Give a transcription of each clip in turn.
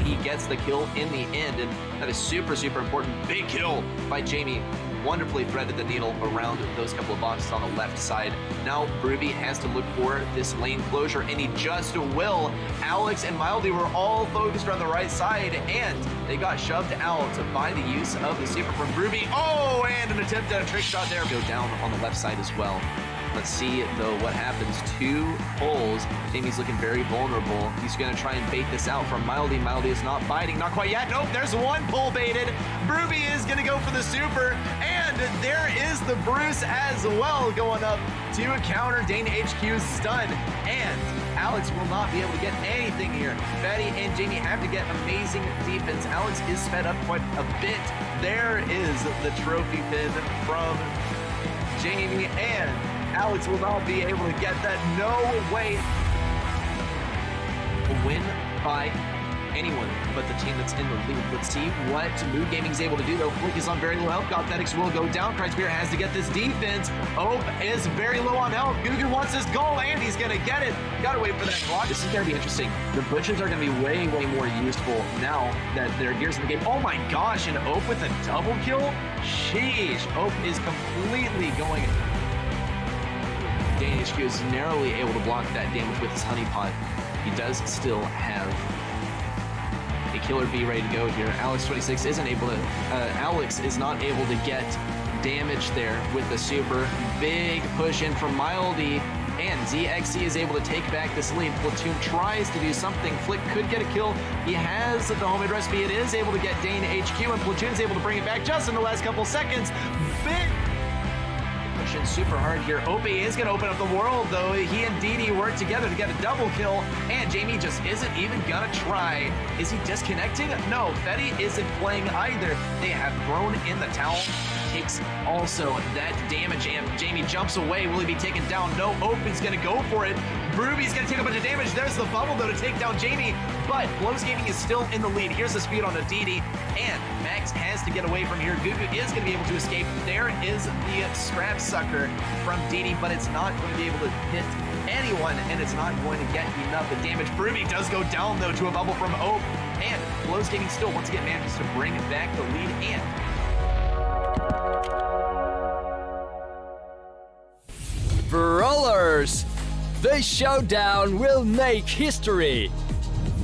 he gets the kill in the end, and that is super, super important. Big kill by Jamie. Wonderfully threaded the needle around those couple of boxes on the left side. Now Brooby has to look for this lane closure, and he just will. Alex and Mildy were all focused on the right side, and they got shoved out by the use of the super from Brooby. Oh, and an attempt at a trick shot there. Go down on the left side as well. Let's see, though, what happens. 2 pulls. Jamie's looking very vulnerable. He's going to try and bait this out from Mildy. Mildy is not biting. Not quite yet. Nope, there's 1 pull baited. Brooby is going to go for the super. And there is the Bruce as well going up to counter Dane HQ's stun. And Alex will not be able to get anything here. Betty and Jamie have to get amazing defense. Alex is sped up quite a bit. There is the trophy pin from Jamie, and Alex will not be able to get that. No way. A win by anyone but the team that's in the lead. Let's see what Mood Gaming is able to do, though. Flick is on very low health. Godfetics will go down. Criterion has to get this defense. Ope is very low on health. Gugu wants this goal, and he's going to get it. Got to wait for that clock. This is going to be interesting. The Butchers are going to be way, way more useful now that their gears in the game. Oh my gosh, and Ope with a double kill? Sheesh. Ope is completely going. Dane HQ is narrowly able to block that damage with his honeypot. He does still have a killer bee ready to go here. Alex26 isn't able to, Alex is not able to get damage there with the super. Big push in from Mildy, and ZXC is able to take back this lead. Platoon tries to do something. Flick could get a kill. He has the homemade recipe. It is able to get Dane HQ, and Platoon's able to bring it back just in the last couple seconds. Big pushing super hard here. Opie is going to open up the world, though. He and Didi work together to get a double kill, and Jamie just isn't even going to try. Is he disconnecting? No, Betty isn't playing either. They have thrown in the towel. Takes also that damage, and Jamie jumps away. Will he be taken down? No, Opie's going to go for it. Brooby's going to take a bunch of damage. There's the bubble, though, to take down Jamie, but Blows Gaming is still in the lead. Here's the speed on Aditi, and Max has to get away from here. Gugu is going to be able to escape. There is the scrap sucker from Didi, but it's not going to be able to hit anyone, and it's not going to get enough damage. Brooby does go down, though, to a bubble from Ope, and Blows Gaming still once again manages to bring back the lead, and Brawlers! The showdown will make history!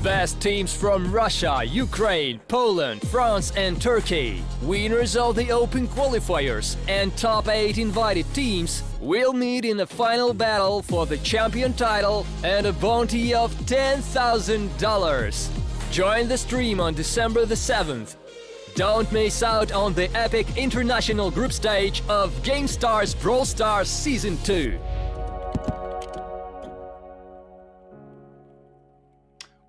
Best teams from Russia, Ukraine, Poland, France and Turkey, winners of the Open qualifiers and top 8 invited teams will meet in a final battle for the champion title and a bounty of $10,000. Join the stream on December the 7th. Don't miss out on the epic international group stage of GameStars Brawl Stars Season 2.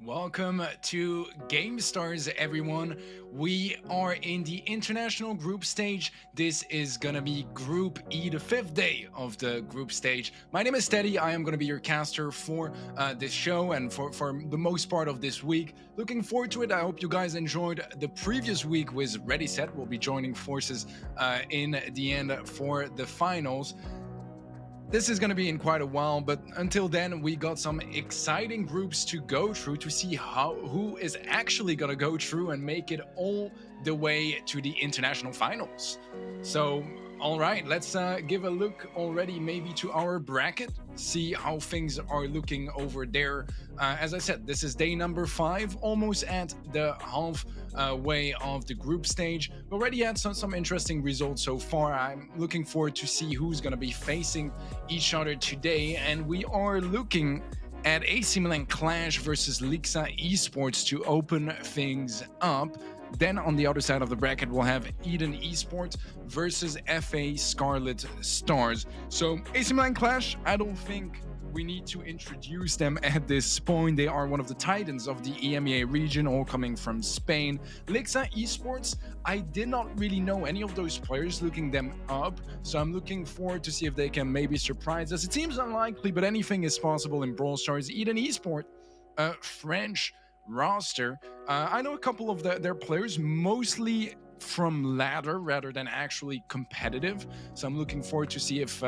Welcome to GameStars, everyone. We are in the international group stage. This is gonna be Group E, the 5th day of the group stage. My name is Teddy. I am gonna be your caster for this show and for the most part of this week. Looking forward to it. I hope you guys enjoyed the previous week with Ready Set. We'll be joining forces in the end for the finals. This is going to be in quite a while, but until then, we got some exciting groups to go through to see who is actually going to go through and make it all the way to the international finals. So, all right, let's give a look already maybe to our bracket, see how things are looking over there. As I said, this is day number 5, almost at the halfway of the group stage. We already had some interesting results so far. I'm looking forward to see who's going to be facing each other today, and we are looking at AC Milan Clash versus Lixa Esports to open things up. Then on the other side of the bracket, we'll have Eden Esports versus FA Scarlet Stars. So AC Milan Clash, I don't think we need to introduce them at this point. They are one of the titans of the EMEA region, all coming from Spain. Lixa Esports, I did not really know any of those players, looking them up, so I'm looking forward to see if they can maybe surprise us. It seems unlikely, but anything is possible in Brawl Stars. Eden Esports, French roster. I know a couple of their players, mostly from ladder rather than actually competitive. So I'm looking forward to see if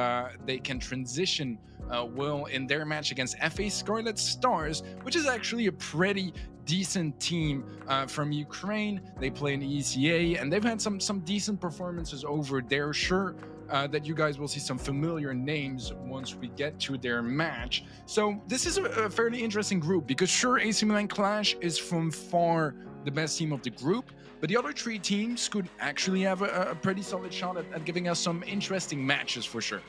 they can transition well in their match against FA Scarlet Stars, which is actually a pretty decent team from Ukraine. They play in the ECA, and they've had some decent performances over there. Sure, that you guys will see some familiar names once we get to their match. So this is a fairly interesting group, because sure, AC Milan Clash is from far the best team of the group, but the other three teams could actually have a pretty solid shot at giving us some interesting matches for sure.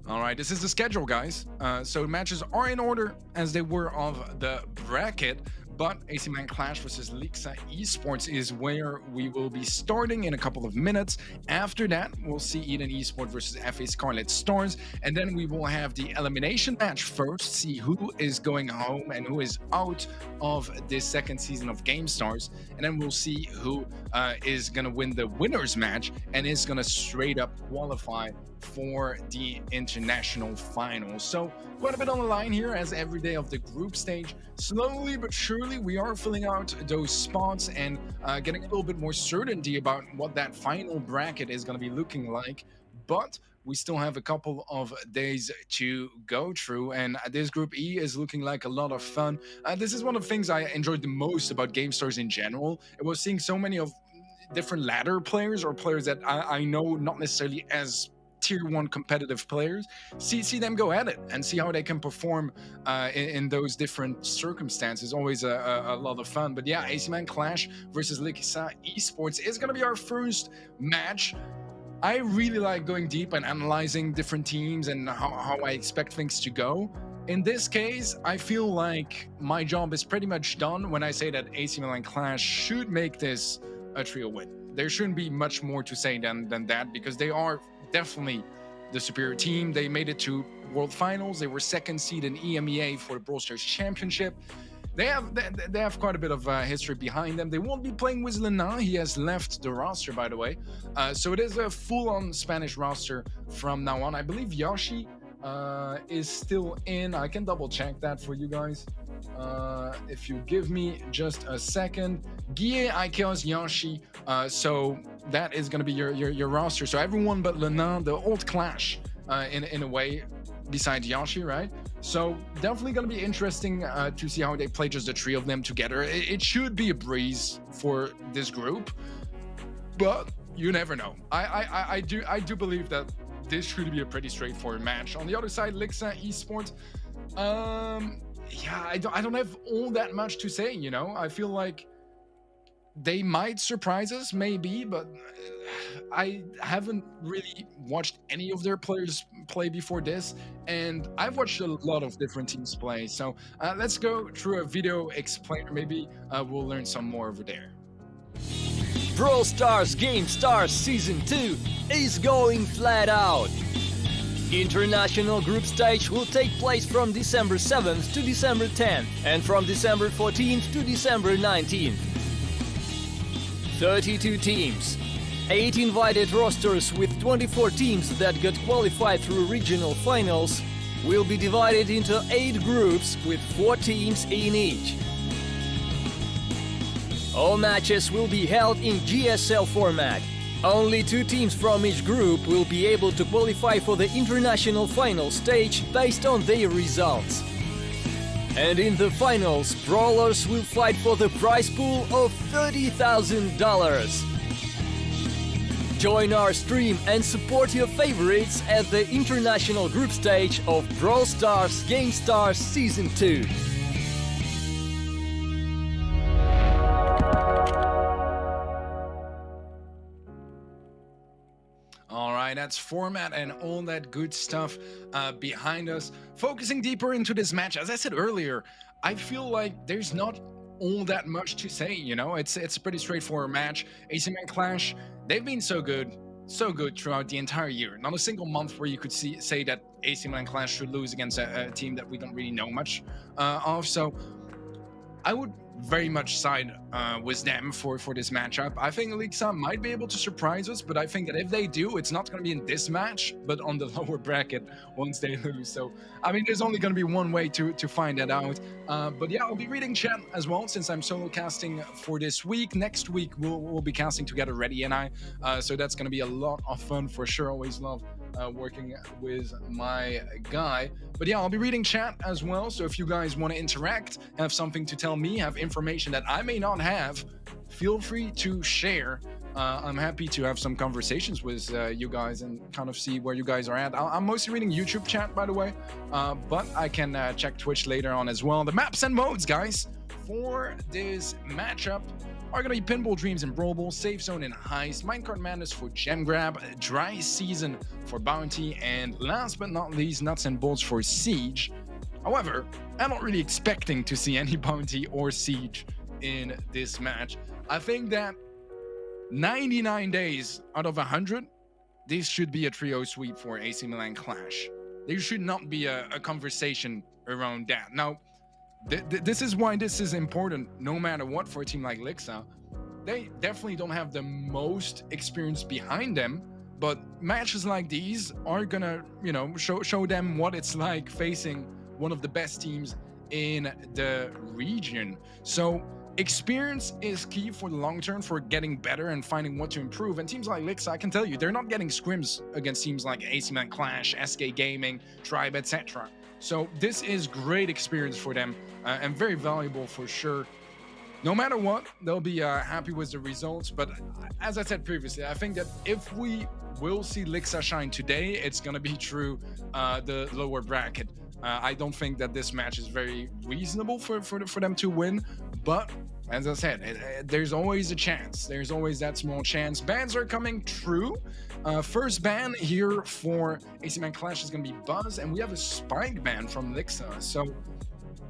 All right, this is the schedule, guys. So matches are in order as they were of the bracket, but AC Milan Clash versus Lixa Esports is where we will be starting in a couple of minutes. After that, we'll see Eden Esports versus FA Scarlet Stars, and then we will have the elimination match first, see who is going home and who is out of this second season of GameStars, and then we'll see who is going to win the winners match and is going to straight up qualify for the international finals. So quite a bit on the line here as every day of the group stage. Slowly but surely we are filling out those spots and getting a little bit more certainty about what that final bracket is going to be looking like, but we still have a couple of days to go through, and this Group E is looking like a lot of fun. This is one of the things I enjoyed the most about GameStars in general. It was seeing so many of different ladder players, or players that I know not necessarily as tier 1 competitive players, see them go at it and see how they can perform in those different circumstances. Always a lot of fun. But yeah, AC Milan Clash versus Lixa Esports is going to be our first match. I really like going deep and analyzing different teams and how I expect things to go. In this case, I feel like my job is pretty much done when I say that AC Milan Clash should make this a trio win. There shouldn't be much more to say than that, because they are definitely the superior team. They made it to World Finals. They were second seed in EMEA for the Brawl Stars Championship. They have quite a bit of history behind them. They won't be playing with Lena. He has left the roster, by the way. So it is a full-on Spanish roster from now on. I believe Yoshi is still in. I can double-check that for you guys. If you give me just a second. Guille, Ikeos, Yoshi. So that is going to be your roster. So everyone but Lena, the old Clash, in a way, besides Yoshi, right? So definitely going to be interesting to see how they play just the three of them together. It should be a breeze for this group, but you never know. I do believe that this should be a pretty straightforward match. On the other side, Lixa Esports. Yeah, I don't have all that much to say, you know. I feel like they might surprise us, maybe, but I haven't really watched any of their players play before this, and I've watched a lot of different teams play. So let's go through a video explainer. Maybe we'll learn some more over there. Brawl Stars Gamestars Season 2 is going flat out. International group stage will take place from December 7th to December 10th, and from December 14th to December 19th. 32 teams, 8 invited rosters with 24 teams that got qualified through regional finals will be divided into 8 groups with 4 teams in each. All matches will be held in GSL format. Only 2 teams from each group will be able to qualify for the international final stage based on their results. And in the finals, brawlers will fight for the prize pool of $30,000. Join our stream and support your favorites at the international group stage of Brawl Stars Gamestars Season 2. That's format and all that good stuff behind us. Focusing deeper into this match, as I said earlier, I feel like there's not all that much to say, you know. It's a pretty straightforward match. AC Milan Clash, they've been so good throughout the entire year. Not a single month where you could say that AC Milan Clash should lose against a team that we don't really know much of. So I would very much side with them for this matchup. I think Lixa might be able to surprise us, but I think that if they do, it's not going to be in this match, but on the lower bracket once they lose. So, I mean, there's only going to be one way to find that out. But yeah, I'll be reading chat as well since I'm solo casting for this week. Next week, we'll be casting together, Reddy and I. So that's going to be a lot of fun for sure. Always love working with my guy. But yeah, I'll be reading chat as well. So if you guys want to interact, have something to tell me, have information that I may not have, feel free to share. I'm happy to have some conversations with you guys and kind of see where you guys are at. I'm mostly reading YouTube chat, by the way, but I can check Twitch later on as well. The maps and modes, guys, for this matchup are going to be Pinball Dreams and Brawl Ball, Safe Zone and Heist, Minecart Madness for Gem Grab, Dry Season for Bounty, and last but not least, Nuts and Bolts for Siege. However, I'm not really expecting to see any Bounty or Siege in this match. I think that 99 days out of 100, this should be a trio sweep for AC Milan Clash. There should not be a conversation around that. Now, this is why this is important no matter what for a team like Lixa. They definitely don't have the most experience behind them, but matches like these are gonna, you know, show them what it's like facing one of the best teams in the region. So experience is key for the long term for getting better and finding what to improve. And teams like Lixa, I can tell you, they're not getting scrims against teams like AC Milan Clash, SK Gaming, Tribe, etc. So this is great experience for them and very valuable for sure. No matter what, they'll be happy with the results. But as I said previously, I think that if we will see Lixa shine today, it's going to be through the lower bracket. I don't think that this match is very reasonable for them to win. But as I said, there's always a chance. There's always that small chance. Bans are coming true. First ban here for AC Milan Clash is going to be Buzz, and we have a Spike ban from Lixa. So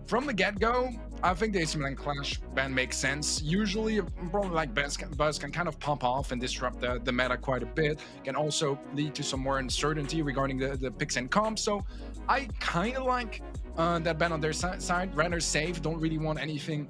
from the get-go, I think the AC Milan Clash ban makes sense. Usually, probably like Buzz can kind of pop off and disrupt the meta quite a bit. Can also lead to some more uncertainty regarding the picks and comps. So I kind of like that ban on their side. Rather safe, don't really want anything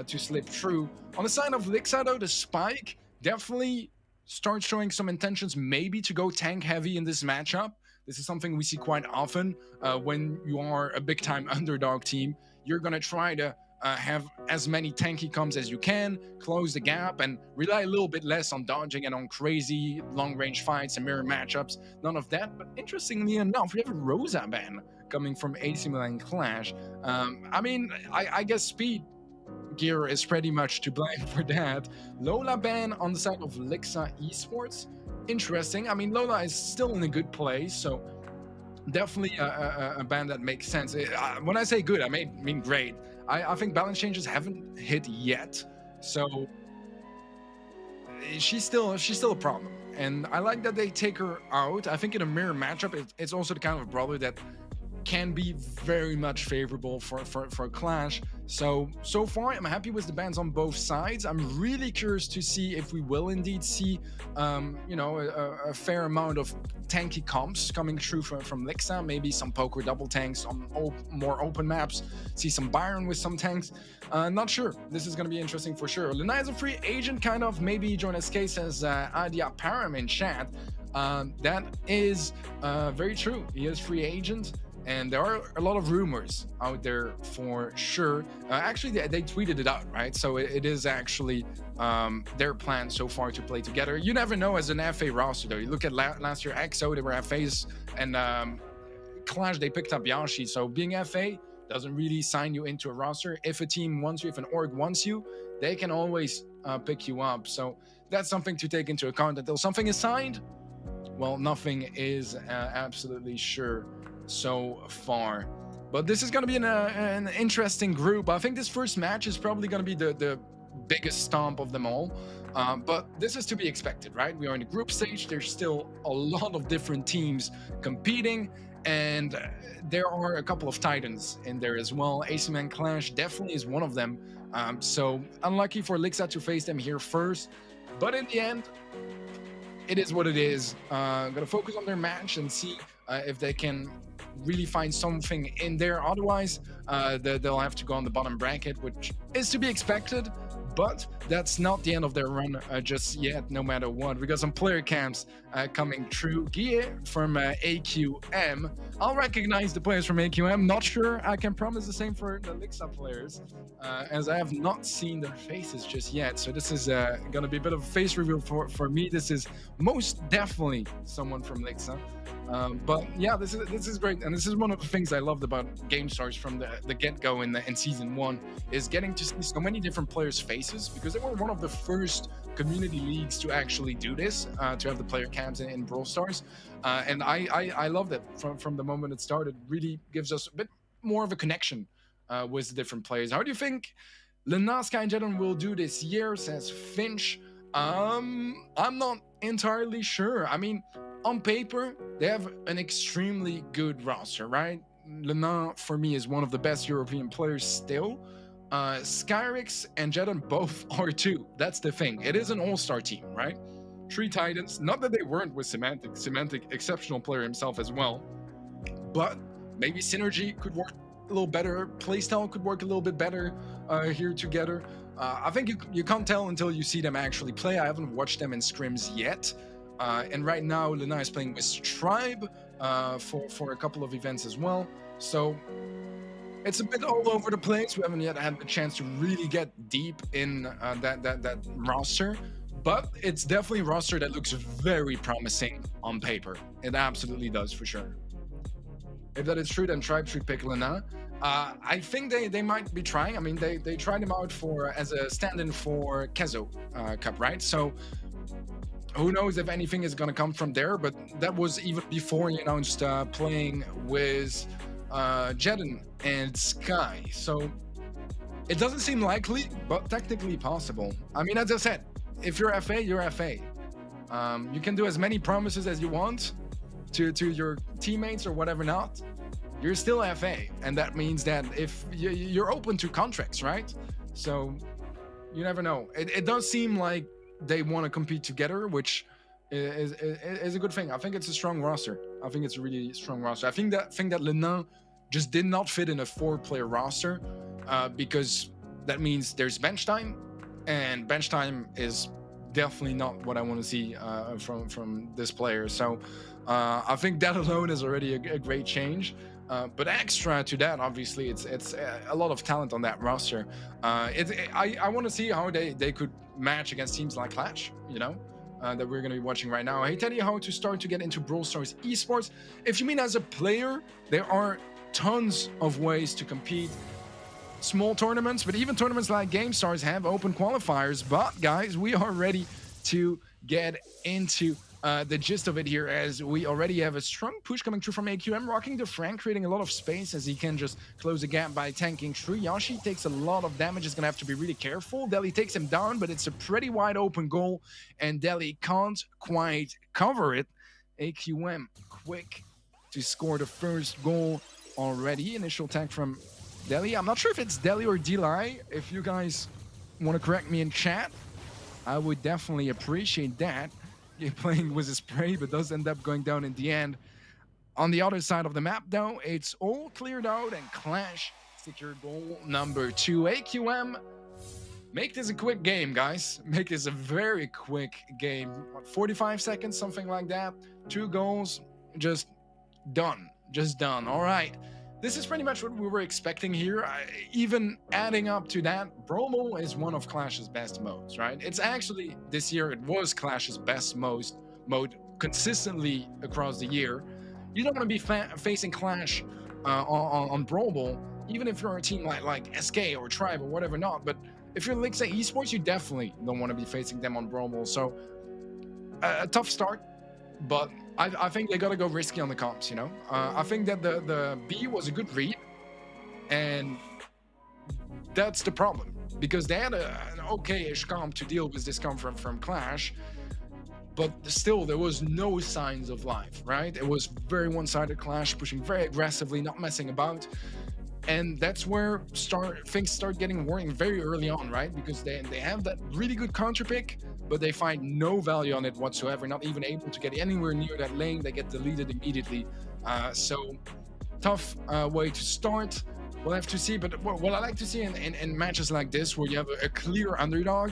to slip through. On the side of Lixa, though, the Spike definitely starts showing some intentions maybe to go tank heavy in this matchup. This is something we see quite often when you are a big-time underdog team. You're going to try to have as many tanky comps as you can, close the gap, and rely a little bit less on dodging and on crazy long-range fights and mirror matchups. None of that. But interestingly enough, we have a Rosa ban coming from AC Milan Clash. I mean, I guess speed gear is pretty much to blame for that. Lola ban on the side of Lixa Esports. Interesting. I mean, Lola is still in a good place, so definitely a ban that makes sense. When I say good, I mean great. I think balance changes haven't hit yet, so she's still a problem. And I like that they take her out. I think in a mirror matchup, it's also the kind of brawler that can be very much favorable for Clash. So far, I'm happy with the bans on both sides. I'm really curious to see if we will indeed see, you know, a fair amount of tanky comps coming through from Lixa. Maybe some poker double tanks on more open maps. See some Byron with some tanks. Not sure. This is going to be interesting for sure. Lena is a free agent, kind of. Maybe join SK says Adia Param in chat. That is very true. He is free agent. And there are a lot of rumors out there for sure. Actually, they tweeted it out, right? So it is actually their plan so far to play together. You never know as an FA roster, though. You look at last year, EXO, they were FAs, and Clash, they picked up Yashi. So being FA doesn't really sign you into a roster. If a team wants you, if an org wants you, they can always pick you up. So that's something to take into account. Until something is signed, well, nothing is absolutely sure so far. But this is going to be an interesting group. I think this first match is probably going to be the biggest stomp of them all. But this is to be expected, right? We are in the group stage. There's still a lot of different teams competing, and there are a couple of titans in there as well. AC Milan Clash definitely is one of them. So unlucky for Lixa to face them here first. But in the end, it is what it is. Gonna focus on their match and see if they can really find something in there. Otherwise, they'll have to go on the bottom bracket, which is to be expected. But that's not the end of their run just yet, no matter what. We got some player camps coming through. Guille from AQM. I'll recognize the players from AQM. Not sure I can promise the same for the Lixa players, as I have not seen their faces just yet. So this is going to be a bit of a face reveal for me. This is most definitely someone from Lixa. But yeah, this is great, and this is one of the things I loved about GameStars from the get-go in season 1, is getting to see so many different players' faces, because they were one of the first community leagues to actually do this, to have the player cams in Brawl Stars, and I loved it from the moment it started. Really gives us a bit more of a connection with the different players. How do you think Lenaska and Jedon will do this year, says Finch? I'm not entirely sure. I mean, on paper, they have an extremely good roster, right? Lena, for me, is one of the best European players still. Skyrix and Jedon both are too. That's the thing. It is an all-star team, right? 3 Titans. Not that they weren't with Semantic. Semantic, exceptional player himself as well. But maybe synergy could work a little better. Playstyle could work a little bit better here together. I think you can't tell until you see them actually play. I haven't watched them in scrims yet. And right now, Lena is playing with Tribe for a couple of events as well. So it's a bit all over the place. We haven't yet had the chance to really get deep in that roster. But it's definitely a roster that looks very promising on paper. It absolutely does, for sure. If that is true, then Tribe should pick Lena. I think they might be trying. I mean, they tried him out as a stand-in for Kezo Cup, right? So who knows if anything is going to come from there, but that was even before he announced playing with Jedon and Sky. So it doesn't seem likely, but technically possible. I mean, as I said, if you're FA, you're FA. You can do as many promises as you want to your teammates or whatever not. You're still FA, and that means that if you're open to contracts, right? So you never know. It does seem like they want to compete together, which is a good thing. I think it's a strong roster. I think it's a really strong roster. I think that Lena just did not fit in a 4-player roster because that means there's bench time, and bench time is definitely not what I want to see from this player. So I think that alone is already a great change. But extra to that, obviously, it's a lot of talent on that roster. I want to see how they could match against teams like Clash, you know, that we're going to be watching right now. Hey, Teddy, how to start to get into Brawl Stars esports? If you mean as a player, there are tons of ways to compete. Small tournaments, but even tournaments like GameStars have open qualifiers. But guys, we are ready to get into the gist of it here, as we already have a strong push coming through from AQM, rocking the Frank, creating a lot of space as he can just close the gap by tanking through. Yashi takes a lot of damage, is going to have to be really careful. Deli takes him down, but it's a pretty wide open goal, and Deli can't quite cover it. AQM quick to score the first goal already. Initial attack from Deli. I'm not sure if it's Deli or Deli. If you guys want to correct me in chat, I would definitely appreciate that. You're playing with a spray, but does end up going down in the end. On the other side of the map, though, it's all cleared out, and Clash secure goal number 2. AQM, make this a quick game, guys. Make this a very quick game. What, 45 seconds, something like that? 2 goals, just done. Just done. All right. This is pretty much what we were expecting here. Even adding up to that, Bromo is one of Clash's best modes, right? It's actually, this year, it was Clash's best mode consistently across the year. You don't want to be facing Clash on Bromo, even if you're a team like SK or Tribe or whatever not. But if you're Lixa Esports, you definitely don't want to be facing them on Bromo. So, a tough start, but I think they gotta go risky on the comps, you know? I think that the B was a good read, and that's the problem, because they had an okay-ish comp to deal with this comp from Clash, but still there was no signs of life, right? It was very one-sided Clash, pushing very aggressively, not messing about, and that's where things start getting worrying very early on, right? Because they have that really good counter pick, but they find no value on it whatsoever, not even able to get anywhere near that lane. They get deleted immediately. So tough way to start. We'll have to see, but what I like to see in matches like this, where you have a clear underdog,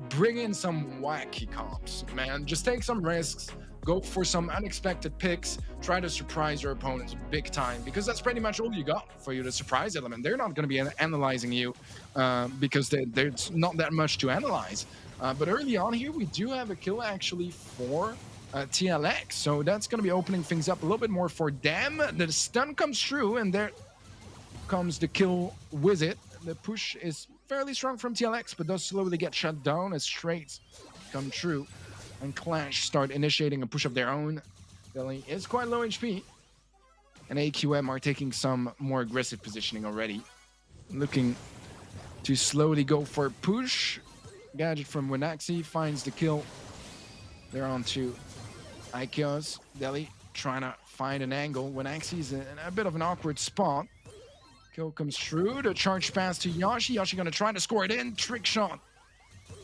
bring in some wacky comps, man. Just take some risks, go for some unexpected picks, try to surprise your opponents big time, because that's pretty much all you got for you, the surprise element. They're not going to be analyzing you because there's not that much to analyze. But early on here, we do have a kill actually for TLX, so that's going to be opening things up a little bit more for them. The stun comes through, and there comes the kill with it. The push is fairly strong from TLX, but does slowly get shut down as trades come true and Clash start initiating a push of their own. Delhi is quite low HP, and AQM are taking some more aggressive positioning already, looking to slowly go for a push. Gadget from Winaxi finds the kill. They're on to Ikeos. Delhi trying to find an angle. Winaxi's in a bit of an awkward spot. Kill comes through. The charge pass to Yashi. Yashi gonna try to score it in. Trick shot.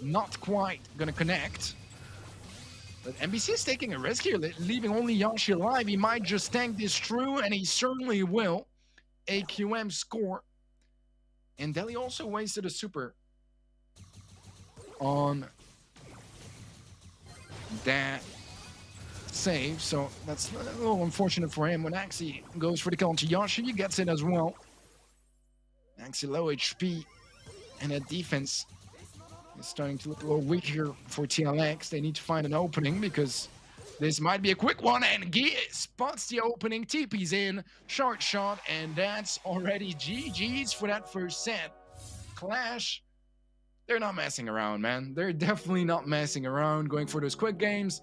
Not quite gonna connect. But NBC is taking a risk here, leaving only Yashi alive. He might just tank this through, and he certainly will. AQM score. And Delhi also wasted a super on that save, so that's a little unfortunate for him. When Axie goes for the kill onto Yashi, he gets it as well. Axie low HP, and that defense is starting to look a little weak here for TLX. They need to find an opening, because this might be a quick one, and Gia spots the opening, TP's in, short shot, and that's already GG's for that first set. Clash, they're not messing around, man. They're definitely not messing around, going for those quick games.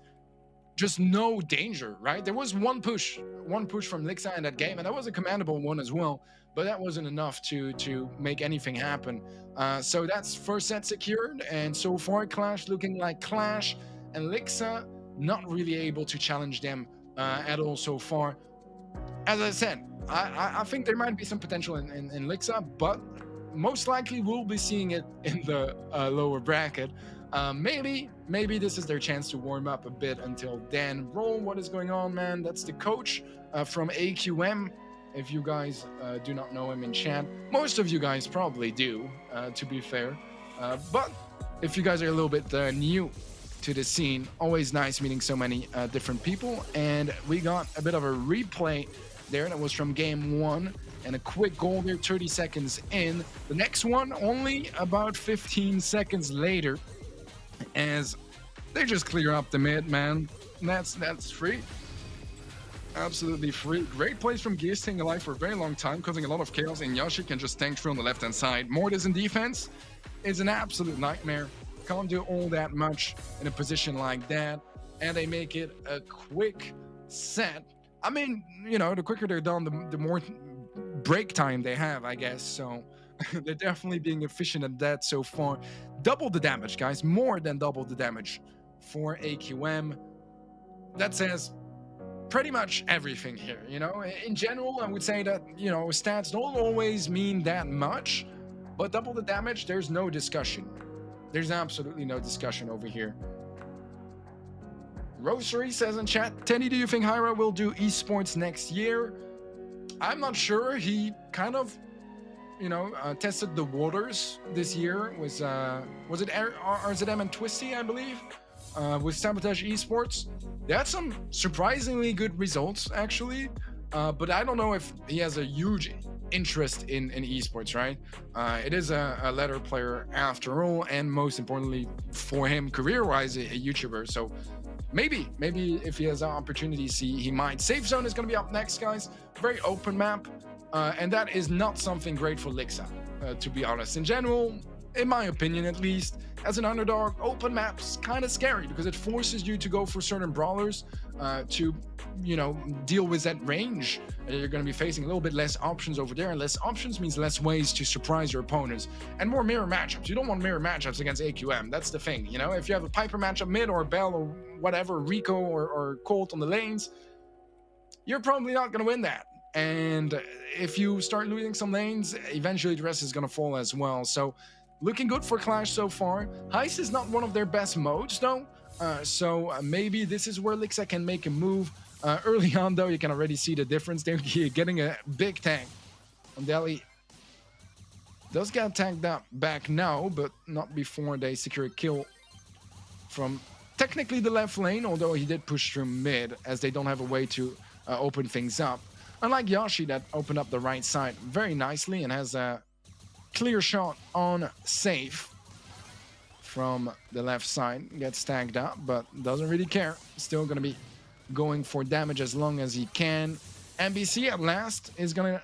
Just no danger, right? There was one push from Lixa in that game, and that was a commandable one as well, but that wasn't enough to make anything happen. So that's first set secured, and so far Clash looking like Clash, and Lixa not really able to challenge them at all so far. As I said, I think there might be some potential in Lixa, but most likely we'll be seeing it in the lower bracket. Maybe this is their chance to warm up a bit until then. Roll, what is going on, man? That's the coach from AQM. If you guys do not know him in chat, most of you guys probably do, to be fair. But if you guys are a little bit new to the scene, always nice meeting so many different people. And we got a bit of a replay there that was from game 1. And a quick goal there, 30 seconds in. The next one only about 15 seconds later, as they just clear up the mid, man. That's free. Absolutely free. Great plays from Gia, staying alive for a very long time, causing a lot of chaos, and Yashi can just tank through on the left-hand side. Mortis in defense is an absolute nightmare. Can't do all that much in a position like that, and they make it a quick set. I mean, you know, the quicker they're done, the more break time they have, I guess. So they're definitely being efficient at that so far. Double the damage, guys. More than double the damage for AQM. That says pretty much everything here, you know. In general, I would say that, you know, stats don't always mean that much, but double the damage, there's no discussion. There's absolutely no discussion over here. Rosary says in chat, Teddy, do you think Hyra will do esports next year? I'm not sure. He kind of, you know, tested the waters this year. Was it RZM and Twisty, I believe, with Sabotage Esports. They had some surprisingly good results, actually, but I don't know if he has a huge interest in esports, right? It is a ladder player after all, and most importantly for him, career-wise, a YouTuber. So maybe if he has opportunities, he might. Safe Zone is going to be up next, guys. Very open map, and that is not something great for Lixa, to be honest. In general, in my opinion at least, as an underdog, open maps kind of scary, because it forces you to go for certain brawlers to, you know, deal with that range. You're going to be facing a little bit less options over there, and less options means less ways to surprise your opponents, and more mirror matchups. You don't want mirror matchups against AQM. That's the thing, you know. If you have a Piper matchup mid, or Bell, or whatever, Rico or Colt on the lanes, you're probably not going to win that. And if you start losing some lanes, eventually the rest is going to fall as well. So looking good for Clash so far. Heist is not one of their best modes, though. So maybe this is where Lixa can make a move. Early on, though, you can already see the difference. They're getting a big tank. And Deli does get tanked up back now, but not before they secure a kill from technically the left lane, although he did push through mid, as they don't have a way to open things up. Unlike Yoshi, that opened up the right side very nicely and has a clear shot on safe from the left side. Gets tagged up, but doesn't really care. Still going to be going for damage as long as he can. NBC at last is going to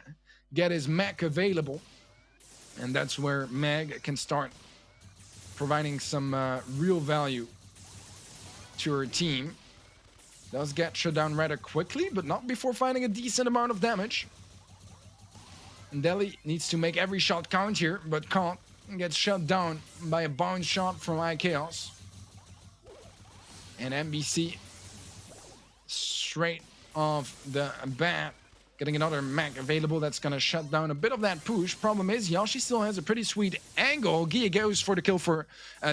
get his mech available. And that's where Meg can start providing some real value to her team. Does get shut down rather quickly, but not before finding a decent amount of damage. And Deli needs to make every shot count here, but can't. Gets shut down by a bounce shot from iChaos. And NBC straight off the bat, getting another mech available that's going to shut down a bit of that push. Problem is, Yoshi still has a pretty sweet angle. Gia goes for the kill for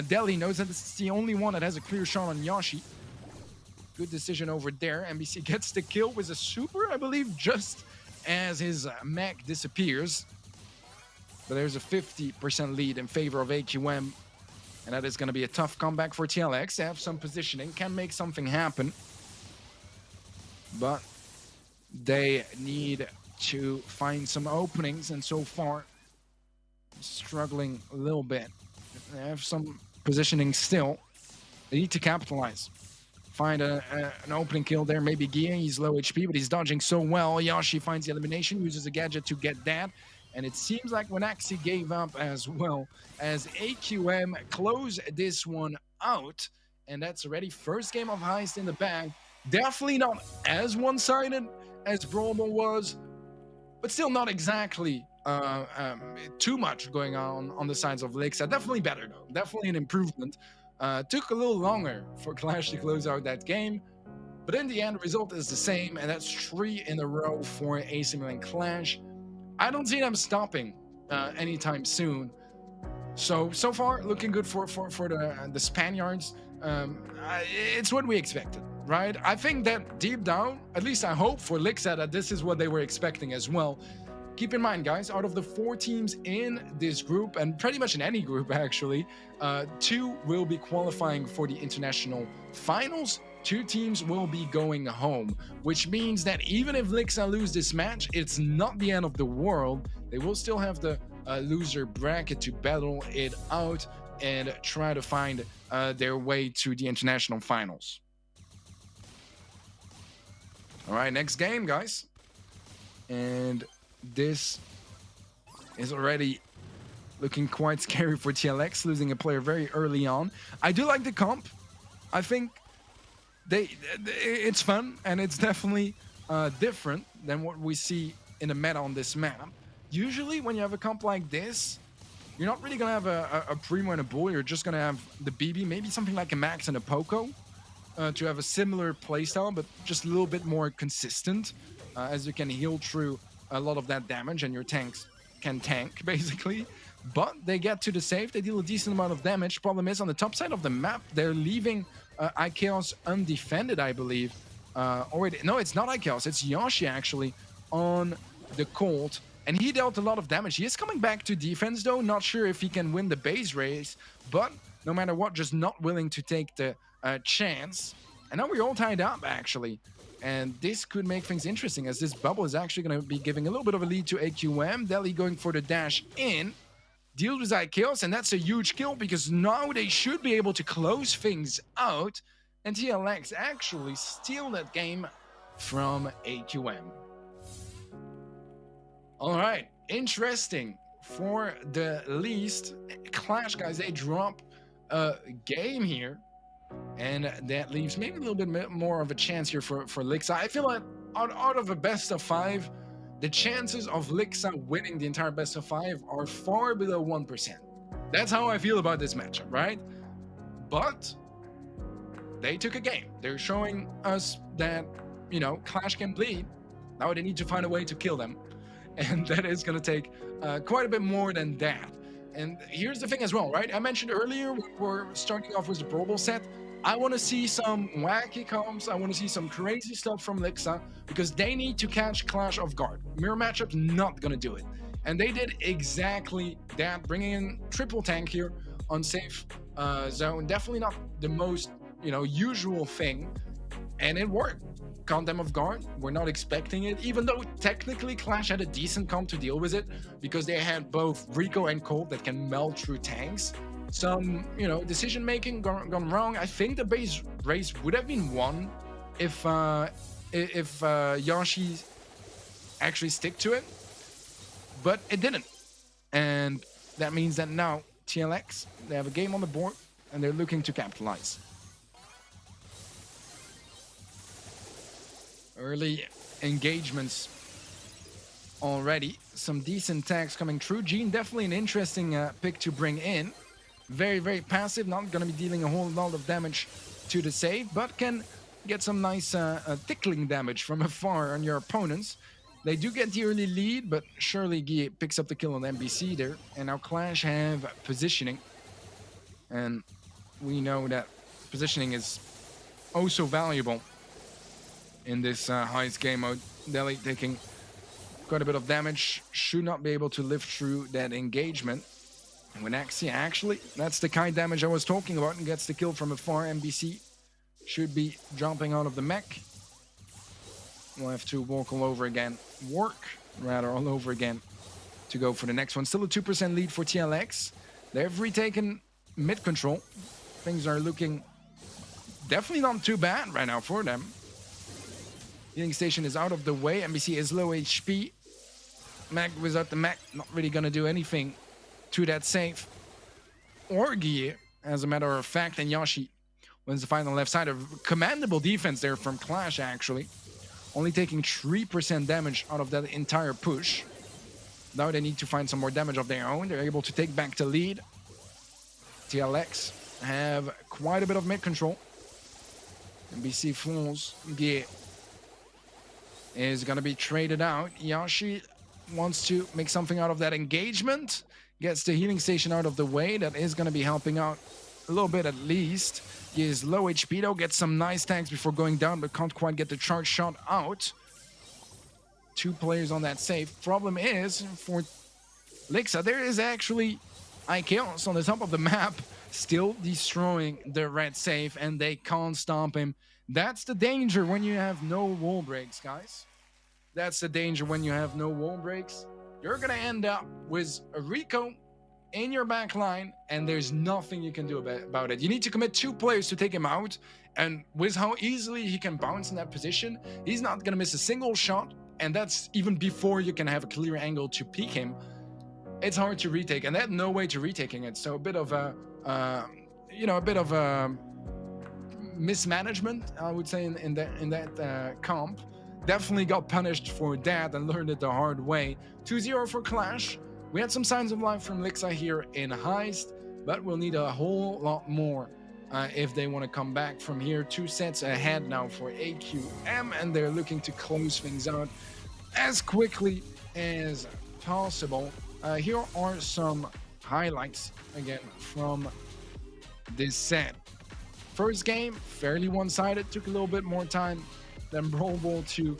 Deli. Knows that this is the only one that has a clear shot on Yoshi. Good decision over there. NBC gets the kill with a super, I believe, just as his mech disappears. But there's a 50% lead in favor of AQM. And that is going to be a tough comeback for TLX. They have some positioning, can make something happen. But they need to find some openings, and so far struggling a little bit. They have some positioning still. They need to capitalize. Find an opening kill there. Maybe Gia, he's low HP, but he's dodging so well. Yoshi finds the elimination, uses a gadget to get that. And it seems like Wenaxi gave up as well, as AQM close this one out. And that's already first game of Heist in the bag. Definitely not as one-sided as Brawl was, but still not exactly too much going on the sides of Lixa. Definitely better, though. Definitely an improvement. Took a little longer for Clash to close out that game, but in the end, the result is the same, and that's 3 in a row for AC Milan Clash. I don't see them stopping anytime soon. So far, looking good for the Spaniards. It's what we expected, right? I think that deep down, at least I hope for Lixa, that this is what they were expecting as well. Keep in mind, guys, out of the 4 teams in this group, and pretty much in any group actually, 2 will be qualifying for the international finals. 2 teams will be going home, which means that even if Lixa lose this match, it's not the end of the world. They will still have the loser bracket to battle it out and try to find their way to the international finals. All right, next game, guys. And this is already looking quite scary for TLX, losing a player very early on. I do like the comp. I think it's fun, and it's definitely different than what we see in the meta on this map. Usually, when you have a comp like this, you're not really going to have a Primo and a Bull. You're just going to have the BB, maybe something like a Max and a Poco, to have a similar playstyle, but just a little bit more consistent, as you can heal through a lot of that damage, and your tanks can tank, basically. But they get to the safe, they deal a decent amount of damage. Problem is, on the top side of the map, they're leaving iChaos undefended, I believe. No, it's not iChaos, it's Yoshi, actually, on the Colt. And he dealt a lot of damage. He is coming back to defense, though. Not sure if he can win the base race. But no matter what, just not willing to take the chance. And now we're all tied up, actually. And this could make things interesting, as this bubble is actually going to be giving a little bit of a lead to AQM. Deli going for the dash in. Deals with iChaos, and that's a huge kill, because now they should be able to close things out. And TLX actually steal that game from AQM. All right, interesting. For the least, Clash, guys, they drop a game here. And that leaves maybe a little bit more of a chance here for Lixa. I feel like out of a best of 5, the chances of Lixa winning the entire best of 5 are far below 1%. That's how I feel about this matchup, right? But they took a game. They're showing us that, you know, Clash can bleed. Now they need to find a way to kill them. And that is going to take quite a bit more than that. And here's the thing as well, right? I mentioned earlier, we're starting off with the Brawl set. I want to see some wacky comps. I want to see some crazy stuff from Lixa because they need to catch Clash off guard. Mirror matchup's not going to do it. And they did exactly that, bringing in triple tank here on safe zone. Definitely not the most, usual thing. And it worked. Caught them off guard. We're not expecting it, even though technically Clash had a decent comp to deal with it because they had both Rico and Colt that can melt through tanks. Some, decision making gone wrong. I think the base race would have been won if Yashi actually stick to it, but it didn't. And that means that now TLX, they have a game on the board and they're looking to capitalize. Early engagements already. Some decent tags coming through. Gene, definitely an interesting pick to bring in. Very, very passive. Not going to be dealing a whole lot of damage to the save, but can get some nice tickling damage from afar on your opponents. They do get the early lead, but surely Guy picks up the kill on MBC there. And now Clash have positioning. And we know that positioning is oh so valuable in this highest game mode. Deli taking quite a bit of damage, should not be able to live through that engagement. And when actually, that's the kind of damage I was talking about, and gets the kill from afar. MBC should be jumping out of the mech. We'll have to work all over again to go for the next one. Still a 2% lead for TLX. They've retaken mid control. Things are looking definitely not too bad right now for them. Healing station is out of the way. MBC is low HP. Mech without the mech, not really gonna do anything to that save. Or Guy, as a matter of fact, and Yashi wins the final left side. Of commendable defense there from Clash, actually. Only taking 3% damage out of that entire push. Now they need to find some more damage of their own. They're able to take back the lead. TLX have quite a bit of mid control. MBC falls. Guy is going to be traded out. Yashi wants to make something out of that engagement. Gets the healing station out of the way. That is going to be helping out a little bit at least. He is low HP though. Gets some nice tanks before going down, but can't quite get the charge shot out. 2 players on that save. Problem is, for Lixa, there is actually Ikeos on the top of the map, still destroying the red save, and they can't stomp him. That's the danger when you have no wall breaks, guys. That's the danger when you have no wall breaks. You're going to end up with a Rico in your back line, and there's nothing you can do about it. You need to commit 2 players to take him out, and with how easily he can bounce in that position, he's not going to miss a single shot, and that's even before you can have a clear angle to peek him. It's hard to retake, and they had no way to retaking it, so a bit of a, mismanagement, I would say, in that comp. Definitely got punished for that and learned it the hard way. 2-0 for Clash. We had some signs of life from Lixa here in Heist, but we'll need a whole lot more if they want to come back from here. 2 sets ahead now for AQM, and they're looking to close things out as quickly as possible. Here are some highlights again from this set. First game, fairly one-sided, took a little bit more time than Brawl Ball to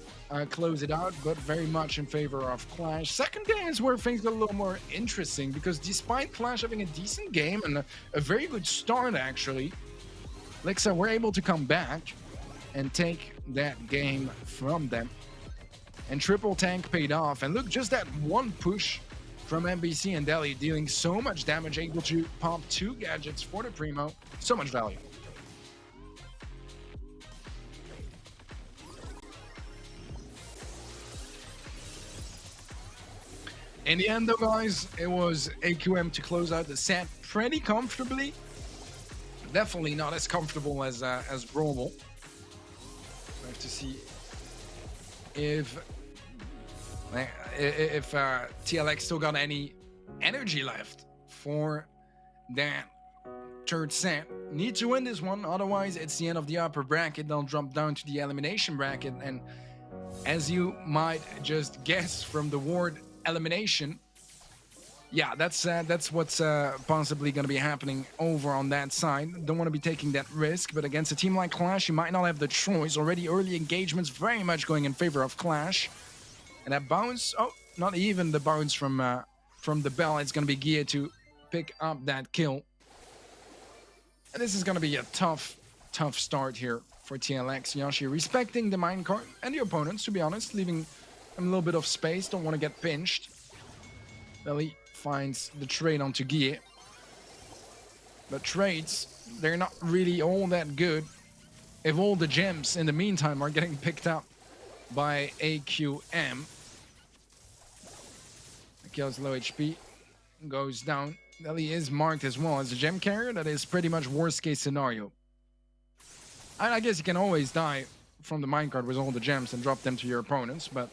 close it out, but very much in favor of Clash. Second game is where things got a little more interesting, because despite Clash having a decent game and a very good start, actually, Lixa were able to come back and take that game from them. And triple tank paid off. And look, just that one push from MBC and Deli, dealing so much damage, able to pop 2 gadgets for the Primo. So much value. In the end, though, guys, it was AQM to close out the set pretty comfortably. Definitely not as comfortable as Brawl Ball. I have to see if TLX still got any energy left for that third set. Need to win this one, otherwise it's the end of the upper bracket. They'll jump down to the elimination bracket, and as you might just guess from the word elimination, Yeah, that's what's possibly going to be happening over on that side. Don't want to be taking that risk, but against a team like Clash, you might not have the choice. Already early engagements very much going in favor of Clash. And that bounce, oh, not even the bounce from the bell. It's going to be geared to pick up that kill. And this is going to be a tough start here for TLX. Yoshi respecting the minecart and the opponents, to be honest, leaving them a little bit of space. Don't want to get pinched. Belly finds the trade onto Guille. But trades, they're not really all that good if all the gems in the meantime are getting picked up by AQM. Kills low HP, goes down. Belly is marked as well as a gem carrier. That is pretty much worst case scenario. And I guess you can always die from the minecart with all the gems and drop them to your opponents, but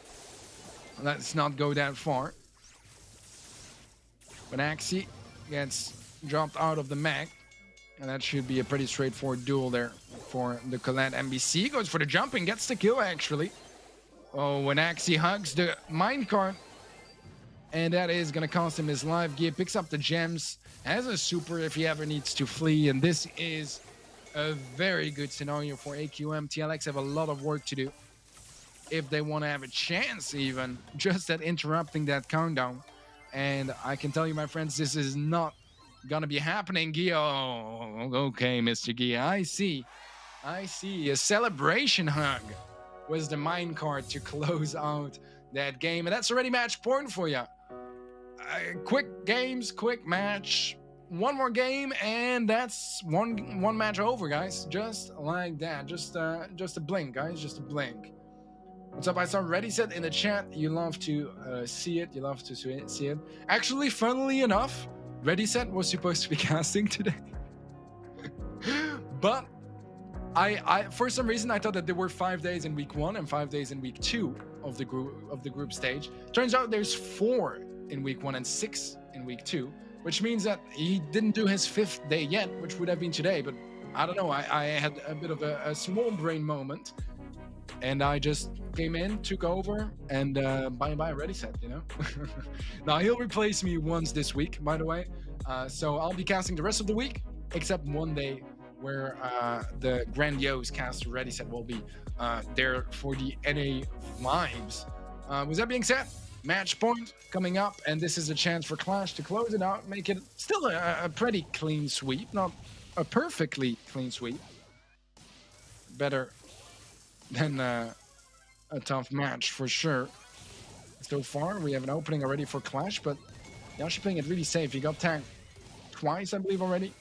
let's not go that far. But Axie gets dropped out of the mag, and that should be a pretty straightforward duel there for the Colette. MBC goes for the jumping, gets the kill actually. Oh, when Axie hugs the minecart, and that is going to cost him his life. Gear picks up the gems, has a super if he ever needs to flee, and this is a very good scenario for AQM. TLX have a lot of work to do if they want to have a chance even just at interrupting that countdown. And I can tell you, my friends, this is not gonna be happening. Gia, oh, okay, Mr. Gia, I see. A celebration hug was the minecart to close out that game, and that's already match point for you. Quick games, quick match. One more game, and that's one match over, guys. Just like that. Just a blink, guys. Just a blink. What's up? I saw Ready Set in the chat. You love to see it. You love to see it. Actually, funnily enough, Ready Set was supposed to be casting today, but I for some reason I thought that there were 5 days in week 1 and 5 days in week 2 of the group stage. Turns out there's 4 in week 1 and 6 in week 2, which means that he didn't do his 5th day yet, which would have been today. But I don't know. I had a bit of a small brain moment. And I just came in, took over, and bye-bye, Ready Set, you know? Now, he'll replace me once this week, by the way. So I'll be casting the rest of the week, except one day where the grandiose caster Ready Set will be there for the NA vibes. With that being said, match point coming up, and this is a chance for Clash to close it out, make it still a pretty clean sweep, not a perfectly clean sweep. Better than a tough match for sure. So far, we have an opening already for Clash, but Yoshi playing it really safe. He got tagged twice, I believe, already.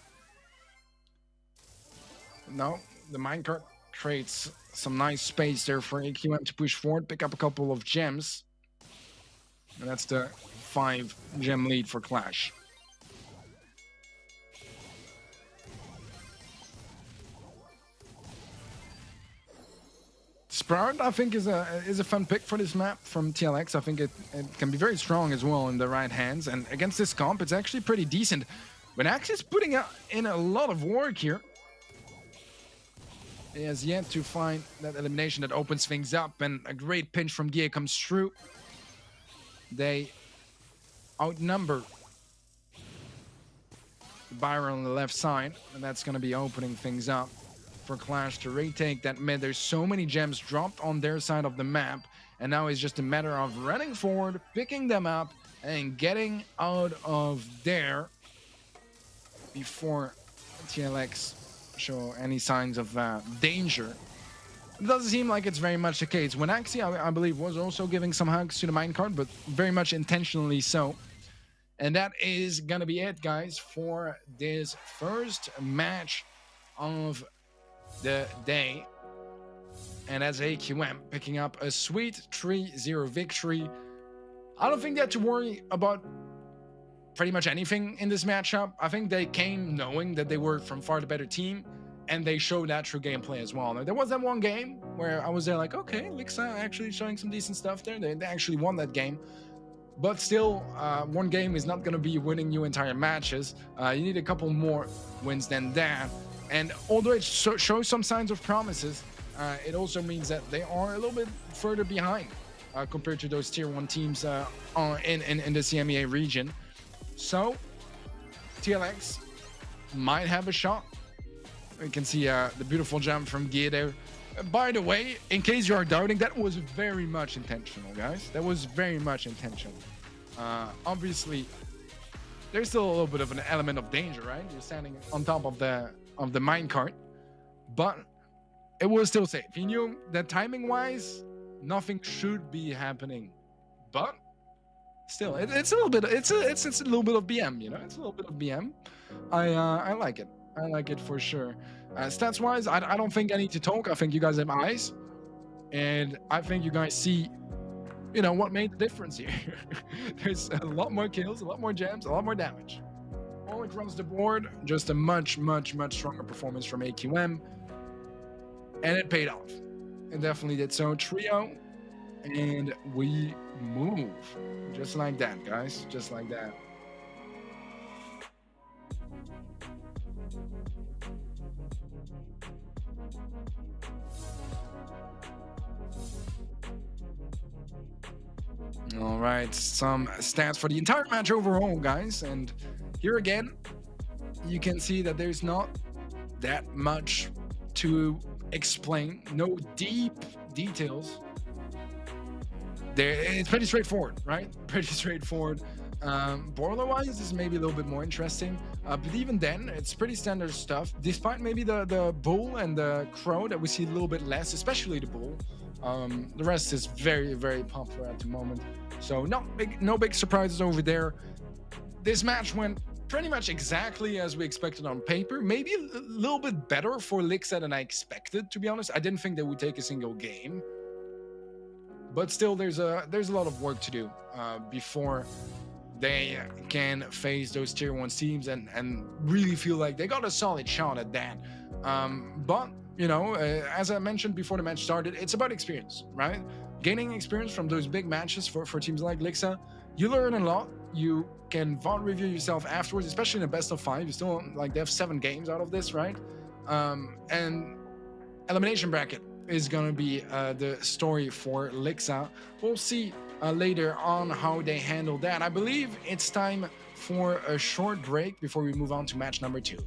No, the minecart creates some nice space there for AQM to push forward, pick up a couple of gems. And that's the 5 gem lead for Clash. Sprout, I think, is a fun pick for this map from TLX. I think it can be very strong as well in the right hands. And against this comp, it's actually pretty decent. But Axe is putting in a lot of work here. He has yet to find that elimination that opens things up. And a great pinch from Gia comes through. They outnumber Byron on the left side. And that's going to be opening things up for Clash to retake that mid. There's so many gems dropped on their side of the map, and now it's just a matter of running forward, picking them up, and getting out of there before TLX show any signs of danger. It doesn't seem like it's very much the case. When Axie, I believe, was also giving some hugs to the minecart, but very much intentionally so. And that is gonna be it, guys, for this first match of the day. And as AQM picking up a sweet 3-0 victory. I don't think they had to worry about pretty much anything in this matchup. I think they came knowing that they were from far the better team, and they showed that through gameplay as well. Now, there was that one game where I was there like, okay, Lixa actually showing some decent stuff there. They actually won that game. But still, one game is not going to be winning you entire matches. You need a couple more wins than that. And although it shows some signs of promises, it also means that they are a little bit further behind compared to those tier 1 teams in the CMEA region. So TLX might have a shot. You can see the beautiful jump from Guido. By the way, in case you are doubting, that was very much intentional, guys. That was very much intentional. Obviously, there's still a little bit of an element of danger, right? You're standing on top of the minecart, but it was still safe. He knew that timing-wise, nothing should be happening, but still, it's a little bit. It's a little bit of BM, you know. It's a little bit of BM. I like it. I like it for sure. Stats wise, I don't think I need to talk. I think you guys have eyes, and I think you guys see, you know, what made the difference here. There's a lot more kills, a lot more jams, a lot more damage. All across the board, just a much stronger performance from AQM, and it paid off. It definitely did so. Trio, and we move just like that, guys, just like that. All right, some stats for the entire match overall, guys. And here again, you can see that there's not that much to explain. No deep details. It's pretty straightforward, right? Pretty straightforward. Borderline-wise, this is maybe a little bit more interesting. But even then, it's pretty standard stuff. Despite maybe the bull and the crow that we see a little bit less, especially the bull. The rest is very popular at the moment. So no big surprises over there. This match went pretty much exactly as we expected on paper. Maybe a little bit better for Lixa than I expected, to be honest. I didn't think they would take a single game. But still, there's a lot of work to do before they can face those tier 1 teams and really feel like they got a solid shot at that. But you know, as I mentioned before the match started, it's about experience, right? Gaining experience from those big matches for teams like Lixa. You learn a lot. You can VOD review yourself afterwards, especially in a best of 5. You still, like, they have 7 games out of this, right? And elimination bracket is going to be the story for Lixa. We'll see later on how they handle that. I believe it's time for a short break before we move on to match number 2.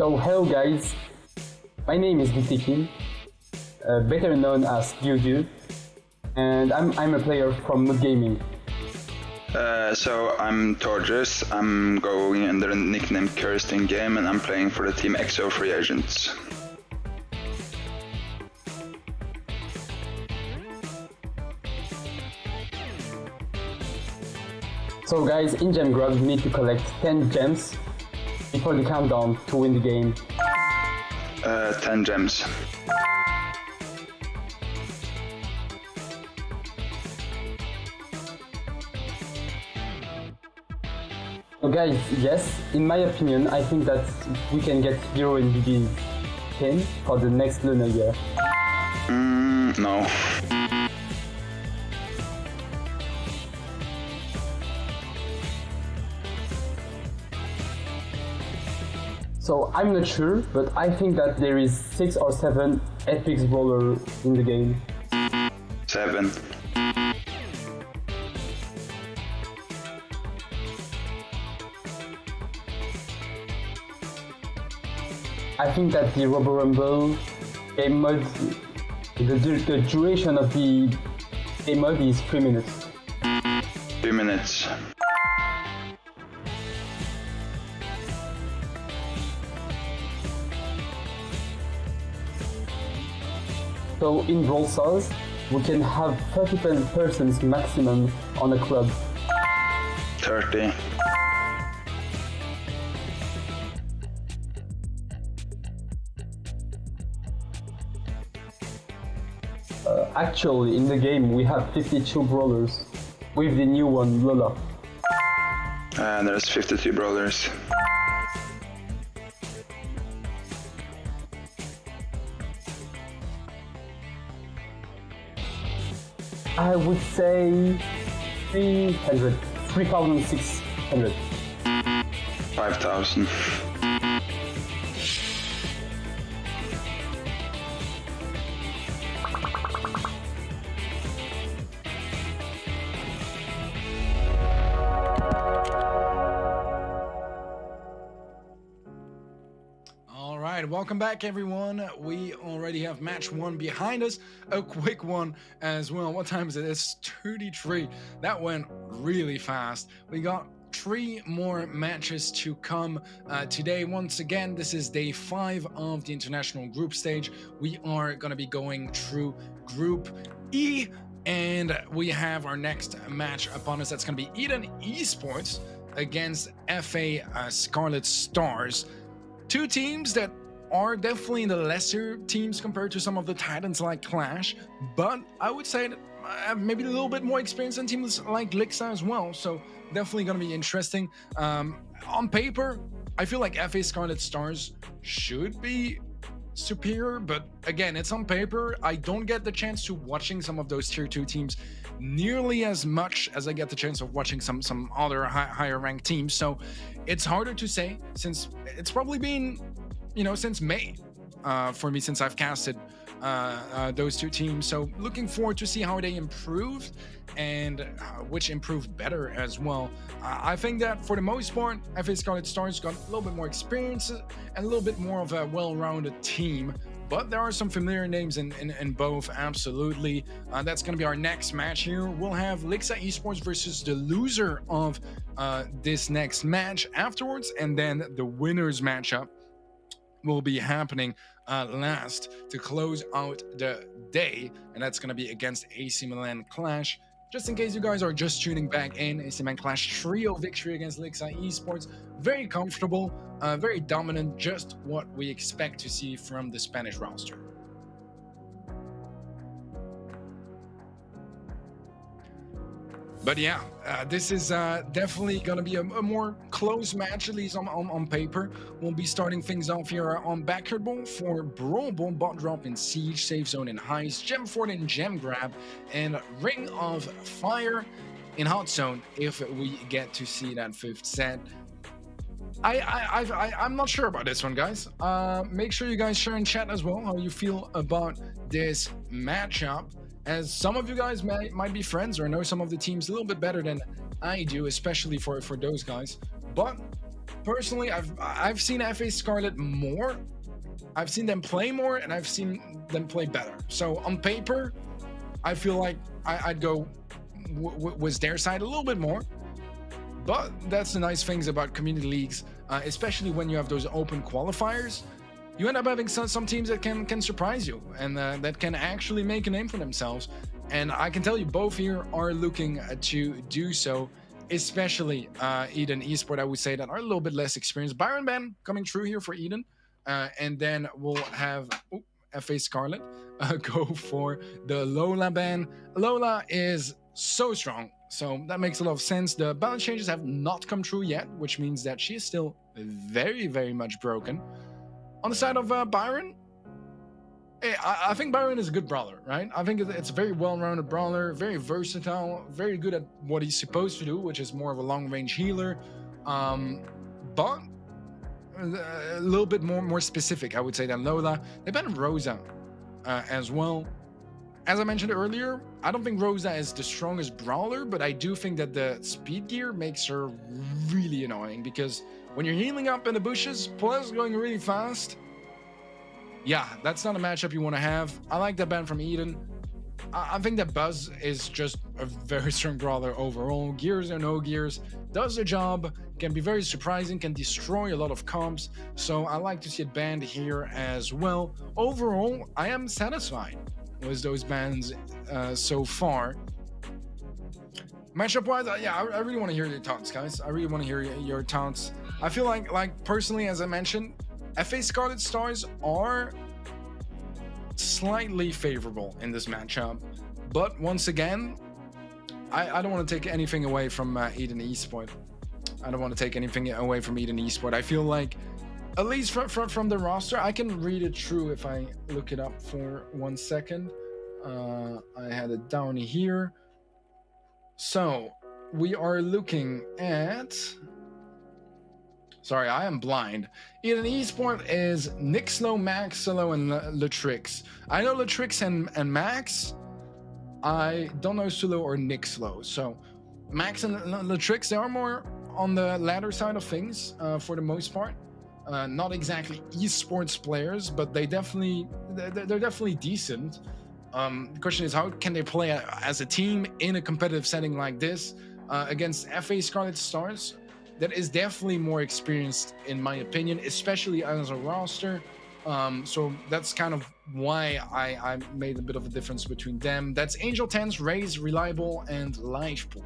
So hello guys, my name is Gitikin, better known as Dudu, and I'm a player from Mood Gaming. So I'm Torges, I'm going under the nickname Cursed in Game and I'm playing for the team EXO Free Agents. So guys, in Gem Grab you need to collect 10 gems before the countdown to win the game. 10 gems. So guys, yes, in my opinion, I think that we can get Hero and BB 10 for the next lunar year. No. So I'm not sure, but I think that there is 6 or 7 epic brawlers in the game. 7. I think that the Robo Rumble game mode, the duration of the game mode is 3 minutes. 2 minutes. So in Brawl Stars, we can have 30 persons maximum on a club. 30. Actually, in the game, we have 52 brawlers, with the new one, Lola. And there's 52 brawlers. I would say 3,600. 5,000. Welcome back, everyone. We already have match 1 behind us. A quick one as well. What time is it? It's 33. That went really fast. We got 3 more matches to come today. Once again, this is day 5 of the international group stage. We are going to be going through Group E, and we have our next match upon us. That's going to be Eden Esports against FA Scarlet Stars. 2 teams that are definitely in the lesser teams compared to some of the titans like Clash, but I would say that have maybe a little bit more experience than teams like Lixa as well, so definitely going to be interesting. On paper, I feel like FA Scarlet Stars should be superior, but again, it's on paper. I don't get the chance to watching some of those tier 2 teams nearly as much as I get the chance of watching some other higher ranked teams, so it's harder to say since it's probably been, since May for me, since I've casted those 2 teams. So looking forward to see how they improved and which improved better as well. I think that for the most part, FA Scarlet Stars got a little bit more experience and a little bit more of a well-rounded team. But there are some familiar names in both, absolutely. That's going to be our next match here. We'll have Lixa Esports versus the loser of this next match afterwards, and then the winners matchup will be happening last to close out the day, and that's going to be against AC Milan Clash. Just in case you guys are just tuning back in, AC Milan Clash trio victory against Lixa Esports. Very comfortable, very dominant, just what we expect to see from the Spanish roster. But yeah, this is definitely going to be a more close match, at least on paper. We'll be starting things off here on Backyard Ball for Brawl Ball, Bot Drop in Siege, Safe Zone in Heist, Gem Fort in Gem Grab, and Ring of Fire in Hot Zone if we get to see that 5th set. I'm not sure about this one, guys. Make sure you guys share in chat as well how you feel about this matchup, as some of you guys might be friends or know some of the teams a little bit better than I do, especially for those guys. But personally, I've seen FA Scarlet more. I've seen them play more, and I've seen them play better. So on paper, I feel like I'd go was their side a little bit more. But that's the nice things about community leagues, especially when you have those open qualifiers. You end up having some teams that can surprise you and that can actually make a name for themselves. And I can tell you both here are looking to do so, especially Eden Esport, I would say, that are a little bit less experienced. Byron ban coming through here for Eden. And then we'll have FA Scarlet go for the Lola ban. Lola is so strong, so that makes a lot of sense. The balance changes have not come true yet, which means that she is still very, very much broken. On the side of Byron, I think Byron is a good brawler, right? I think it's a very well-rounded brawler, very versatile, very good at what he's supposed to do, which is more of a long-range healer, but a little bit more specific, I would say, than Lola. They banned Rosa as well. As I mentioned earlier, I don't think Rosa is the strongest brawler, but I do think that the speed gear makes her really annoying, because when you're healing up in the bushes, plus going really fast, yeah, that's not a matchup you want to have. I like that ban from Eden. I think that Buzz is just a very strong brawler overall. Gears or no gears, does the job, can be very surprising, can destroy a lot of comps. So I like to see it banned here as well. Overall, I am satisfied with those bans so far. Matchup wise, yeah, I really want to hear your thoughts, guys. I really want to hear your thoughts. I feel like personally, as I mentioned, FA Scarlet Stars are slightly favorable in this matchup, but once again, I don't want to take anything away from Eden Esport. I don't want to take anything away from Eden Esport. I feel like, at least from the roster, I can read it through if I look it up for 1 second. I had it down here. So we are looking at... Sorry, I am blind. Eden Esport is Nixlo, Maxilo, and Latrix. I know Latrix and Max. I don't know Sulu or Nixlo. So Max and Latrix, they are more on the latter side of things for the most part. Not exactly esports players, but they're definitely decent. The question is, how can they play as a team in a competitive setting like this against FA Scarlet Stars? That is definitely more experienced, in my opinion, especially as a roster. So that's kind of why I made a bit of a difference between them. That's Angel Tense, Raze, Reliable, and Livepool.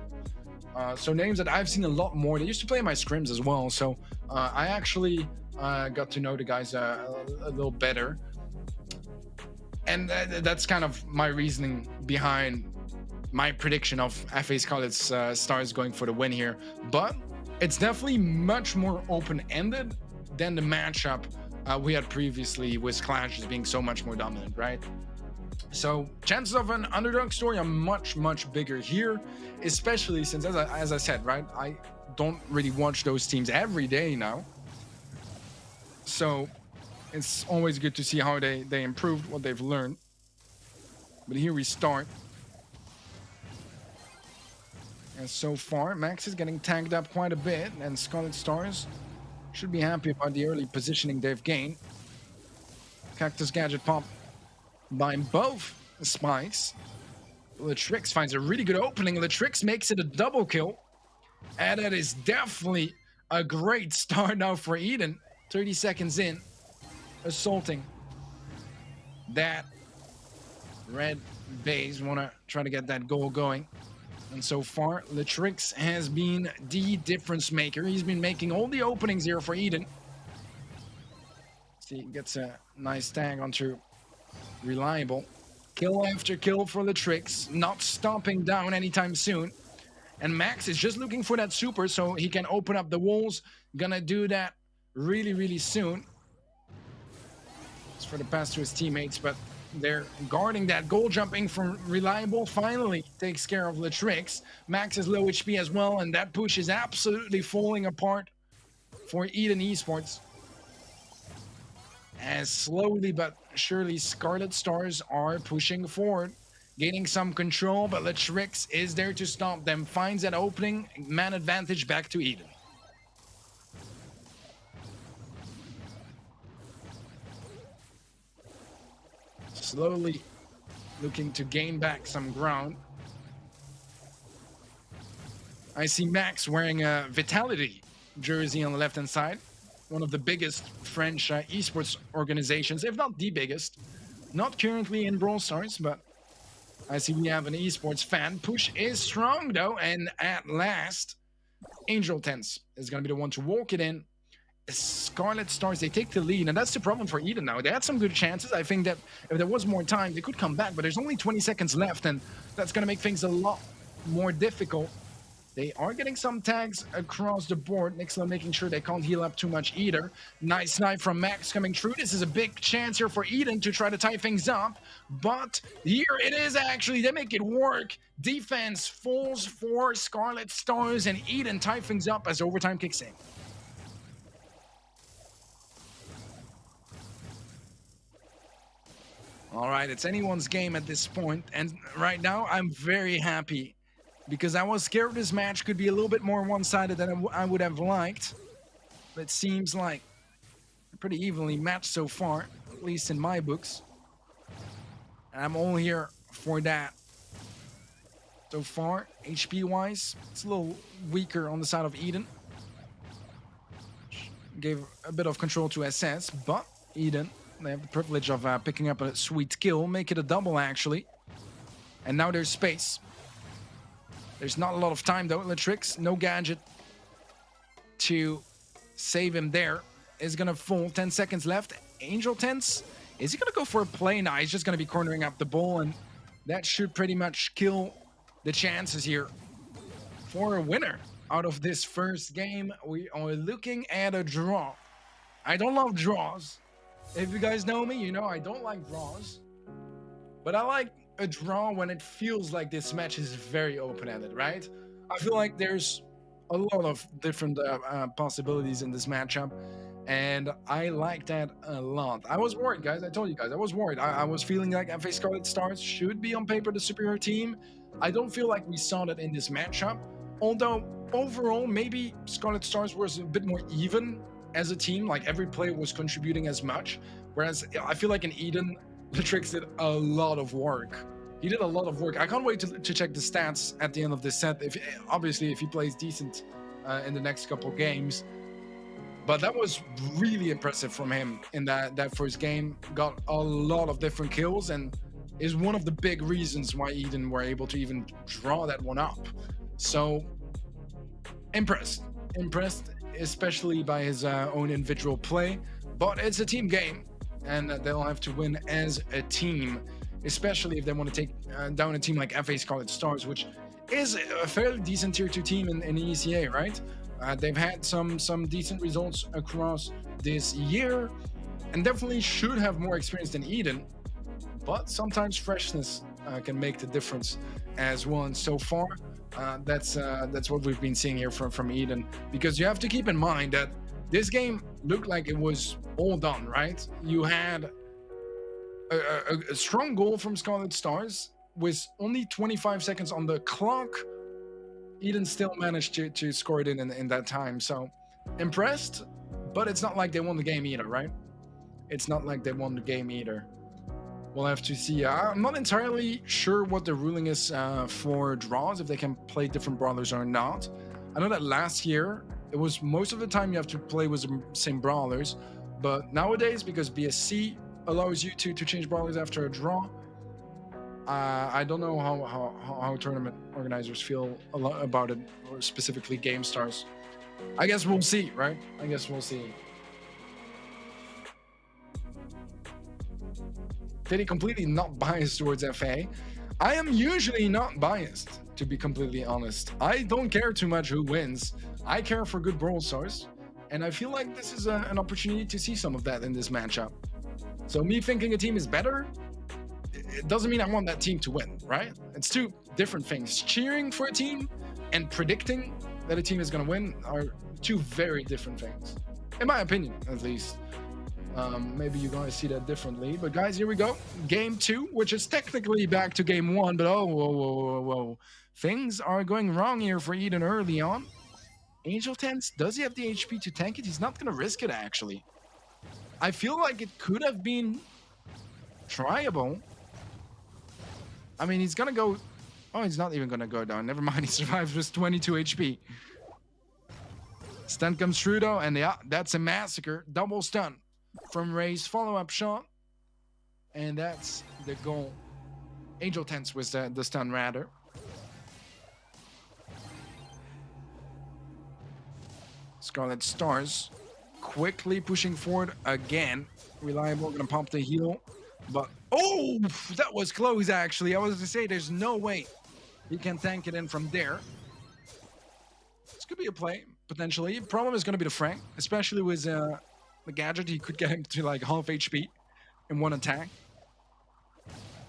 So names that I've seen a lot more. They used to play in my scrims as well, so I actually got to know the guys a little better. And that's kind of my reasoning behind my prediction of FA Scarlet Stars going for the win here. But it's definitely much more open-ended than the matchup we had previously, with Clashes being so much more dominant, right? So chances of an underdog story are much, much bigger here, especially since, as I said, right, I don't really watch those teams every day now. So it's always good to see how they improved, what they've learned. But here we start. And so far, Max is getting tagged up quite a bit, and Scarlet Stars should be happy about the early positioning they've gained. Cactus Gadget pop by both spikes. Latrix finds a really good opening. Latrix makes it a double kill. And that is definitely a great start now for Eden. 30 seconds in, assaulting that red base. Want to try to get that goal going. And so far, Latrix has been the difference maker. He's been making all the openings here for Eden. See, gets a nice tag onto Reliable. Kill after kill for Latrix, not stopping down anytime soon. And Max is just looking for that super so he can open up the walls. Gonna do that really, really soon. It's for the pass to his teammates, but they're guarding that. Goal jumping from Reliable finally takes care of Latrix. Max is low HP as well, and that push is absolutely falling apart for Eden Esports. As slowly but surely Scarlet Stars are pushing forward, gaining some control, but Latrix is there to stop them. Finds that opening, man advantage back to Eden. slowly looking to gain back some ground. I see Max wearing a Vitality jersey on the left-hand side. One of the biggest French esports organizations, if not the biggest. Not currently in Brawl Stars, but I see we have an esports fan. Push is strong, though, and at last, Angel Tense is going to be the one to walk it in. Scarlet Stars, they take the lead, and that's the problem for Eden now. They had some good chances. I think that if there was more time, they could come back, but there's only 20 seconds left, and that's going to make things a lot more difficult. They are getting some tags across the board. Nixla making sure they can't heal up too much either. Nice snipe from Max coming through. This is a big chance here for Eden to try to tie things up. But here it is actually. They make it work. Defense falls for Scarlet Stars, and Eden tie things up as overtime kicks in. All right, it's anyone's game at this point. And right now, I'm very happy, because I was scared this match could be a little bit more one-sided than I would have liked. But it seems like pretty evenly matched so far, at least in my books. And I'm all here for that. So far, HP-wise, it's a little weaker on the side of Eden. Gave a bit of control to SS, but Eden, they have the privilege of picking up a sweet kill, make it a double actually. And now there's space. There's not a lot of time though. Latrix, no gadget to save him there. Is gonna fall. 10 seconds left. Angel Tense, is he gonna go for a play? Nah, he's just gonna be cornering up the ball, and that should pretty much kill the chances here for a winner out of this first game. We are looking at a draw. I don't love draws. If you guys know me, you know I don't like draws. But I like a draw when it feels like this match is very open-ended, right? I feel like there's a lot of different possibilities in this matchup, and I like that a lot. I was worried, guys. I told you guys, I was worried. I was feeling like FA Scarlet Stars should be on paper the superior team. I don't feel like we saw that in this matchup, although overall maybe Scarlet Stars was a bit more even as a team, like every player was contributing as much, whereas I feel like in Eden, Latrix did a lot of work. He did a lot of work. I can't wait to check the stats at the end of this set. Obviously, if he plays decent in the next couple games. But that was really impressive from him in that first game. Got a lot of different kills and is one of the big reasons why Eden were able to even draw that one up. So, impressed, especially by his own individual play. But it's a team game, and they'll have to win as a team, especially if they want to take down a team like FA Scarlet Stars, which is a fairly decent tier 2 team in the ECA, right? They've had some decent results across this year, and definitely should have more experience than Eden, but sometimes freshness can make the difference as well. And so far, that's what we've been seeing here from Eden, because you have to keep in mind that this game looked like it was all done, right? You had a strong goal from Scarlet Stars with only 25 seconds on the clock. Eden still managed to score it in that time. So impressed, but it's not like they won the game either, right? It's not like they won the game either. We'll have to see. I'm not entirely sure what the ruling is for draws, if they can play different brawlers or not. I know that last year, it was most of the time you have to play with the same brawlers, but nowadays, because BSC allows you to change brawlers after a draw, I don't know how tournament organizers feel about it, or specifically GameStars. I guess we'll see, right? I guess we'll see. Did he completely not biased towards FA? I am usually not biased, to be completely honest. I don't care too much who wins. I care for good Brawl Stars, and I feel like this is an opportunity to see some of that in this matchup. So me thinking a team is better, it doesn't mean I want that team to win, right? It's two different things. Cheering for a team and predicting that a team is going to win are two very different things, in my opinion, at least. Maybe you guys see that differently, but guys, here we go. Game 2, which is technically back to game 1, but oh, whoa. Things are going wrong here for Eden early on. Angel Tense, does he have the HP to tank it? He's not going to risk it, actually. I feel like it could have been Tryable. I mean, he's gonna go. Oh, he's not even gonna go down. Never mind. He survives with 22 HP. Stun comes through though, and yeah, that's a massacre. Double stun from Ray's follow-up shot, and that's the goal. Angel Tense was the stun rather. Scarlet Stars quickly pushing forward again. Reliable, gonna pump the heal, but oh, that was close actually. I was to say there's no way he can tank it in from there. This could be a play potentially. Problem is gonna be the Frank, especially with the gadget. He could get him to like half HP in one attack,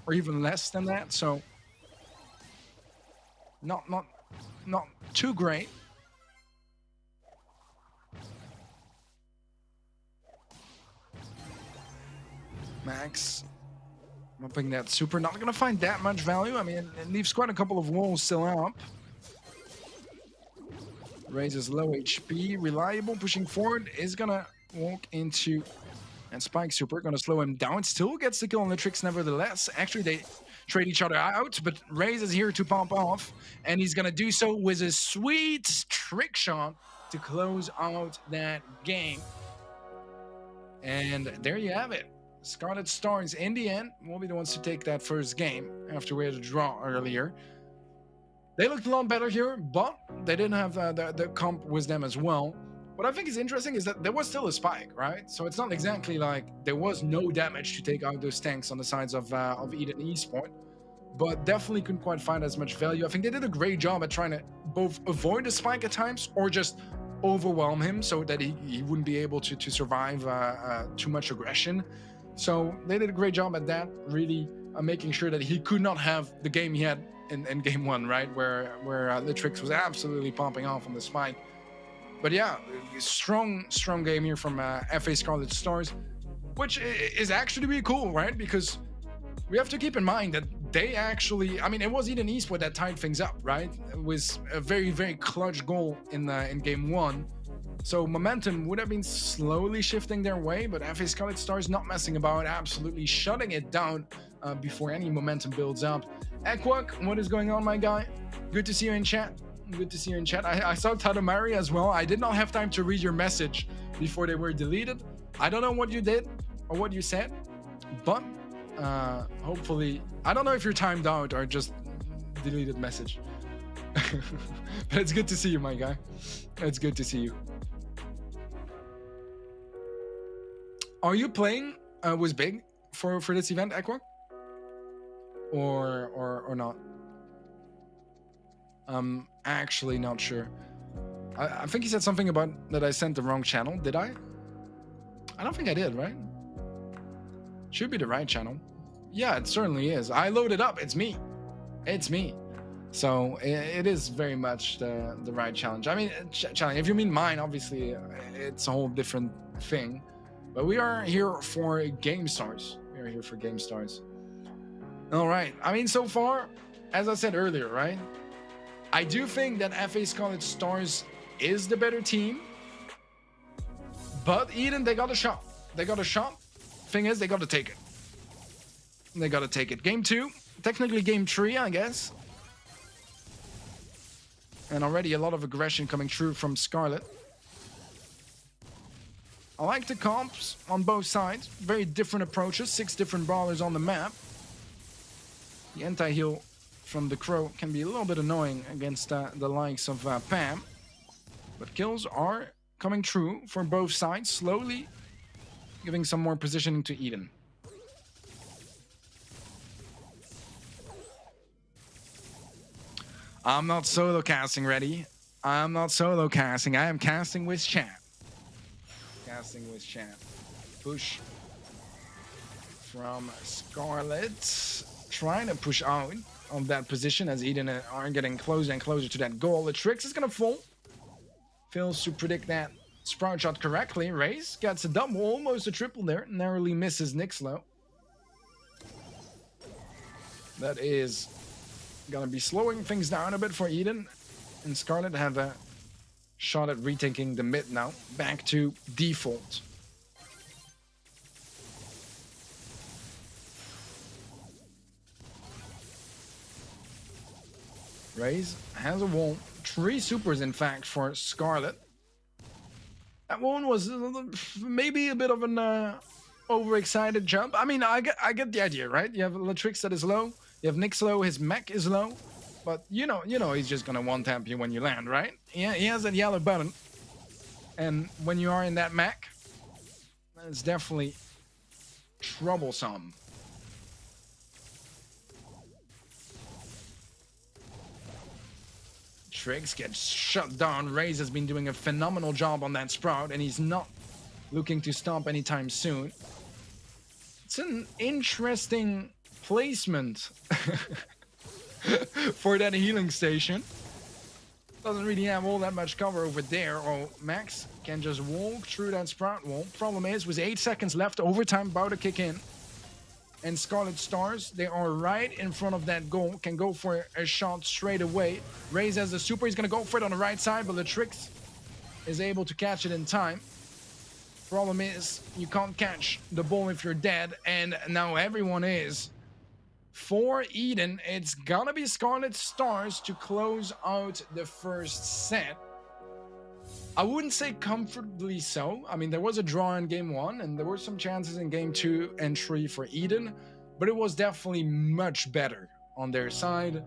or even less than that. So not too great. Max upping that super, not gonna find that much value. I mean, it leaves quite a couple of walls still up. Raises low HP, reliable, pushing forward, is gonna walk into and Spike super, gonna slow him down. Still gets the kill on the tricks nevertheless. Actually, they trade each other out, but Raze is here to pump off, and he's gonna do so with a sweet trick shot to close out that game. And there you have it. Scarlet Stars, in the end, will be the ones to take that first game after we had a draw earlier. They looked a lot better here, but they didn't have the comp with them as well. What I think is interesting is that there was still a spike, right? So it's not exactly like there was no damage to take out those tanks on the sides of Eden Esport, but definitely couldn't quite find as much value. I think they did a great job at trying to both avoid the spike at times or just overwhelm him so that he wouldn't be able to survive too much aggression. So they did a great job at that, really making sure that he could not have the game he had in game one, right? Where Litrix was absolutely popping off on the spike. But yeah, strong game here from FA Scarlet Stars, which is actually really cool, right? Because we have to keep in mind that they actually, I mean, it was Eden Esport that tied things up, right? It was a very, very clutch goal in game one. So momentum would have been slowly shifting their way, but FA Scarlet Stars not messing about, absolutely shutting it down before any momentum builds up. Equak, what is going on, my guy? Good to see you in chat. Good to see you in chat. I saw Tadomari as well. I did not have time to read your message before they were deleted. I don't know what you did or what you said, but hopefully, I don't know if you're timed out or just deleted message. But it's good to see you, my guy. It's good to see you. Are you playing with Big for this event, Equa? Or not? I'm actually not sure. I think he said something about that I sent the wrong channel. Did I? I don't think I did, right? Should be the right channel. Yeah, it certainly is. I loaded up. It's me. It's me. So it is very much the right challenge. I mean, challenge. If you mean mine, obviously, it's a whole different thing. But we are here for GameStars. We are here for GameStars. All right. I mean, so far, as I said earlier, right? I do think that FA Scarlet Stars is the better team. But Eden, they got a shot. They got a shot. Thing is, they got to take it. They got to take it. Game 2. Technically game 3, I guess. And already a lot of aggression coming through from Scarlet. I like the comps on both sides. Very different approaches. 6 different brawlers on the map. The anti-heal from the Crow can be a little bit annoying against the likes of Pam. But kills are coming through for both sides. Slowly giving some more positioning to Eden. I'm not solo casting ready. I'm not solo casting. I am casting with chat. Casting with chat. Push from Scarlet. Trying to push out of that position as Eden are getting closer and closer to that goal. The Trix is gonna fall. Fails to predict that sprout shot correctly. Raze gets a double, almost a triple there. Narrowly misses Nixlow. That is gonna be slowing things down a bit for Eden. And Scarlet have a shot at retaking the mid now. Back to default. Raze has a wall. 3 supers, in fact, for Scarlet. That one was maybe a bit of an overexcited jump. I mean, I get the idea, right? You have Latrix that is low. You have Nyx low. His mech is low. But you know he's just gonna one-tap you when you land, right? Yeah, he has that yellow button. And when you are in that mech, it's definitely troublesome. Trix gets shut down. Raze has been doing a phenomenal job on that Sprout, and he's not looking to stop anytime soon. It's an interesting placement for that healing station. Doesn't really have all that much cover over there. Oh, Max can just walk through that Sprout wall. Problem is, with 8 seconds left, overtime about to kick in. And Scarlet Stars, they are right in front of that goal. Can go for a shot straight away. Raze has the super. He's going to go for it on the right side, but Latrix is able to catch it in time. Problem is, you can't catch the ball if you're dead. And now everyone is. For Eden, it's going to be Scarlet Stars to close out the first set. I wouldn't say comfortably so. I mean, there was a draw in game 1, and there were some chances in game 2 and 3 for Eden, but it was definitely much better on their side,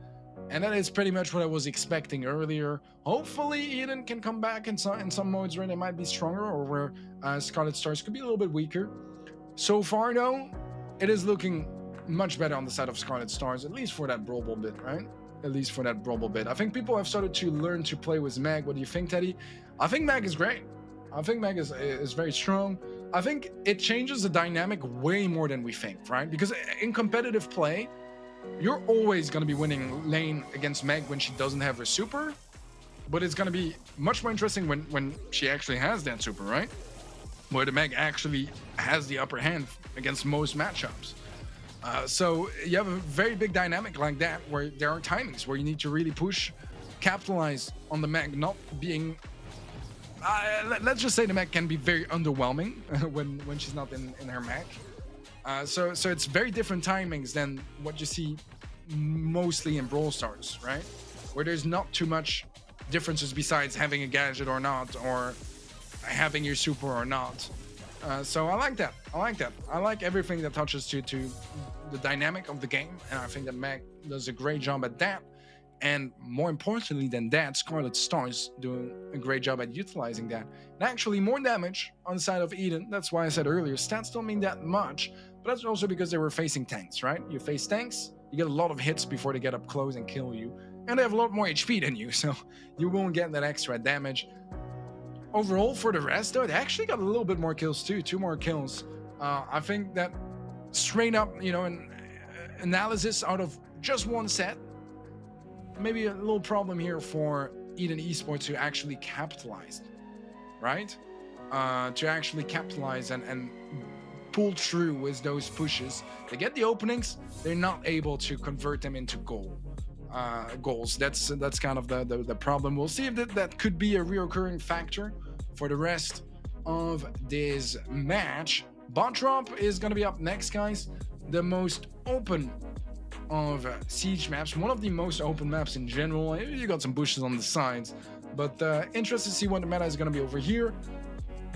and that is pretty much what I was expecting earlier. Hopefully, Eden can come back in some modes where they might be stronger, or where Scarlet Stars could be a little bit weaker. So far, though, it is looking much better on the side of Scarlet Stars, at least for that Brawl Ball bit, right? At least for that Brawl Ball bit. I think people have started to learn to play with Meg. What do you think, Teddy? I think Meg is great. I think Meg is very strong. I think it changes the dynamic way more than we think, right? Because in competitive play, you're always going to be winning lane against Meg when she doesn't have her super. But it's going to be much more interesting when she actually has that super, right? Where the Meg actually has the upper hand against most matchups. So you have a very big dynamic like that, where there are timings where you need to really push, capitalize on the Meg not being... let's just say the Meg can be very underwhelming when she's not in her Meg. So it's very different timings than what you see mostly in Brawl Stars, right? Where there's not too much differences besides having a gadget or not, or having your super or not. So I like that. I like everything that touches to the dynamic of the game, and I think that Meg does a great job at that. And more importantly than that, Scarlet Stars doing a great job at utilizing that. And actually more damage on the side of Eden. That's why I said earlier, stats don't mean that much, but that's also because they were facing tanks, right? You face tanks, you get a lot of hits before they get up close and kill you. And they have a lot more HP than you, so you won't get that extra damage. Overall, for the rest, though, they actually got a little bit more kills too. 2 more kills. I think that straight up, an analysis out of just one set, maybe a little problem here for Eden Esports to actually capitalize, right? To actually capitalize and pull through with those pushes. They get the openings, they're not able to convert them into goals. That's kind of the problem. We'll see if that could be a reoccurring factor for the rest of this match. Bot drop is going to be up next, guys. The most open of siege maps, one of the most open maps in general. You got some bushes on the sides, but interested to see what the meta is going to be over here.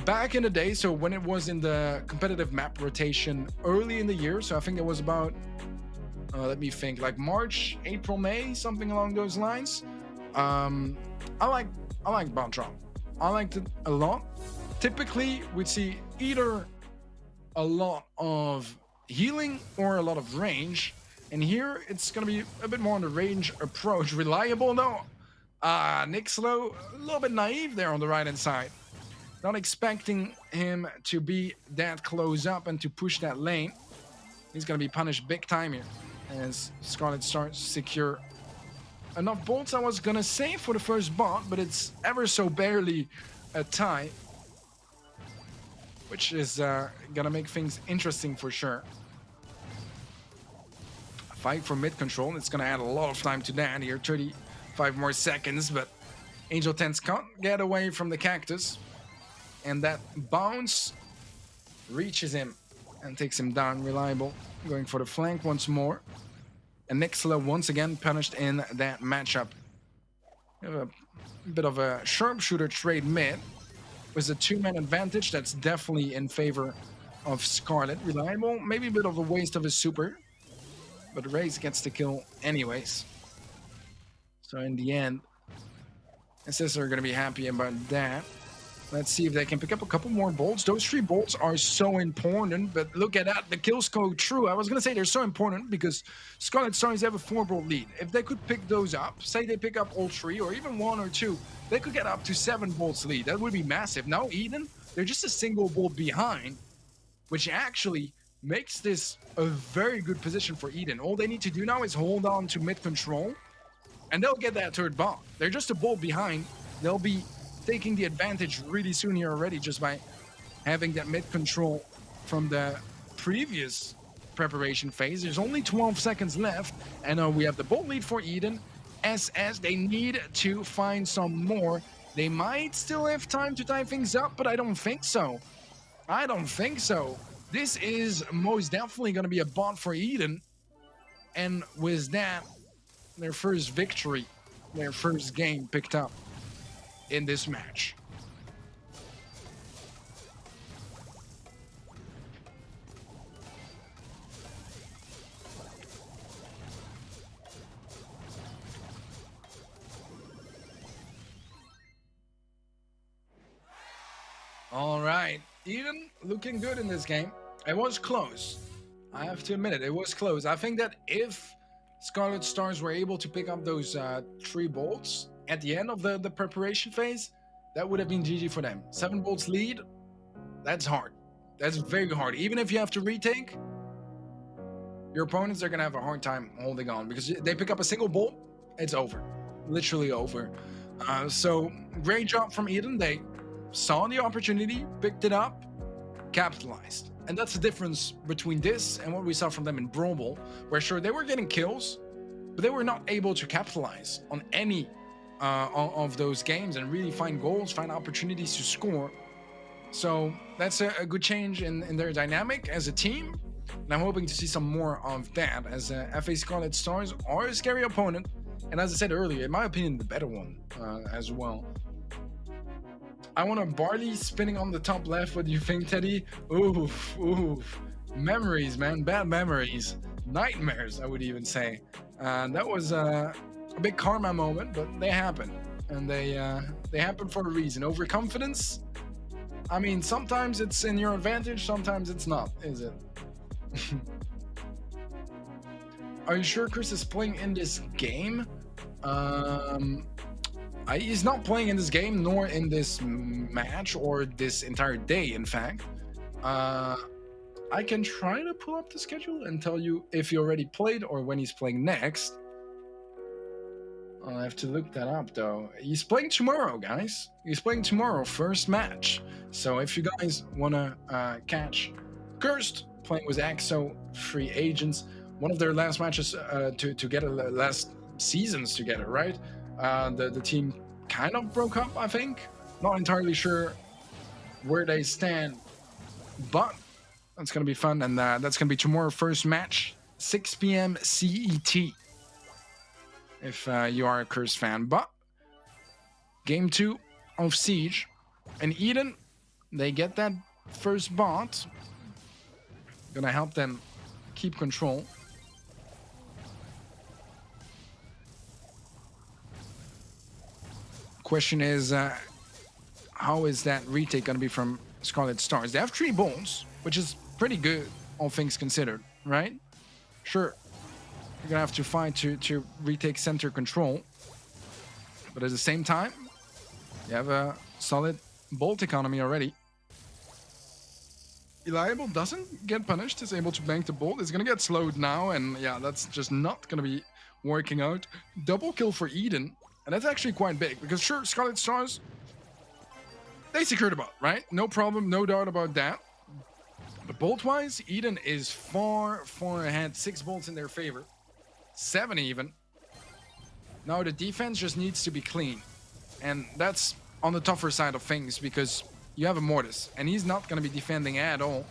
Back in the day, so when it was in the competitive map rotation early in the year, so I think it was about let me think, like March, April, May, something along those lines. I like bot drop. I liked it a lot. Typically, we'd see either a lot of healing or a lot of range. And here, it's going to be a bit more on the range approach. Reliable, though. Nyx low, a little bit naive there on the right-hand side. Not expecting him to be that close up and to push that lane. He's going to be punished big time here, as Scarlet starts to secure enough bolts, I was going to say, for the first bot, but it's ever so barely a tie, which is going to make things interesting for sure. Fight for mid control, it's going to add a lot of time to that here, 35 more seconds, but Angel Tense can't get away from the cactus, and that bounce reaches him and takes him down. Reliable going for the flank once more, and Nixla once again punished in that matchup. We have a bit of a sharpshooter trade mid. With a 2-man advantage, that's definitely in favor of Scarlet. Reliable, maybe a bit of a waste of his super. But Raze gets the kill anyways. So in the end, SS are going to be happy about that. Let's see if they can pick up a couple more bolts. Those 3 bolts are so important, but look at that. The kills go true. I was going to say they're so important because Scarlet Stars have a 4-bolt lead. If they could pick those up, say they pick up all 3 or even 1 or 2, they could get up to 7 bolts lead. That would be massive. Now Eden, they're just a single bolt behind, which actually makes this a very good position for Eden. All they need to do now is hold on to mid control, and they'll get that 3rd bomb. They're just a bolt behind. They'll be taking the advantage really soon here already just by having that mid control from the previous preparation phase. There's only 12 seconds left, and we have the bolt lead for Eden. SS, they need to find some more. They might still have time to tie things up, but I don't think so. I don't think so. This is most definitely going to be a bot for Eden. And with that, their first victory, their first game picked up in this match. All right, Eden looking good in this game. It was close. I have to admit it, it was close. I think that if Scarlet Stars were able to pick up those 3 bolts at the end of the preparation phase, that would have been GG for them. 7 bolts lead, that's hard. That's very hard. Even if you have to retake, your opponents are going to have a hard time holding on because they pick up a single bolt, it's over. Literally over. So great job from Eden. They saw the opportunity, picked it up, capitalized. And that's the difference between this and what we saw from them in Brawl Ball, where sure, they were getting kills, but they were not able to capitalize on any of those games and really find goals, find opportunities to score. So that's a good change in their dynamic as a team. And I'm hoping to see some more of that, as FA Scarlet Stars are a scary opponent. And as I said earlier, in my opinion, the better one as well. I want a Barley spinning on the top left. What do you think, Teddy? Oof, oof. Memories, man. Bad memories. Nightmares, I would even say. That was a big karma moment, but they happen. And they happen for a reason. Overconfidence? I mean, sometimes it's in your advantage, sometimes it's not, is it? Are you sure Chris is playing in this game? He's not playing in this game, nor in this match, or this entire day, in fact. I can try to pull up the schedule and tell you if he already played or when he's playing next. I'll have to look that up, though. He's playing tomorrow, guys. He's playing tomorrow, first match. So if you guys want to catch Cursed playing with AXO free agents, one of their last matches together, last seasons together, right? The team kind of broke up, I think. Not entirely sure where they stand, but that's going to be fun. And that's going to be tomorrow, first match, 6 p.m. CET. If you are a Curse fan. But game 2 of Siege, and Eden, they get that first bot. Gonna help them keep control. Question is, how is that retake gonna be from Scarlet Stars? They have 3 bolts, which is pretty good, all things considered, right? Sure, you're gonna have to fight to retake center control, but at the same time, you have a solid bolt economy already. Reliable doesn't get punished, is able to bank the bolt. It's gonna get slowed now, and yeah, that's just not gonna be working out. Double kill for Eden, and that's actually quite big, because sure, Scarlet Stars, they secured the bot, right? No problem, no doubt about that. But bolt-wise, Eden is far, far ahead. 6 bolts in their favor. 7 even. Now the defense just needs to be clean. And that's on the tougher side of things, because you have a Mortis, and he's not going to be defending at all.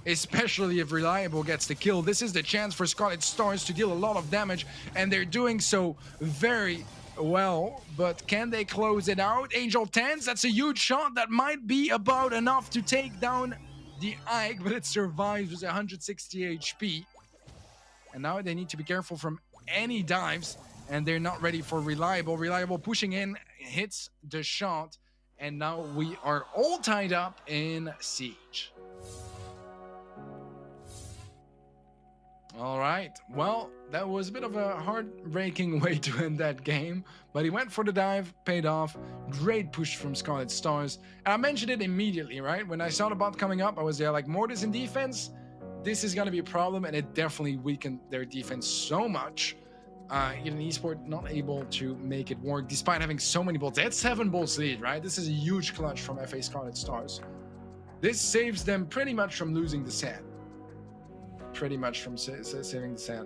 Especially if Reliable gets the kill. This is the chance for Scarlet Stars to deal a lot of damage, and they're doing so very, well, but can they close it out? Angel 10s, that's a huge shot. That might be about enough to take down the Ike, but it survives with 160 HP. And now they need to be careful from any dives, and they're not ready for Reliable. Reliable pushing in, hits the shot, and now we are all tied up in Siege. All right, well, that was a bit of a heartbreaking way to end that game, but he went for the dive, paid off. Great push from Scarlet Stars. And I mentioned it immediately, right? When I saw the bot coming up, I was there like, Mortis in defense, this is going to be a problem, and it definitely weakened their defense so much. Eden Esport not able to make it work, despite having so many bolts. They had 7 bolts lead, right? This is a huge clutch from FA Scarlet Stars. This saves them pretty much from losing the set. Pretty much from saving the set.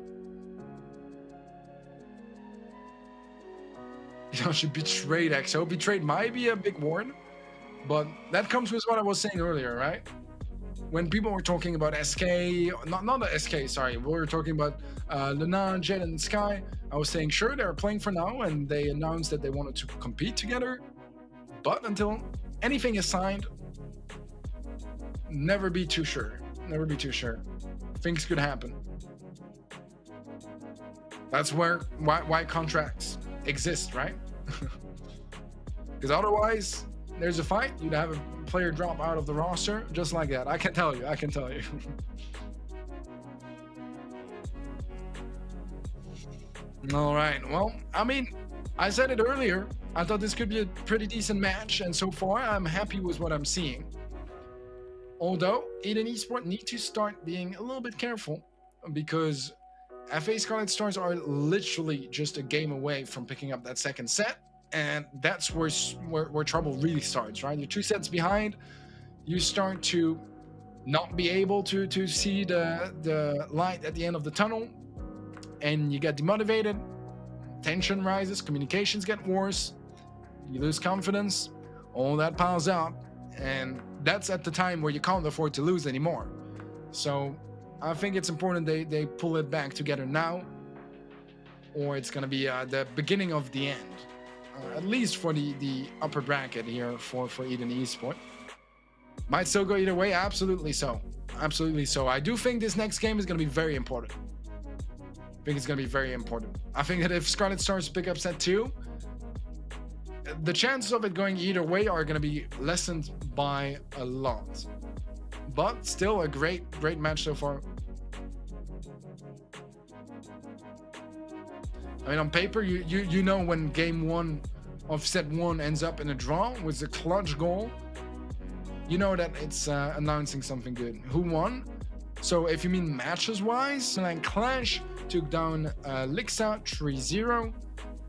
You know, she betrayed XO. Betrayed might be a big word, but that comes with what I was saying earlier, right? When people were talking about SK, not the SK, sorry, we were talking about Luna, Jet, and Sky. I was saying, sure, they're playing for now, and they announced that they wanted to compete together. But until anything is signed, never be too sure. Never be too sure. Things could happen. That's why contracts exist, right? Because otherwise, there's a fight. You'd have a player drop out of the roster just like that. I can tell you. I can tell you. All right. Well, I mean, I said it earlier. I thought this could be a pretty decent match, and so far, I'm happy with what I'm seeing. Although, Eden Esport need to start being a little bit careful, because FA Scarlet Stars are literally just a game away from picking up that second set, and that's where trouble really starts, right? You're 2 sets behind, you start to not be able to see the light at the end of the tunnel, and you get demotivated, tension rises, communications get worse, you lose confidence, all that piles up, and that's at the time where you can't afford to lose anymore. So I think it's important they pull it back together now, or it's going to be the beginning of the end, at least for the upper bracket here for Eden Esport. Might still go either way, absolutely so. Absolutely so. I do think this next game is going to be very important. I think it's going to be very important. I think that if Scarlet Stars pick up set 2, the chances of it going either way are going to be lessened by a lot. But still a great match so far. I mean, on paper, you know when game 1 of set 1 ends up in a draw with a clutch goal, you know that it's announcing something good. Who won? So if you mean matches-wise, like Clash took down Lixa 3-0.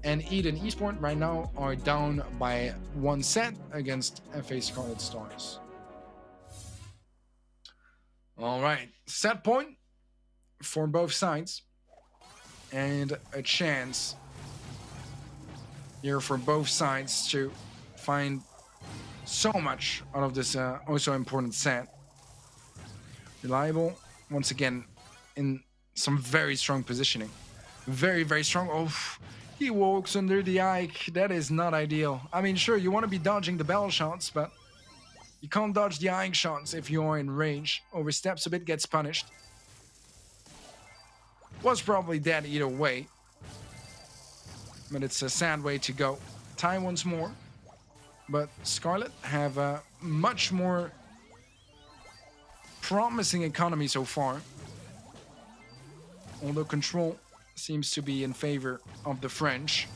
And Eden Esport right now are down by 1 set against FA Scarlet Stars. All right, set point for both sides. And a chance here for both sides to find so much out of this also important set. Reliable, once again, in some very strong positioning. Very, very strong. Oh, he walks under the Ike. That is not ideal. I mean, sure, you want to be dodging the bell shots, but you can't dodge the Ike shots if you are in range. Oversteps a bit, gets punished. Was probably dead either way. But it's a sad way to go. Tie once more. But Scarlet have a much more promising economy so far. Although control seems to be in favor of the French.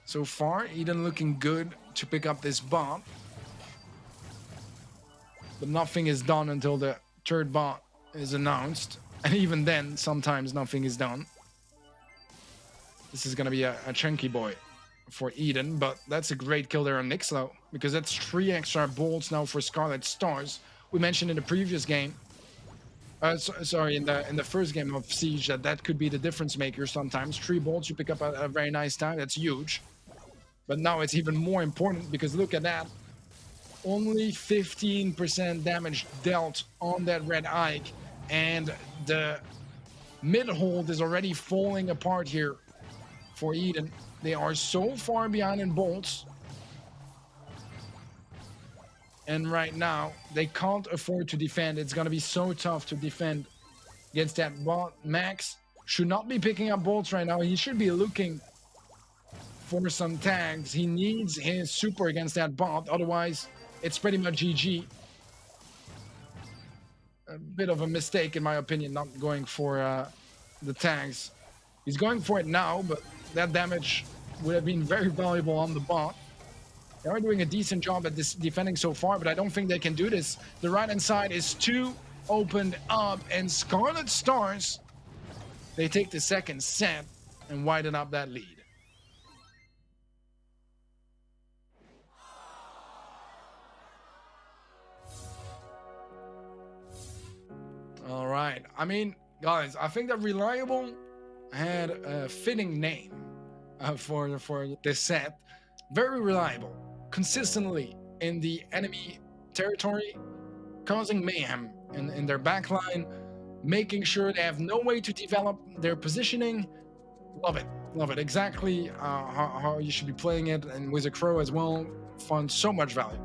So far, Eden looking good to pick up this bot. But nothing is done until the 3rd bot is announced. And even then, sometimes nothing is done. This is going to be a chunky boy for Eden, but that's a great kill there on Nixlo, because that's 3 extra bolts now for Scarlet Stars. We mentioned in the previous game, sorry, in the first game of Siege, that could be the difference maker sometimes. 3 bolts, you pick up a very nice time, that's huge. But now it's even more important, because look at that. Only 15% damage dealt on that red Ike, And the mid hold is already falling apart here for Eden. They are so far behind in bolts. And right now, they can't afford to defend. It's going to be so tough to defend against that bot. Max should not be picking up bolts right now. He should be looking for some tags. He needs his super against that bot. Otherwise, it's pretty much GG. A bit of a mistake, in my opinion, not going for the tags. He's going for it now, but that damage would have been very valuable on the bot. They are doing a decent job at this defending so far, but I don't think they can do this. The right-hand side is too opened up, and Scarlet Stars, they take the second set and widen up that lead. All right. I mean, guys, I think that Reliable had a fitting name for this set. Very reliable, consistently in the enemy territory, causing mayhem in their backline, making sure they have no way to develop their positioning. Love it. Love it. Exactly how you should be playing it. And Wizard Crow as well, found so much value.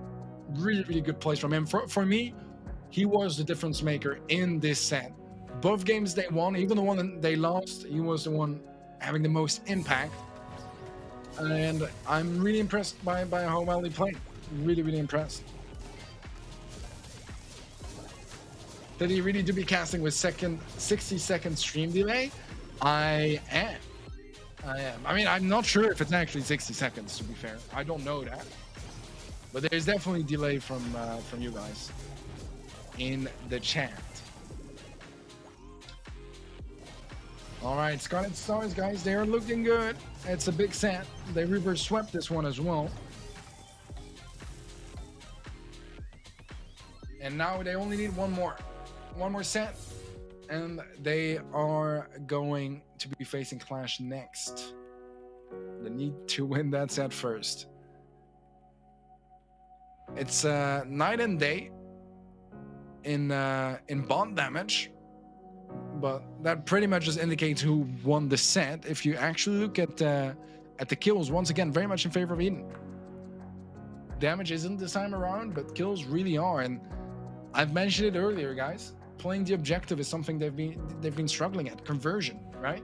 Really, really good plays from him. For me, he was the difference maker in this set. Both games they won, even the one that they lost, he was the one having the most impact. And I'm really impressed by how well he played. Really, really impressed. Did he really do be casting with 60-second stream delay? I am. I mean, I'm not sure if it's actually 60 seconds, to be fair. I don't know that. But there's definitely delay from you guys in the chat. All right, Scarlet Stars, guys, they are looking good. It's a big set. They reverse swept this one as well. And now they only need one more set, and they are going to be facing Clash next. They need to win that set first. It's night and day in bond damage, but that pretty much just indicates who won the set. If you actually look at the kills, once again, very much in favor of Eden. Damage isn't this time around, but kills really are. And I've mentioned it earlier, guys. Playing the objective is something they've been struggling at. Conversion, right?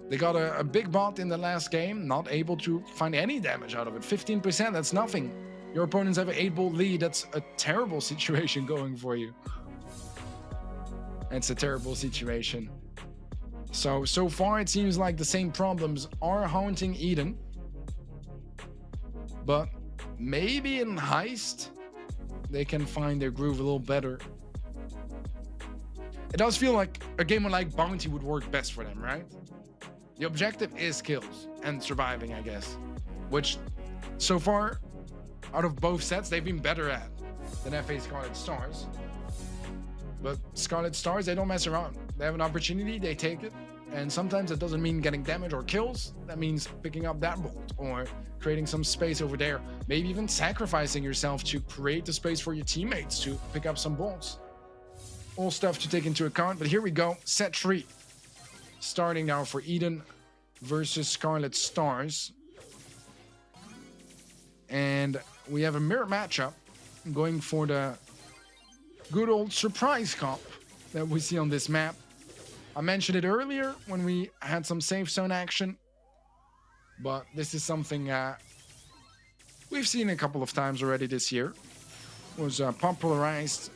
They got a big bot in the last game, not able to find any damage out of it. 15%, that's nothing. Your opponents have an 8-bolt lead. That's a terrible situation going for you. It's a terrible situation. So far it seems like the same problems are haunting Eden. But maybe in Heist, they can find their groove a little better. It does feel like a game like Bounty would work best for them, right? The objective is kills and surviving, I guess. Which, so far, out of both sets, they've been better at than FA Scarlet Stars. But Scarlet Stars, they don't mess around. They have an opportunity, they take it. And sometimes it doesn't mean getting damage or kills. That means picking up that bolt or creating some space over there. Maybe even sacrificing yourself to create the space for your teammates to pick up some bolts. All stuff to take into account. But here we go. Set 3. Starting now for Eden versus Scarlet Stars. And we have a mirror matchup going for the good old surprise comp that we see on this map. I mentioned it earlier when we had some safe zone action, but this is something we've seen a couple of times already this year. It was popularized,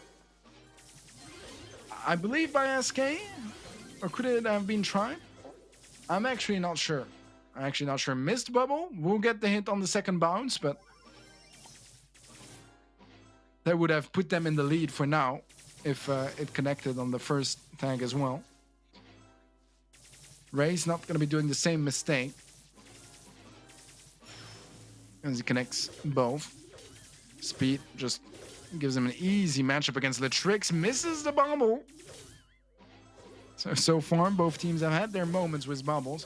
I believe, by SK, or could it have been tried? I'm actually not sure. Missed Bubble will get the hit on the second bounce, but that would have put them in the lead for now if it connected on the first tag as well. Ray's not going to be doing the same mistake as he connects both. Speed just gives him an easy matchup against Latrix. Misses the bubble. So far, both teams have had their moments with bubbles.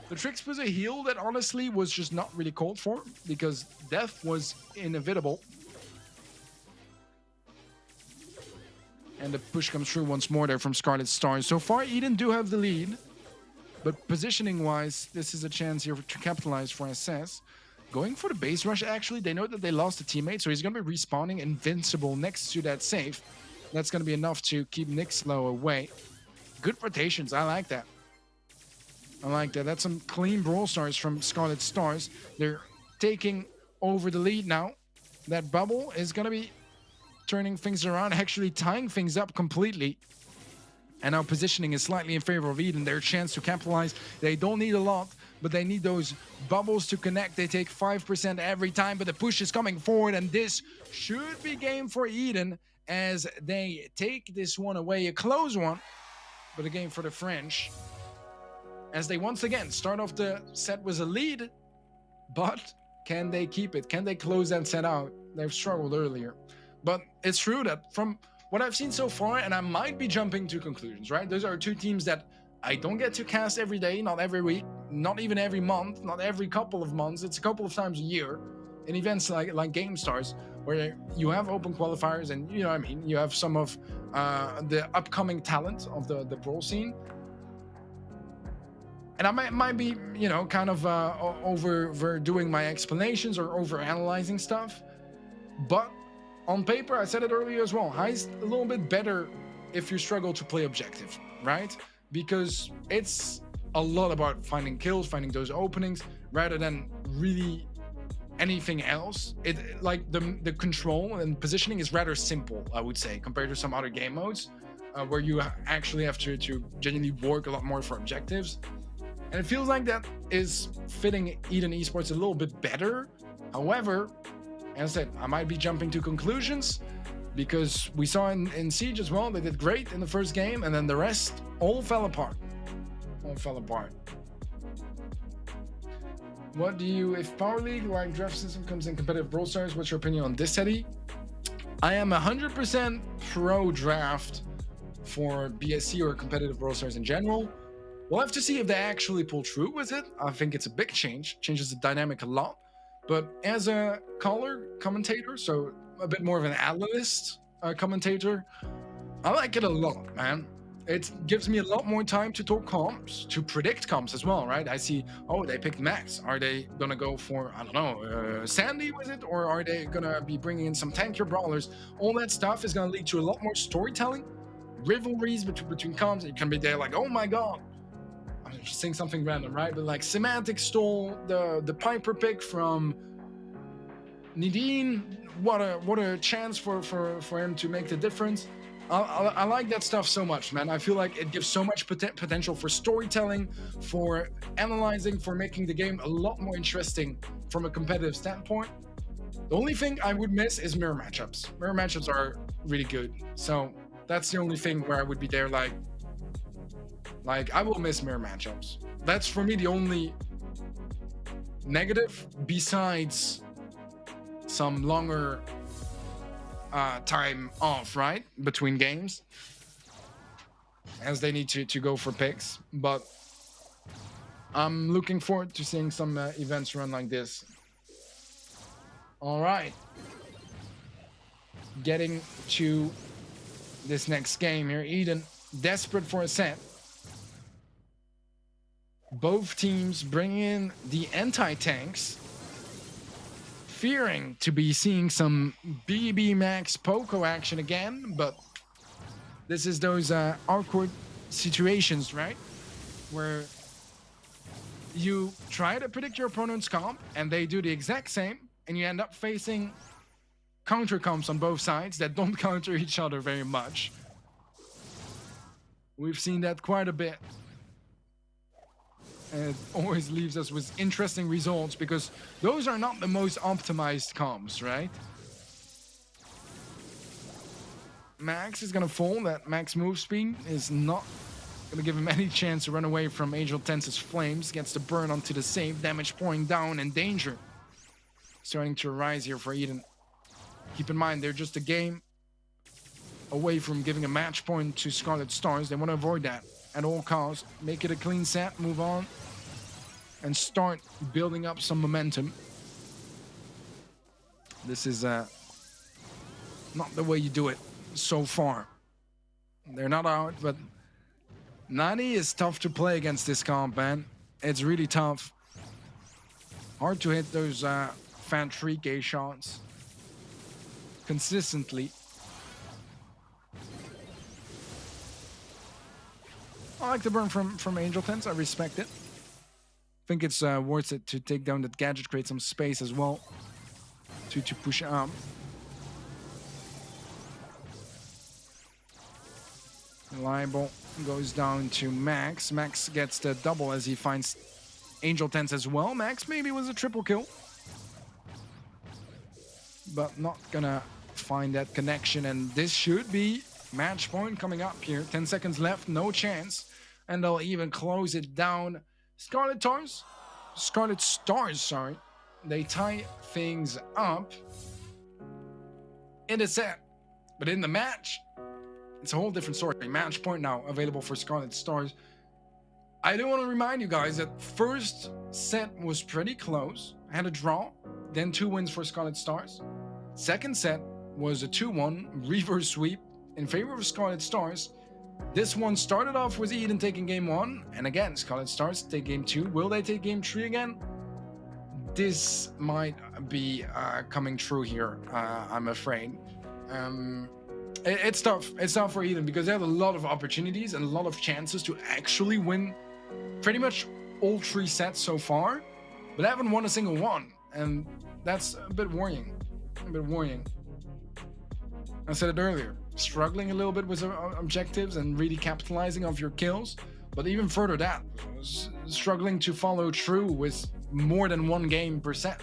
Latrix was a heal that honestly was just not really called for because death was inevitable. And the push comes through once more there from Scarlet Stars. So far, Eden do have the lead. But positioning-wise, this is a chance here to capitalize for SS. Going for the base rush, actually. They know that they lost a teammate, so he's going to be respawning invincible next to that safe. That's going to be enough to keep Nixlow away. Good rotations. I like that. I like that. That's some clean Brawl Stars from Scarlet Stars. They're taking over the lead now. That bubble is going to be turning things around, actually tying things up completely. And now positioning is slightly in favor of Eden. Their chance to capitalize. They don't need a lot, but they need those bubbles to connect. They take 5% every time, but the push is coming forward, and this should be game for Eden as they take this one away. A close one, but a game for the French. As they once again start off the set with a lead, but can they keep it? Can they close that set out? They've struggled earlier. But it's true that from what I've seen so far, and I might be jumping to conclusions, right? Those are two teams that I don't get to cast every day, not every week, not even every month, not every couple of months. It's a couple of times a year in events like GameStars, where you have open qualifiers and, you know what I mean, you have some of the upcoming talent of the Brawl scene. And I might be, you know, kind of overdoing my explanations or over-analyzing stuff. But on paper, I said it earlier as well, High's a little bit better if you struggle to play objective, right? Because it's a lot about finding kills, finding those openings, rather than really anything else. Like the control and positioning is rather simple, I would say, compared to some other game modes, where you actually have to genuinely work a lot more for objectives. And it feels like that is fitting Eden Esports a little bit better. However, as I said, I might be jumping to conclusions because we saw in Siege as well, they did great in the first game, and then the rest all fell apart. All fell apart. What do you, if Power League like draft system comes in competitive Brawl Stars, what's your opinion on this, Eddie? I am 100% pro draft for BSC or competitive Brawl Stars in general. We'll have to see if they actually pull through with it. I think it's a big change, changes the dynamic a lot. But as a commentator, so a bit more of an analyst commentator, I like it a lot, man. It gives me a lot more time to talk comps, to predict comps as well, right? I see, oh, they picked Max. Are they going to go for, I don't know, Sandy with it? Or are they going to be bringing in some tankier brawlers? All that stuff is going to lead to a lot more storytelling, rivalries between comps. You can be there like, oh my God. I'm just saying something random, right? But like Semantic stole the Piper pick from Nadine. What a chance for him to make the difference. I like that stuff so much, man. I feel like it gives so much potential for storytelling, for analyzing, for making the game a lot more interesting from a competitive standpoint. The only thing I would miss is mirror matchups. Mirror matchups are really good. So that's the only thing where I would be there like I will miss mirror matchups. That's for me the only negative besides some longer time off, right, between games, as they need to go for picks. But I'm looking forward to seeing some events run like this. All right, getting to this next game here. Eden desperate for a set. Both teams bring in the anti-tanks, fearing to be seeing some BB Max Poco action again, but this is those awkward situations, right? Where you try to predict your opponent's comp and they do the exact same, and you end up facing counter comps on both sides that don't counter each other very much. We've seen that quite a bit. And it always leaves us with interesting results because those are not the most optimized comps, right? Max is gonna fall. That max move speed is not gonna give him any chance to run away from Angel Tense's flames. Gets the burn onto the save, damage pouring down, and danger starting to rise here for Eden. Keep in mind, they're just a game away from giving a match point to Scarlet Stars. They want to avoid that at all costs. Make it a clean set, move on, and start building up some momentum. This is not the way you do it so far. They're not out, but Nani is tough to play against this comp, man. It's really tough. Hard to hit those fan 3K shots consistently. I like the burn from Angel Tens. I respect it. I think it's worth it to take down that gadget, create some space as well to push up. Reliable goes down to Max. Max gets the double as he finds Angel Tens as well. Max maybe was a triple kill, but not gonna find that connection, and this should be match point coming up here. 10 seconds left, no chance, and they'll even close it down. Scarlet Stars, sorry. They tie things up in the set, but in the match, it's a whole different story. Match point now available for Scarlet Stars. I do want to remind you guys that first set was pretty close. Had a draw, then 2 wins for Scarlet Stars. Second set was a 2-1 reverse sweep in favor of Scarlet Stars. This one started off with Eden taking game 1, and again, Scarlet Stars take game 2. Will they take game 3 again? This might be coming true here, I'm afraid. It's tough. It's tough for Eden because they have a lot of opportunities and a lot of chances to actually win pretty much all 3 sets so far, but they haven't won a single one, and that's a bit worrying. I said it earlier, struggling a little bit with objectives and really capitalizing off your kills, but even further that, struggling to follow through with more than 1 game per set.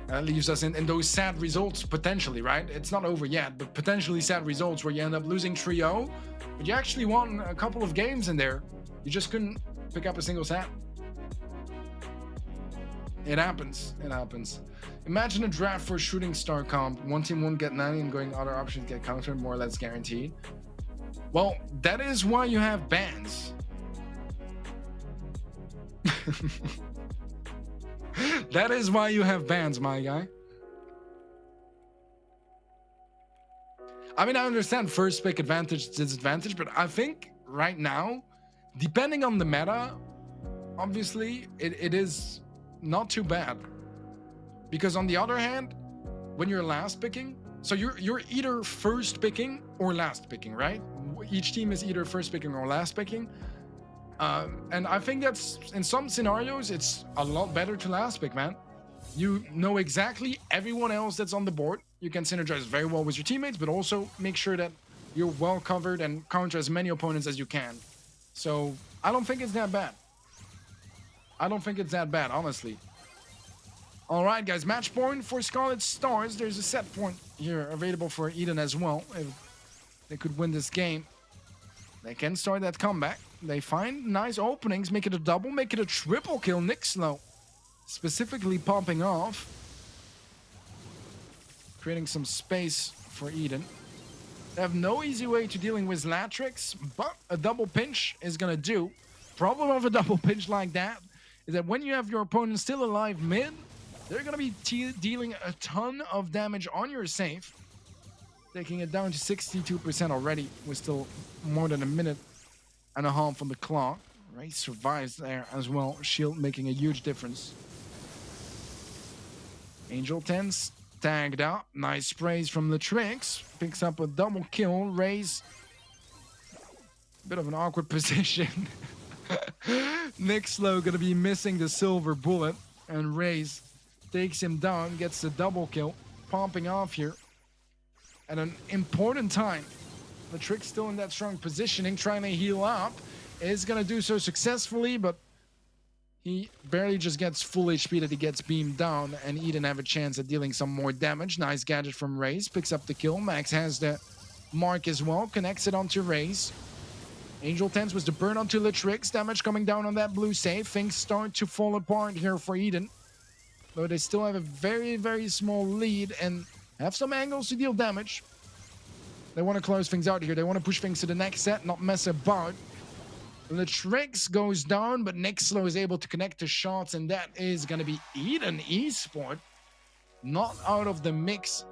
That leaves us in those sad results, potentially, right? It's not over yet, but potentially sad results where you end up losing 3-0, but you actually won a couple of games in there. You just couldn't pick up a single set. It happens. Imagine a draft for a shooting star comp. One team won't get 90 and going other options get countered, more or less guaranteed. Well, that is why you have bans. That is why you have bans, my guy. I mean, I understand first pick advantage, disadvantage, but I think right now, depending on the meta, obviously, it is not too bad. Because on the other hand, when you're last picking, so you're either first picking or last picking, right? Each team is either first picking or last picking. And I think that's, in some scenarios, it's a lot better to last pick, man. You know exactly everyone else that's on the board. You can synergize very well with your teammates, but also make sure that you're well covered and counter as many opponents as you can. So I don't think it's that bad. Honestly. All right, guys, match point for Scarlet Stars. There's a set point here available for Eden as well. If they could win this game, they can start that comeback. They find nice openings, make it a double, make it a triple kill. Nixlow specifically popping off, creating some space for Eden. They have no easy way to dealing with Latrix, but a double pinch is gonna do. Problem of a double pinch like that is that when you have your opponent still alive mid, they're gonna be dealing a ton of damage on your safe, taking it down to 62% already with still more than a minute and a half on the clock. Ray survives there as well, shield making a huge difference. Angel Tens tagged out, nice sprays from Latrix, picks up a double kill. Ray's bit of an awkward position. Nixlow gonna be missing the silver bullet, and Ray's takes him down, gets the double kill, pumping off here at an important time. Latrix still in that strong positioning, trying to heal up, is gonna do so successfully, but he barely just gets full HP that he gets beamed down, and Eden have a chance at dealing some more damage. Nice gadget from Raze, picks up the kill. Max has the mark as well, connects it onto Raze. Angel Tens was the burn onto Latrix, damage coming down on that blue save. Things start to fall apart here for Eden, though they still have a very, very small lead and have some angles to deal damage. They want to close things out here. They want to push things to the next set, not mess about. Latrix goes down, but Nixlow is able to connect the shots, and that is going to be Eden Esport. Not out of the mix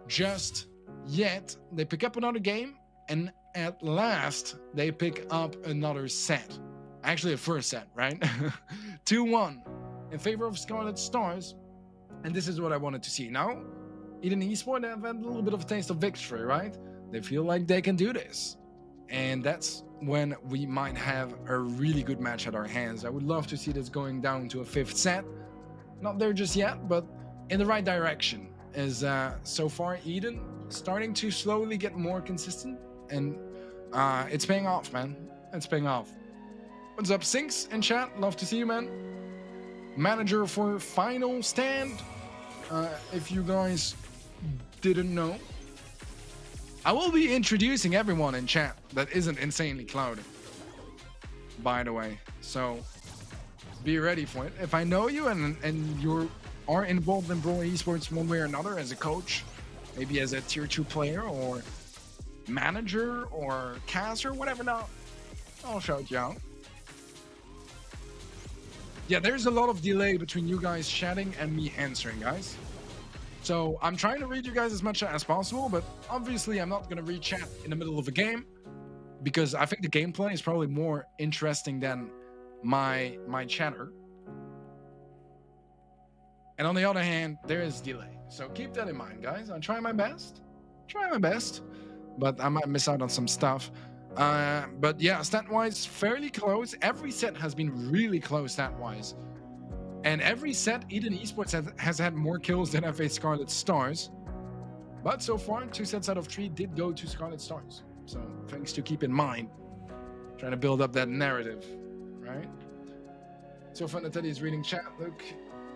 just yet. They pick up another game. And at last, they pick up another set. Actually, a first set, right? 2-1 in favor of Scarlet Stars. And this is what I wanted to see. Now, Eden Esports have had a little bit of a taste of victory, right? They feel like they can do this. And that's when we might have a really good match at our hands. I would love to see this going down to a 5th set. Not there just yet, but in the right direction. As so far, Eden starting to slowly get more consistent. And it's paying off, man. It's paying off. What's up, Sinks in chat? Love to see you, man. Manager for Final Stand. If you guys didn't know, I will be introducing everyone in chat that isn't insanely clouded, by the way. So be ready for it. If I know you and you are involved in Brawl Esports one way or another as a coach, maybe as a tier 2 player or manager or caster, whatever, now I'll shout you out. Yeah, there's a lot of delay between you guys chatting and me answering, guys. So I'm trying to read you guys as much as possible, but obviously I'm not going to read chat in the middle of a game because I think the gameplay is probably more interesting than my chatter. And on the other hand, there is delay. So keep that in mind, guys. I'm trying my best. But I might miss out on some stuff. But yeah, stat-wise, fairly close. Every set has been really close stat-wise. And every set, Eden Esports has had more kills than FA Scarlet Stars. But so far, 2 sets out of 3 did go to Scarlet Stars. So things to keep in mind. Trying to build up that narrative, right? So fun that Teddy is reading chat. Look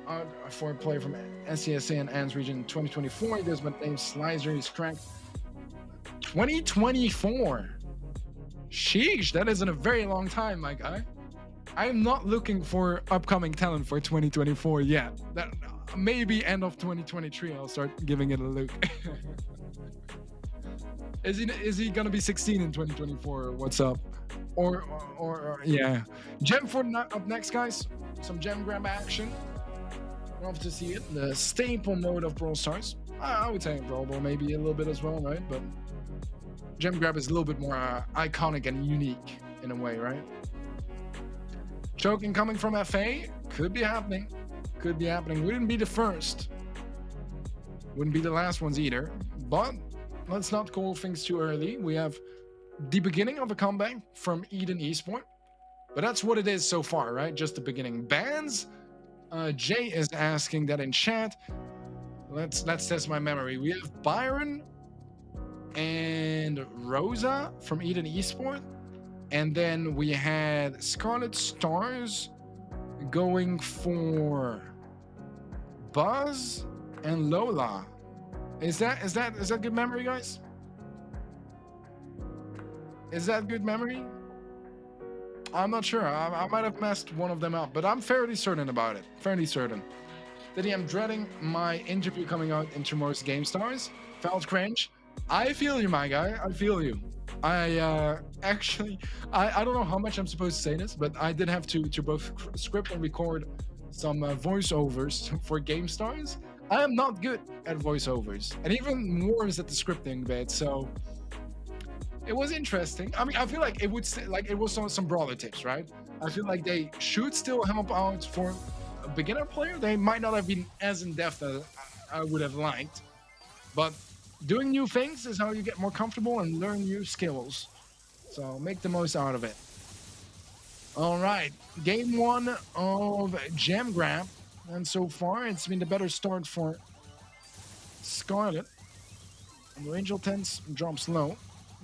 out for a player from SCSA and ANS region 2024. He goes by the name Slicer. He's cracked 2024. Sheesh, that isn't a very long time, my guy. I am not looking for upcoming talent for 2024 yet. That maybe end of 2023 I'll start giving it a look. Is he gonna be 16 in 2024 or what's up? Or yeah. Gem for up next, guys. Some gem grab action. Love to see it. The staple mode of Brawl Stars. I would say Brawl Ball maybe a little bit as well, right? But gem grab is a little bit more iconic and unique in a way, right? Choking coming from FA could be happening. Could be happening. Wouldn't be the first. Wouldn't be the last ones either. But let's not call things too early. We have the beginning of a comeback from Eden Esports. But that's what it is so far, right? Just the beginning. Bans. Jay is asking that in chat. Let's test my memory. We have Byron and Rosa from Eden Esports. And then we had Scarlet Stars going for Buzz and Lola. Is that good memory, guys? Is that good memory? I'm not sure. I might have messed one of them up, but I'm fairly certain about it. Fairly certain. Daddy, I'm dreading my interview coming out in tomorrow's GameStars. Felt cringe. I feel you, my guy. I feel you. Actually, I don't know how much I'm supposed to say this, but I did have to both script and record some voiceovers for GameStars. I am not good at voiceovers, and even more is at the scripting bit. So it was interesting. I mean, I feel like it would it was some brawler tips, right? I feel like they should still help out for a beginner player. They might not have been as in depth as I would have liked, but doing new things is how you get more comfortable and learn new skills. So make the most out of it. All right, game 1 of Gem Grab. And so far, it's been the better start for Scarlet. And Angel Tense drops low.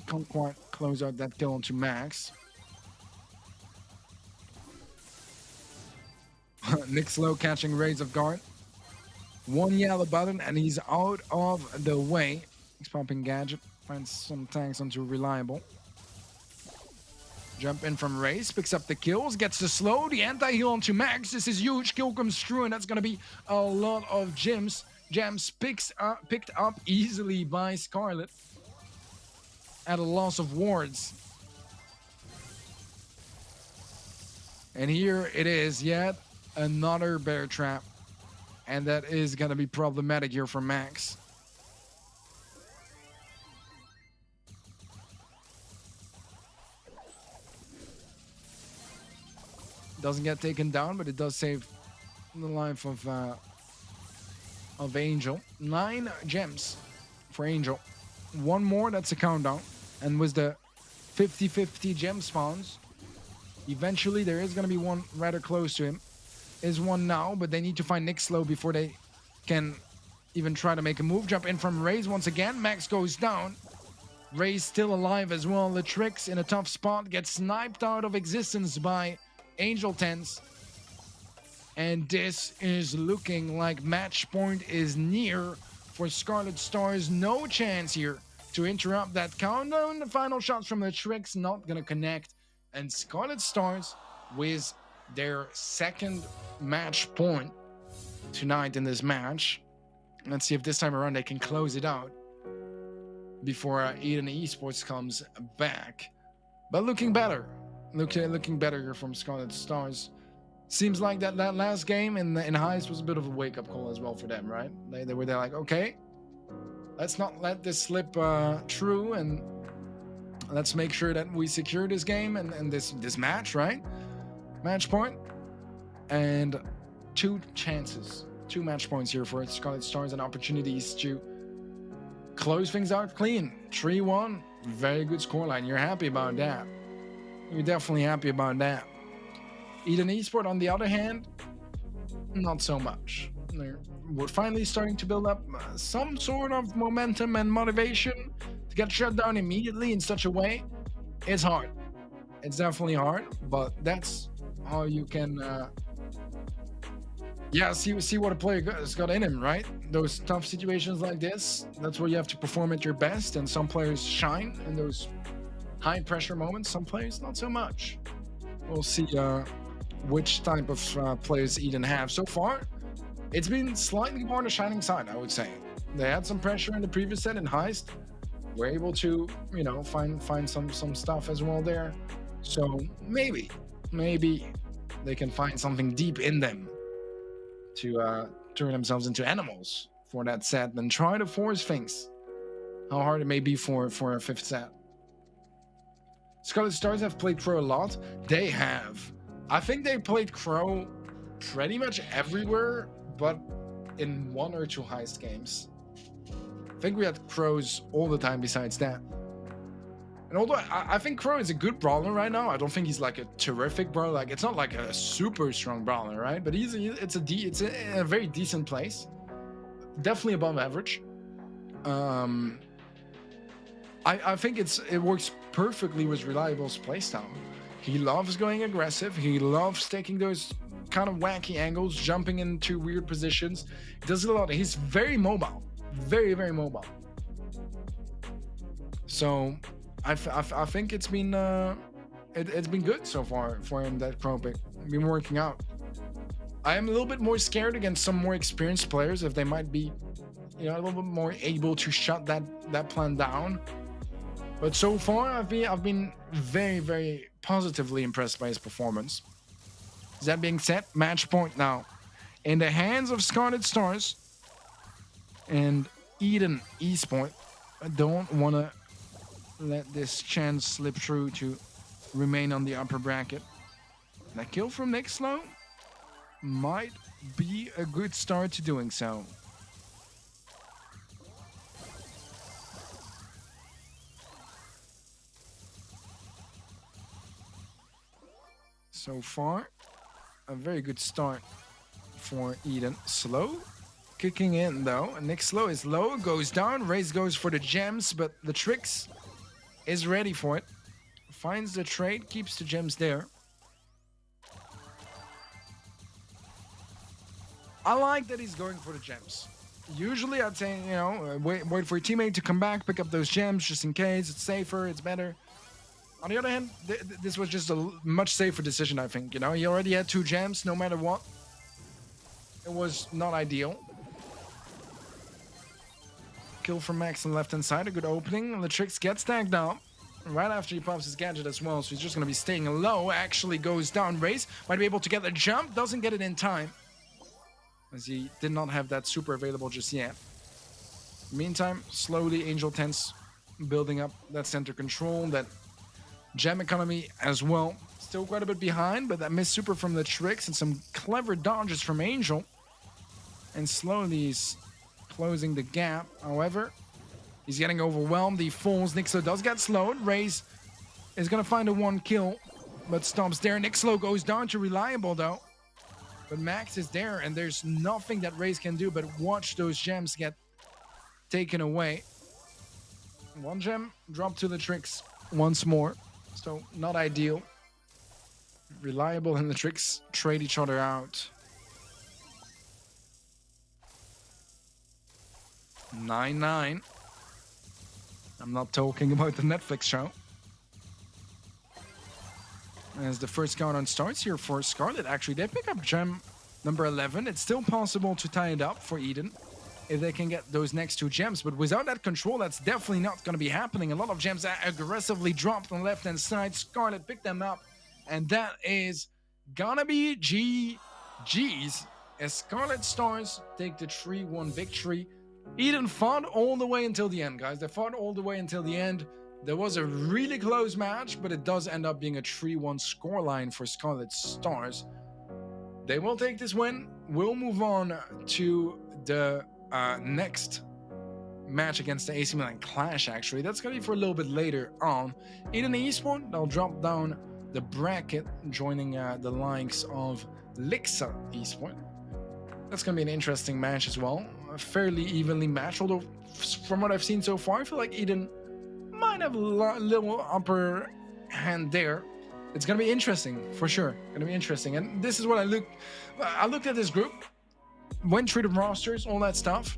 Can't quite close out that kill onto Max. Nick Slow catching Rays of Guard. One yellow button and he's out of the way. He's pumping Gadget. Finds some tanks onto Reliable. Jump in from Race. Picks up the kills. Gets the slow. The anti-heal onto Max. This is huge. Kill comes through and that's going to be a lot of gems. Gems picked up easily by Scarlet. At a loss of wards. And here it is. Yet another bear trap. And that is going to be problematic here for Max. Doesn't get taken down, but it does save the life of Angel. 9 gems for Angel. One more, that's a countdown. And with the 50-50 gem spawns, eventually there is going to be one rather close to him. Is one now, but they need to find Nick Slow before they can even try to make a move. Jump in from Raze once again. Max goes down. Raze still alive as well. The Tricks in a tough spot, gets sniped out of existence by Angel Tense. And this is looking like match point is near for Scarlet Stars. No chance here to interrupt that countdown. The final shots from the Tricks not gonna connect. And Scarlet Stars with their second match point tonight in this match. Let's see if this time around they can close it out before Eden Esports comes back. But looking better. Looking better here from Scarlet Stars. Seems like that last game in Heist was a bit of a wake-up call as well for them, right? They were there like, okay, let's not let this slip through, and let's make sure that we secure this game and this match, right? Match point. And 2 chances, 2 match points here for Scarlet Stars, and opportunities to close things out clean. 3-1, very good scoreline. You're happy about that. You're definitely happy about that. Eden Esport, on the other hand, not so much. We're finally starting to build up some sort of momentum and motivation. To get shut down immediately in such a way, it's hard. It's definitely hard, but that's how you can see what a player has got in him, right? Those tough situations like this, that's where you have to perform at your best, and some players shine in those high pressure moments, some players not so much. We'll see which type of players Eden have. So far, it's been slightly more on the shining side, I would say. They had some pressure in the previous set in Heist. We're able to, you know, find some stuff as well there. So maybe they can find something deep in them to turn themselves into animals for that set and try to force things. How hard it may be for a 5th set. Scarlet Stars have played Crow a lot. They have. I think they played Crow pretty much everywhere, but in 1 or 2 Heist games. I think we had Crows all the time besides that. And although I think Crow is a good brawler right now, I don't think he's like a terrific brawler. Like, it's not like a super strong brawler, right? But it's a very decent place. Definitely above average. I think it works perfectly with Reliable's playstyle. He loves going aggressive. He loves taking those kind of wacky angles, jumping into weird positions. He does it a lot. He's very mobile. Very, very mobile. So I think it's been good so far for him, that Crow pick. Been working out. I am a little bit more scared against some more experienced players, if they might be, you know, a little bit more able to shut that plan down. But so far, I've been very, very positively impressed by his performance. That being said, match point now in the hands of Scarlet Stars and Eden Esport. I don't want to let this chance slip through to remain on the upper bracket. That kill from Nick Slow might be a good start to doing so. So far, a very good start for Eden. Slow kicking in though. Nick Slow is low, goes down. Raze goes for the gems, but the Tricks is ready for it. Finds the trade, keeps the gems there. I like that he's going for the gems. Usually I'd say, you know, wait for your teammate to come back, pick up those gems just in case. It's safer, it's better. On the other hand, this was just a much safer decision, I think. You know, he already had 2 gems, no matter what. It was not ideal. Kill from Max on the left-hand side, a good opening. And the Tricks gets tagged out right after he pops his gadget as well, so he's just going to be staying low. Actually goes down. Raze might be able to get the jump, doesn't get it in time, as he did not have that super available just yet. Meantime, slowly Angel Tense building up that center control, that gem economy as well. Still quite a bit behind, but that missed super from the tricks and some clever dodges from Angel. And slowly he's closing the gap. However, he's getting overwhelmed. He falls. Nixlo does get slowed. Raze is going to find a 1 kill, but stops there. Nixlo goes down to Reliable, though. But Max is there, and there's nothing that Raze can do but watch those gems get taken away. 1 gem dropped to the tricks once more, so not ideal. Reliable and the tricks trade each other out. 9-9. I'm not talking about the Netflix show. As the first countdown starts here for Scarlet, actually, they pick up gem number 11. It's still possible to tie it up for Eden if they can get those next 2 gems. But without that control, that's definitely not going to be happening. A lot of gems are aggressively dropped on the left-hand side. Scarlet picked them up. And that is gonna be GG's as Scarlet Stars take the 3-1 victory. Eden fought all the way until the end, guys. They fought all the way until the end. There was a really close match, but it does end up being a 3-1 scoreline for Scarlet Stars. They will take this win. We'll move on to the next match against the AC Milan Clash, actually. That's going to be for a little bit later on. Eden Esport, they'll drop down the bracket, joining the likes of Lixa Esport. That's going to be an interesting match as well. A fairly evenly matched, although from what I've seen so far, I feel like Eden might have a little upper hand there. It's going to be interesting, for sure. Going to be interesting. And this is what I looked at this group, went through the rosters, all that stuff.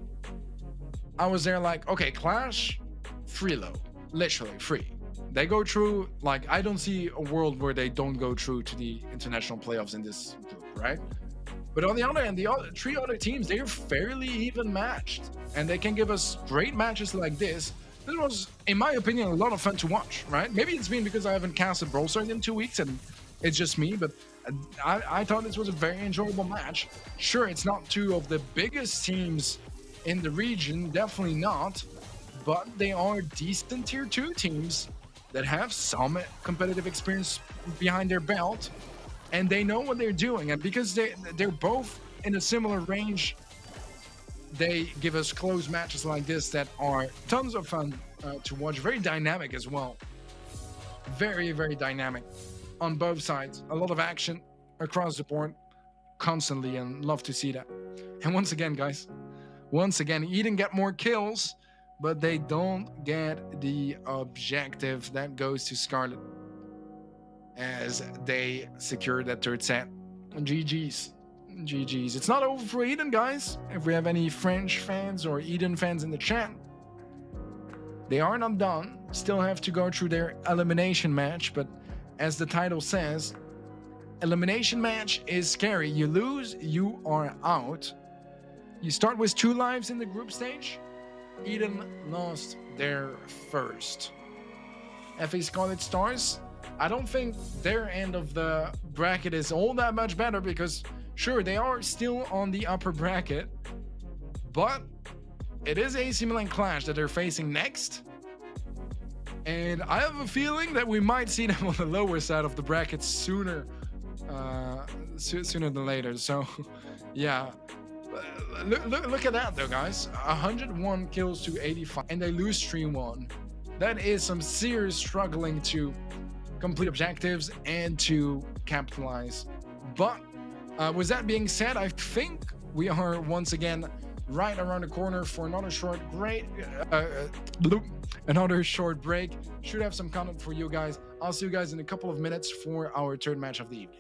I was there like, okay, Clash, free low. Literally free. They go through, like, I don't see a world where they don't go through to the international playoffs in this group, right? But on the other hand, the 3 other teams, they're fairly even matched. And they can give us great matches like this. This was, in my opinion, a lot of fun to watch, right? Maybe it's been because I haven't casted Brawl Stars in 2 weeks and it's just me, but I thought this was a very enjoyable match. Sure, it's not 2 of the biggest teams in the region, definitely not, but they are decent tier 2 teams that have some competitive experience behind their belt, and they know what they're doing. And because they're both in a similar range, they give us close matches like this that are tons of fun to watch. Very dynamic as well. Very, very dynamic on both sides. A lot of action across the board constantly, and love to see that. And once again, guys, Eden get more kills, but they don't get the objective that goes to Scarlet as they secure that 3rd set. GG's. It's not over for Eden, guys. If we have any French fans or Eden fans in the chat, they are not done. Still have to go through their elimination match, but as the title says, elimination match is scary. You lose, you are out. You start with 2 lives in the group stage. Eden lost their first. FA Scarlet Stars, I don't think their end of the bracket is all that much better because, sure, they are still on the upper bracket, but it is AC Milan Clash that they're facing next. And I have a feeling that we might see them on the lower side of the bracket sooner than later. So, yeah. Look at that, though, guys. 101 kills to 85, and they lose 3-1. That is some serious struggling to complete objectives and to capitalize. But with that being said, I think we are once again right around the corner for another short break. Should have some content for you guys. I'll see you guys in a couple of minutes for our 3rd match of the evening.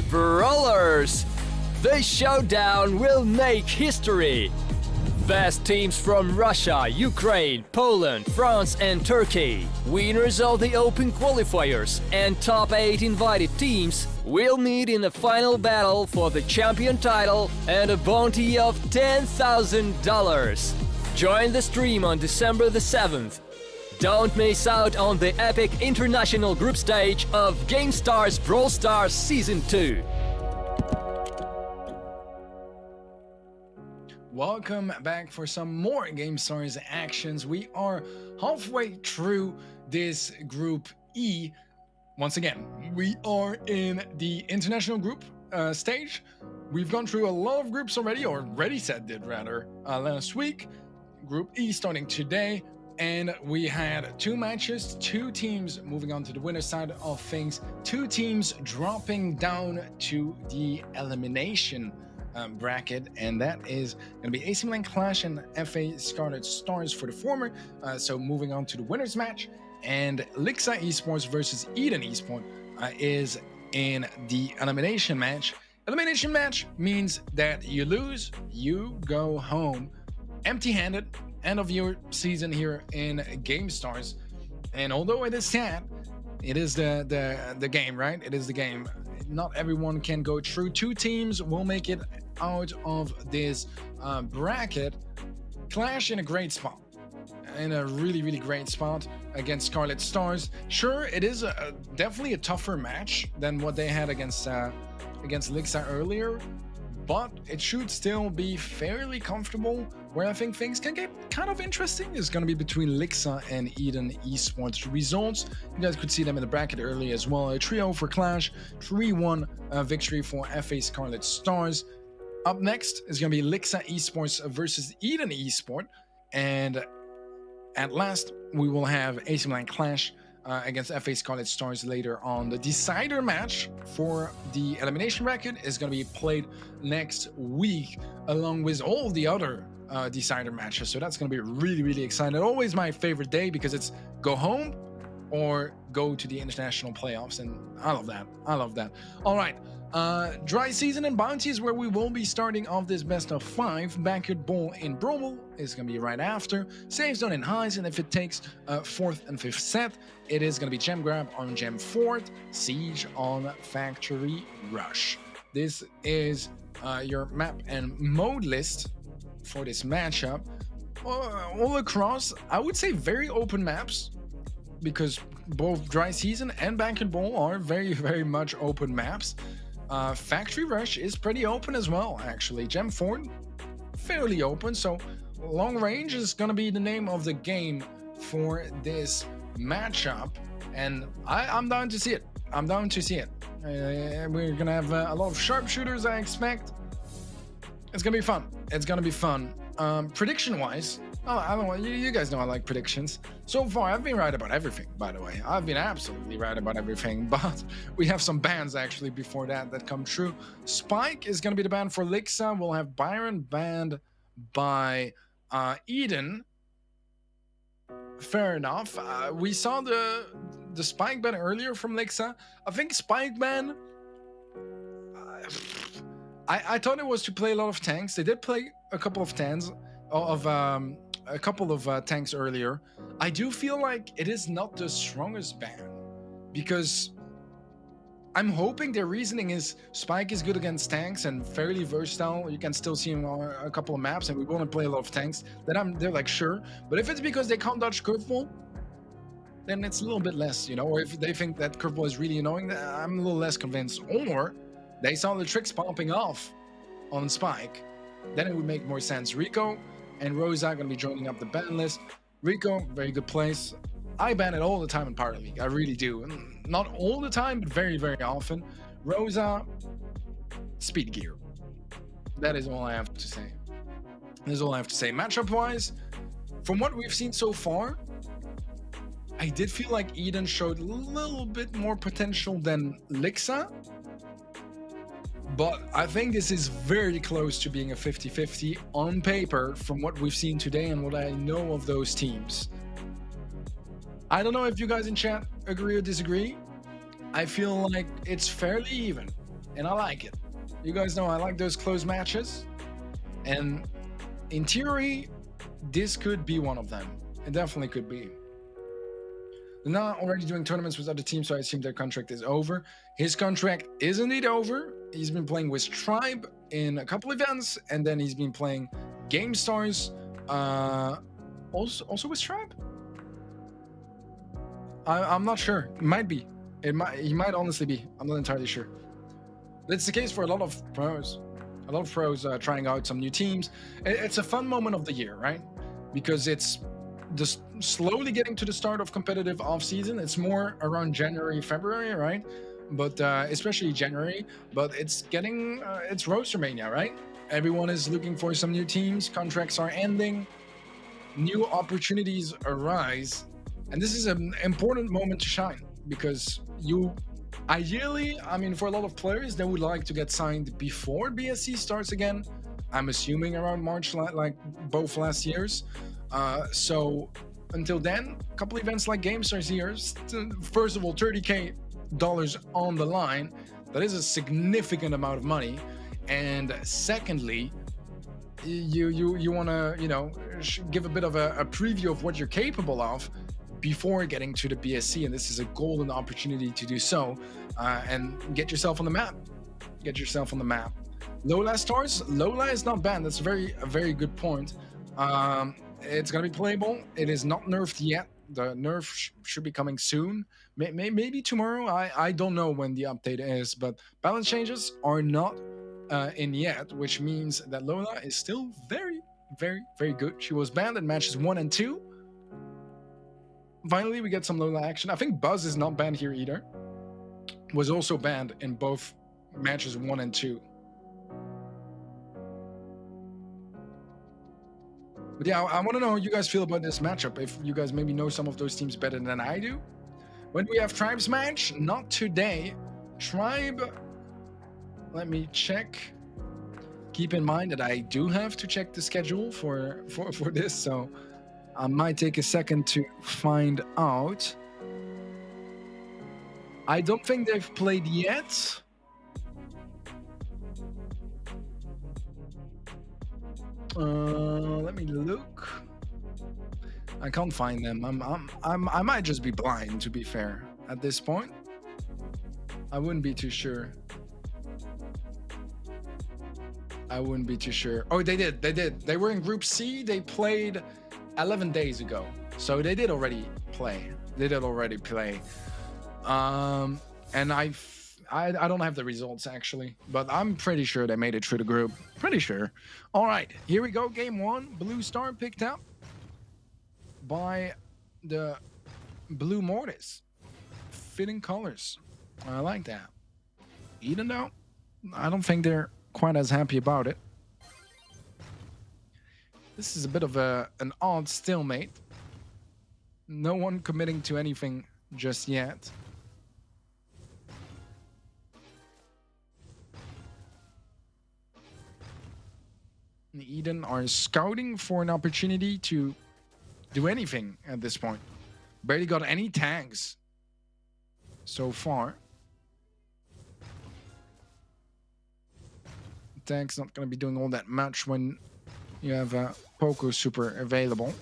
Brawlers! The showdown will make history! Best teams from Russia, Ukraine, Poland, France and Turkey, winners of the Open qualifiers and top 8 invited teams will meet in a final battle for the champion title and a bounty of $10,000. Join the stream on December the 7th. Don't miss out on the epic international group stage of GameStars Brawl Stars Season 2. Welcome back for some more GameStars actions. We are halfway through this Group E. Once again, we are in the international group stage. We've gone through a lot of groups already, or Ready Set did rather, last week. Group E starting today. And we had 2 matches, 2 teams moving on to the winner's side of things, 2 teams dropping down to the elimination bracket, and that is going to be AC Milan Clash and FA Scarlet Stars for the former. So moving on to the winner's match, and Lixa Esports versus Eden Esport is in the elimination match. Elimination match means that you lose, you go home empty-handed. End of your season here in GameStars, and although it is sad, it is the game, right? It is the game. Not everyone can go through. 2 teams will make it out of this bracket. Clash in a great spot, in a really great spot against Scarlet Stars. Sure, it is definitely a tougher match than what they had against Lixa earlier, but it should still be fairly comfortable. Where I think things can get kind of interesting is going to be between Lixa and Eden Esports. Results, you guys could see them in the bracket earlier as well. A 3-0 for Clash, 3-1 victory for FA Scarlet Stars. Up next is going to be Lixa Esports versus Eden Esport. And at last, we will have AC Milan Clash against FA Scarlet Stars later on. The decider match for the elimination bracket is going to be played next week, along with all the other decider matches. So that's going to be really exciting. Always my favorite day, because it's go home or go to the international playoffs, and I love that. All right, dry season and bounties, where we will be starting off this best of 5. Backyard Bowl in Bromel is going to be right after. Save zone in highs, and if it takes 4th and 5th set, it is going to be gem grab on gem 4th, siege on factory rush. This is your map and mode list for this matchup. All across, I would say very open maps, because both dry season and Backyard Bowl are very much open maps. Factory rush is pretty open as well, actually. Gem 4 fairly open, so long range is going to be the name of the game for this matchup, and I'm down to see it. We're going to have a lot of sharpshooters, I expect. It's gonna be fun. It's gonna be fun. Prediction-wise, I don't know. You guys know I like predictions. So far, I've been right about everything. By the way, I've been absolutely right about everything. But we have some bans actually before that come true. Spike is gonna be the ban for Lixa. We'll have Byron banned by Eden. Fair enough. We saw the Spike ban earlier from Lixa. I think Spike ban. I thought it was to play a lot of tanks. They did play a couple of tanks tanks earlier. I do feel like it is not the strongest ban because I'm hoping their reasoning is Spike is good against tanks and fairly versatile. You can still see him on a couple of maps, and we want to play a lot of tanks. They're like sure, but if it's because they can't dodge curveball, then it's a little bit less, you know. Or if they think that curveball is really annoying, I'm a little less convinced. Or they saw the tricks popping off on Spike, then it would make more sense. Rico and Rosa are going to be joining up the ban list. Rico, very good place. I ban it all the time in Power League. I really do. Not all the time, but very, very often. Rosa, speed gear. That is all I have to say. That is all I have to say. Matchup-wise, from what we've seen so far, I did feel like Eden showed a little bit more potential than Lixa. But I think this is very close to being a 50-50 on paper from what we've seen today and what I know of those teams. I don't know if you guys in chat agree or disagree. I feel like it's fairly even, and I like it. You guys know I like those close matches. And in theory, this could be one of them. It definitely could be. They're not already doing tournaments with other teams, so I assume their contract is over. His contract is indeed over. He's been playing with Tribe in a couple events, and then he's been playing Gamestars, also with Tribe. I'm not sure. It might be. He might honestly be. I'm not entirely sure. That's the case for a lot of pros. A lot of pros trying out some new teams. It's a fun moment of the year, right? Because it's just slowly getting to the start of competitive off-season. It's more around January, February, right? But especially January. But it's getting it's Roaster Mania, right? Everyone is looking for some new teams. Contracts are ending. New opportunities arise. And this is an important moment to shine because you ideally, I mean, for a lot of players, they would like to get signed before BSC starts again. I'm assuming around March, like both last years. So until then, a couple events like Gamestars here. First of all, $30K on the line. That is a significant amount of money. And secondly, you want to, you know, give a bit of a preview of what you're capable of before getting to the BSC, and this is a golden opportunity to do so, and get yourself on the map. Get yourself on the map. Lola stars. Lola is not banned. That's a very good point. It's gonna be playable. It is not nerfed yet. The nerf should be coming soon. Maybe tomorrow. I don't know when the update is, but balance changes are not in yet, which means that Lola is still very good. She was banned in matches 1 and 2. Finally, we get some Lola action. I think Buzz is not banned here either. Was also banned in both matches 1 and 2. But yeah, I want to know how you guys feel about this matchup. If you guys maybe know some of those teams better than I do. When do we have Tribe's match? Not today. Tribe, let me check. Keep in mind that I do have to check the schedule for this, so I might take a second to find out. I don't think they've played yet. Let me look. I can't find them. I might just be blind, to be fair. At this point, I wouldn't be too sure. I wouldn't be too sure. Oh, they did. They were in Group C. They played 11 days ago, so they did already play. And I don't have the results actually, but I'm pretty sure they made it through the group. Pretty sure. All right, here we go. Game 1. Blue Star picked up by the Blue Mortis. Fitting colors. I like that. Even though I don't think they're quite as happy about it. This is a bit of an odd stalemate. No one committing to anything just yet. Eden are scouting for an opportunity to do anything at this point. Barely got any tags so far. Tags not going to be doing all that much when you have a Poco super available.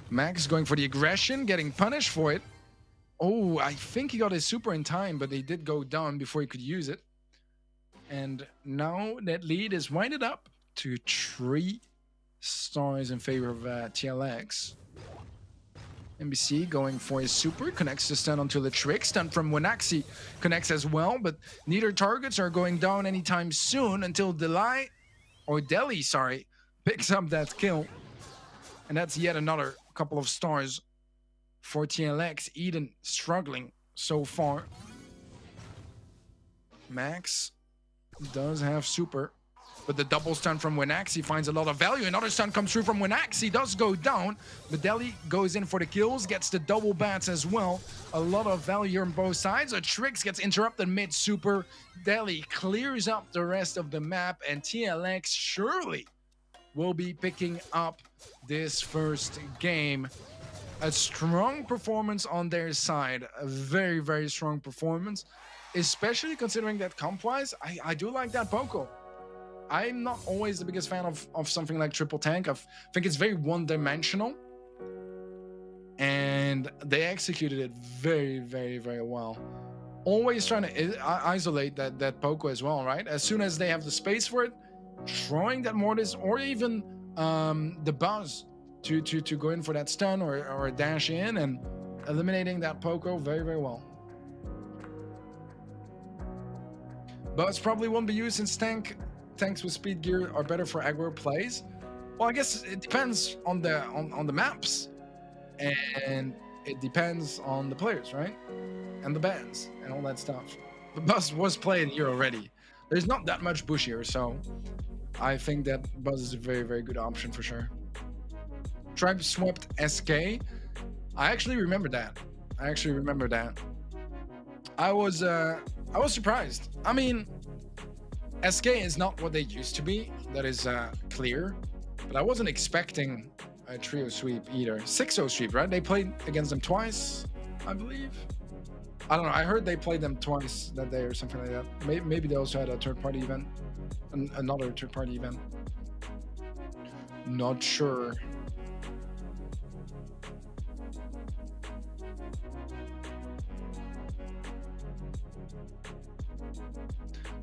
Max going for the aggression, getting punished for it. Oh, I think he got his super in time, but they did go down before he could use it. And now that lead is winded up to 3 stars in favor of TLX. NBC going for his super, connects the stun onto the trick. Stun from Winaxi connects as well, but neither targets are going down anytime soon until Delhi, sorry, picks up that kill. And that's yet another couple of stars for TLX. Eden struggling so far. Max does have super, but the double stun from Winaxi finds a lot of value. Another stun comes through from Winaxi, does go down, but Deli goes in for the kills, gets the double bats as well. A lot of value on both sides. A Trix gets interrupted mid-super. Deli clears up the rest of the map, and TLX surely will be picking up this first game. A strong performance on their side. A very, very strong performance, especially considering that comp-wise, I do like that Poco. I'm not always the biggest fan of something like triple tank. I think it's very one-dimensional, and they executed it very, very, very well. Always trying to isolate that Poco as well, right? As soon as they have the space for it, throwing that Mortis or even the Buzz to go in for that stun or a dash in and eliminating that Poco very, very well. Buzz probably won't be used since tanks with speed gear are better for aggro plays. Well, I guess it depends on the maps, and it depends on the players, right? And the bans and all that stuff. The Buzz was played here already. There's not that much bush here, so I think that Buzz is a very, very good option for sure. Tribe swept SK. I actually remember that. I was surprised. I mean, SK is not what they used to be. That is clear. But I wasn't expecting a trio sweep either. 6-0 sweep, right? They played against them twice, I believe. I don't know. I heard they played them twice that day or something like that. Maybe they also had a third-party event. Another third-party event. Not sure.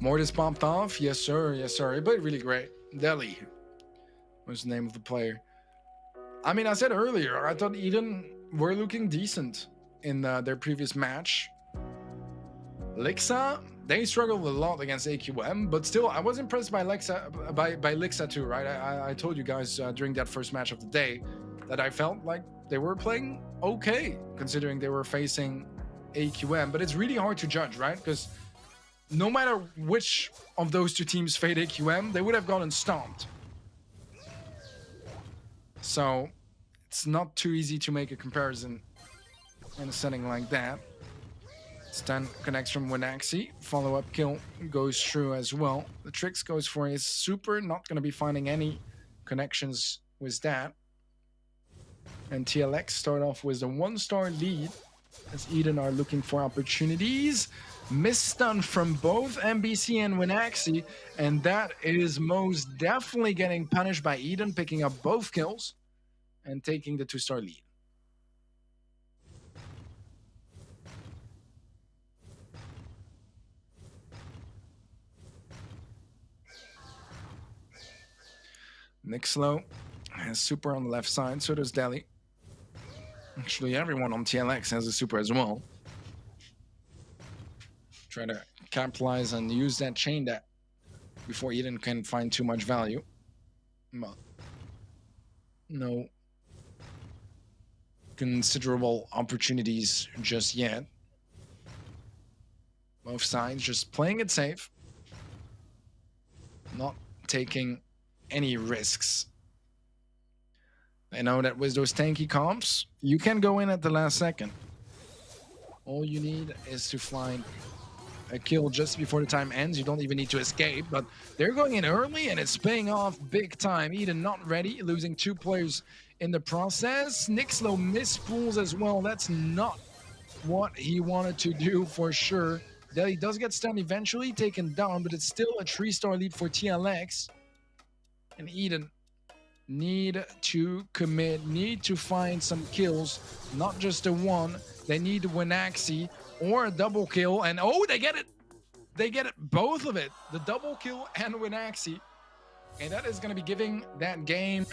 Mortis popped off. Yes, sir. Yes, sir. He played really great. Deli was the name of the player. I mean, I said earlier, I thought Eden were looking decent in their previous match. Lixa, they struggled a lot against AQM, but still, I was impressed by Lixa too, right? I told you guys during that first match of the day that I felt like they were playing okay, considering they were facing AQM. But it's really hard to judge, right? Because no matter which of those two teams fade AQM, they would have gotten stomped. So it's not too easy to make a comparison in a setting like that. Stun connects from Winaxi. Follow-up kill goes through as well. The Trix goes for his super. Not going to be finding any connections with that. And TLX start off with a 1-star lead as Eden are looking for opportunities. Missed stun from both MBC and Winaxi, and that is most definitely getting punished by Eden, picking up both kills and taking the 2-star lead. Nixlow has super on the left side, so does Deli. Actually, everyone on TLX has a super as well. Try to capitalize and use that chain that before Eden can find too much value. But no considerable opportunities just yet. Both sides just playing it safe, not taking any risks. They know that with those tanky comps, you can go in at the last second. All you need is to find a kill just before the time ends. You don't even need to escape, but they're going in early and it's paying off big time. Eden not ready, losing 2 players in the process. Nixlow mispools as well. That's not what he wanted to do for sure. Deli does get stunned eventually, taken down, but it's still a 3-star lead for TLX. And Eden need to commit, need to find some kills, not just a one. They need Winaxi or a double kill, and oh, they get it. They get it, both of it, the double kill and Winaxi. And that is going to be giving that game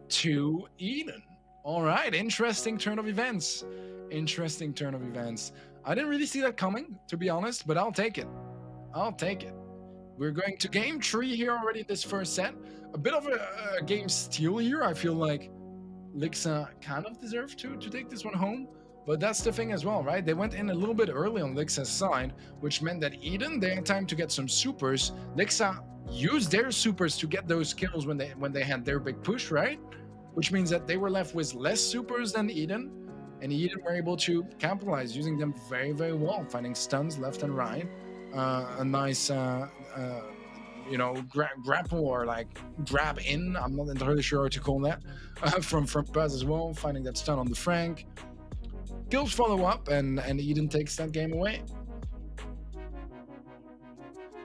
to Eden. All right, interesting turn of events. Interesting turn of events. I didn't really see that coming, to be honest, but I'll take it. I'll take it. We're going to game 3 here already in this first set. A bit of a game steal here. I feel like Lixa kind of deserved to take this one home. But that's the thing as well, right? They went in a little bit early on Lixa's side, which meant that Eden, they had time to get some supers. Lixa used their supers to get those kills when they had their big push, right? Which means that they were left with less supers than Eden. And Eden were able to capitalize, using them very, very well, finding stuns left and right. A nice, you know, grapple or like grab in. I'm not entirely sure how to call that. From Buzz as well, finding that stun on the Frank. Kills follow up, and Eden takes that game away.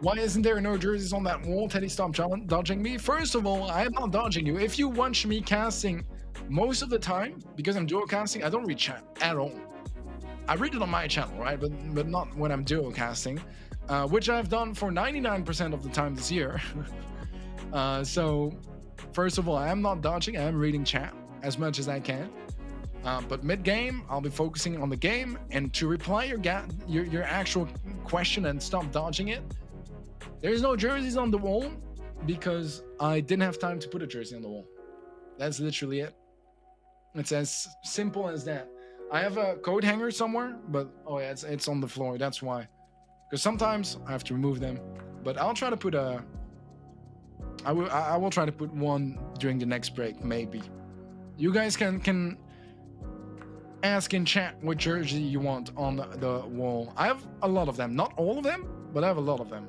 Why isn't there no jerseys on that wall? Teddy, stop dodging me. First of all, I am not dodging you. If you watch me casting most of the time, because I'm duo casting, I don't read chat at all. I read it on my channel, right? But not when I'm duo casting, which I've done for 99% of the time this year. So, first of all, I am not dodging. I am reading chat as much as I can. But mid-game, I'll be focusing on the game. And to reply your actual question and stop dodging it, there's no jerseys on the wall because I didn't have time to put a jersey on the wall. That's literally it. It's as simple as that. I have a coat hanger somewhere, but oh yeah, it's on the floor. That's why. Because sometimes I have to remove them. But I'll try to put a... I will try to put one during the next break, maybe. You guys can ask in chat what jersey you want on the wall. I have a lot of them. Not all of them, but I have a lot of them.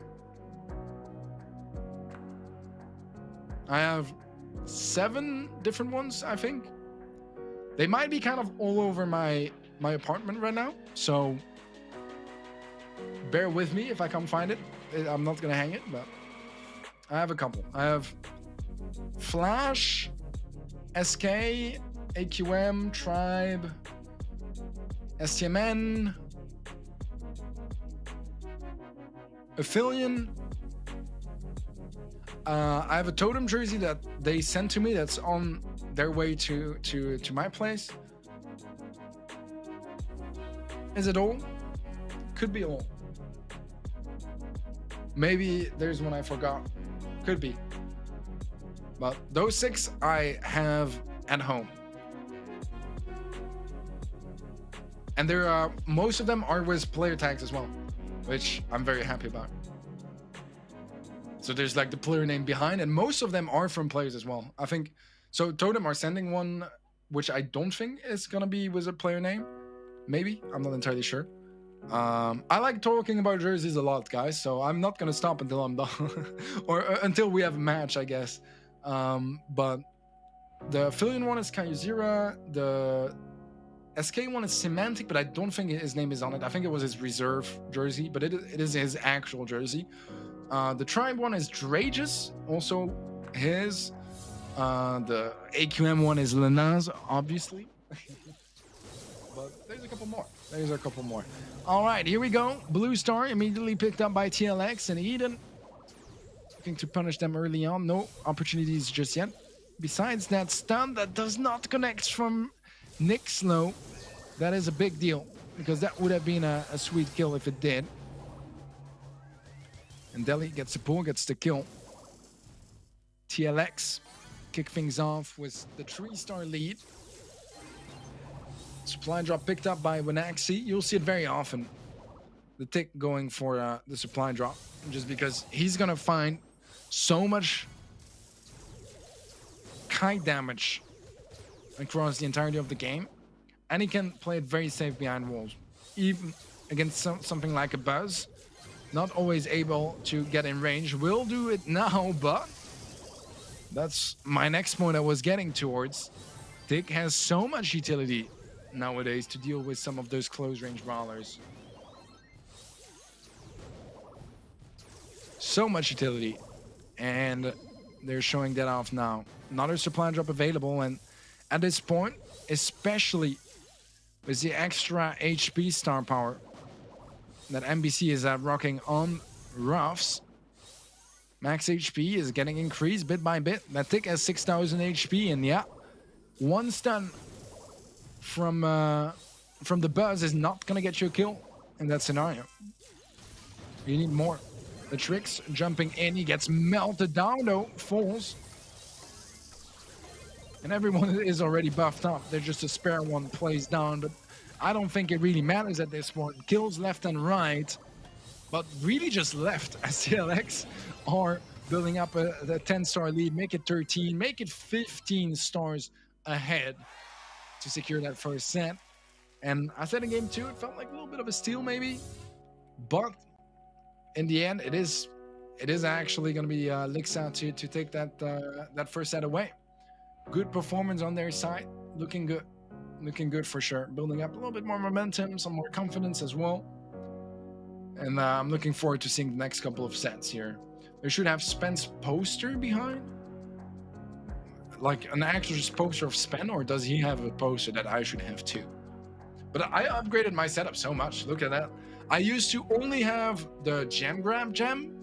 I have 7 different ones, I think. They might be kind of all over my apartment right now, so bear with me if I come find it. I'm not gonna hang it, but I have a couple. I have Flash, SK, AQM, Tribe, STMN, Aphelion. I have a Totem jersey that they sent to me that's on their way to my place. Is it all? Could be all. Maybe there's one I forgot. Could be. But those 6 I have at home. And there are most of them are with player tags as well, which I'm very happy about. So there's like the player name behind, and most of them are from players as well. I think so. Totem are sending one, which I don't think is gonna be with a player name. Maybe, I'm not entirely sure. I like talking about jerseys a lot, guys. So I'm not gonna stop until I'm done, or until we have a match, I guess. But the Aphelion one is Kayuzira. The SK one is Semantic, but I don't think his name is on it. I think it was his reserve jersey, but it is his actual jersey. The Tribe one is Dragus, also his. The AQM one is Lenaz, obviously. But there's a couple more. There's a couple more. All right, here we go. Blue Star immediately picked up by TLX and Eden. Looking to punish them early on. No opportunities just yet. Besides that stun that does not connect from Nixlow. That is a big deal, because that would have been a sweet kill if it did. And Deli gets the pull, gets the kill. TLX kick things off with the 3-star lead. Supply drop picked up by Winaxi. You'll see it very often. The tick going for the supply drop, just because he's gonna find so much kite damage across the entirety of the game, and he can play it very safe behind walls, even against something like a Buzz. Not always able to get in range. Will do it now, but that's my next point I was getting towards. Tick has so much utility nowadays to deal with some of those close range brawlers. So much utility, and they're showing that off now. Another supply drop available, and at this point, especially with the extra HP star power that MBC is rocking on Ruffs, max HP is getting increased bit by bit. That Tick has 6,000 HP, and yeah, one stun from the Buzz is not gonna get you a kill in that scenario. You need more. The Tricks jumping in, he gets melted down though, falls. And everyone is already buffed up. They're just a spare one plays down, but I don't think it really matters at this point. Kills left and right, but really just left as TLX are building up the 10-star lead, make it 13, make it 15 stars ahead to secure that first set. And I said in game 2, it felt like a little bit of a steal maybe, but in the end, it is actually going to be Lixa to take that first set away. Good performance on their side, looking good for sure. Building up a little bit more momentum, some more confidence as well. And I'm looking forward to seeing the next couple of sets here. They should have Spen's poster behind, like an actual just poster of Spen, or does he have a poster that I should have too? But I upgraded my setup so much. Look at that. I used to only have the gem grab gem,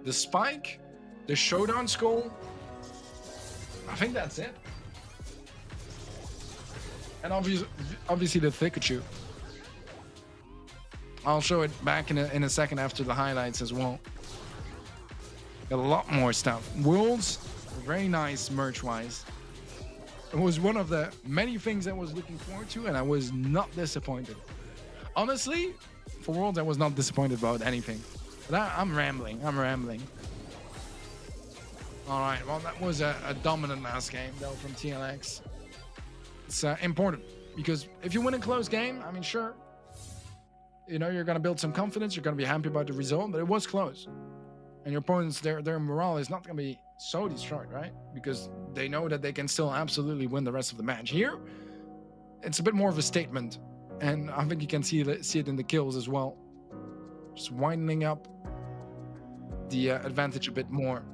the spike, the showdown skull. I think that's it. And obviously the Pikachu. I'll show it back in a second after the highlights as well. Got a lot more stuff. Worlds, very nice merch-wise. It was one of the many things I was looking forward to, and I was not disappointed. Honestly, for Worlds, I was not disappointed about anything. But I'm rambling. All right, well, that was a dominant last game, though, from TLX. It's important, because if you win a close game, I mean, sure, you know, you're going to build some confidence, you're going to be happy about the result, but it was close. And your opponents, their morale is not going to be so destroyed, right? Because they know that they can still absolutely win the rest of the match. Here, it's a bit more of a statement, and I think you can see it in the kills as well. Just winding up the advantage a bit more.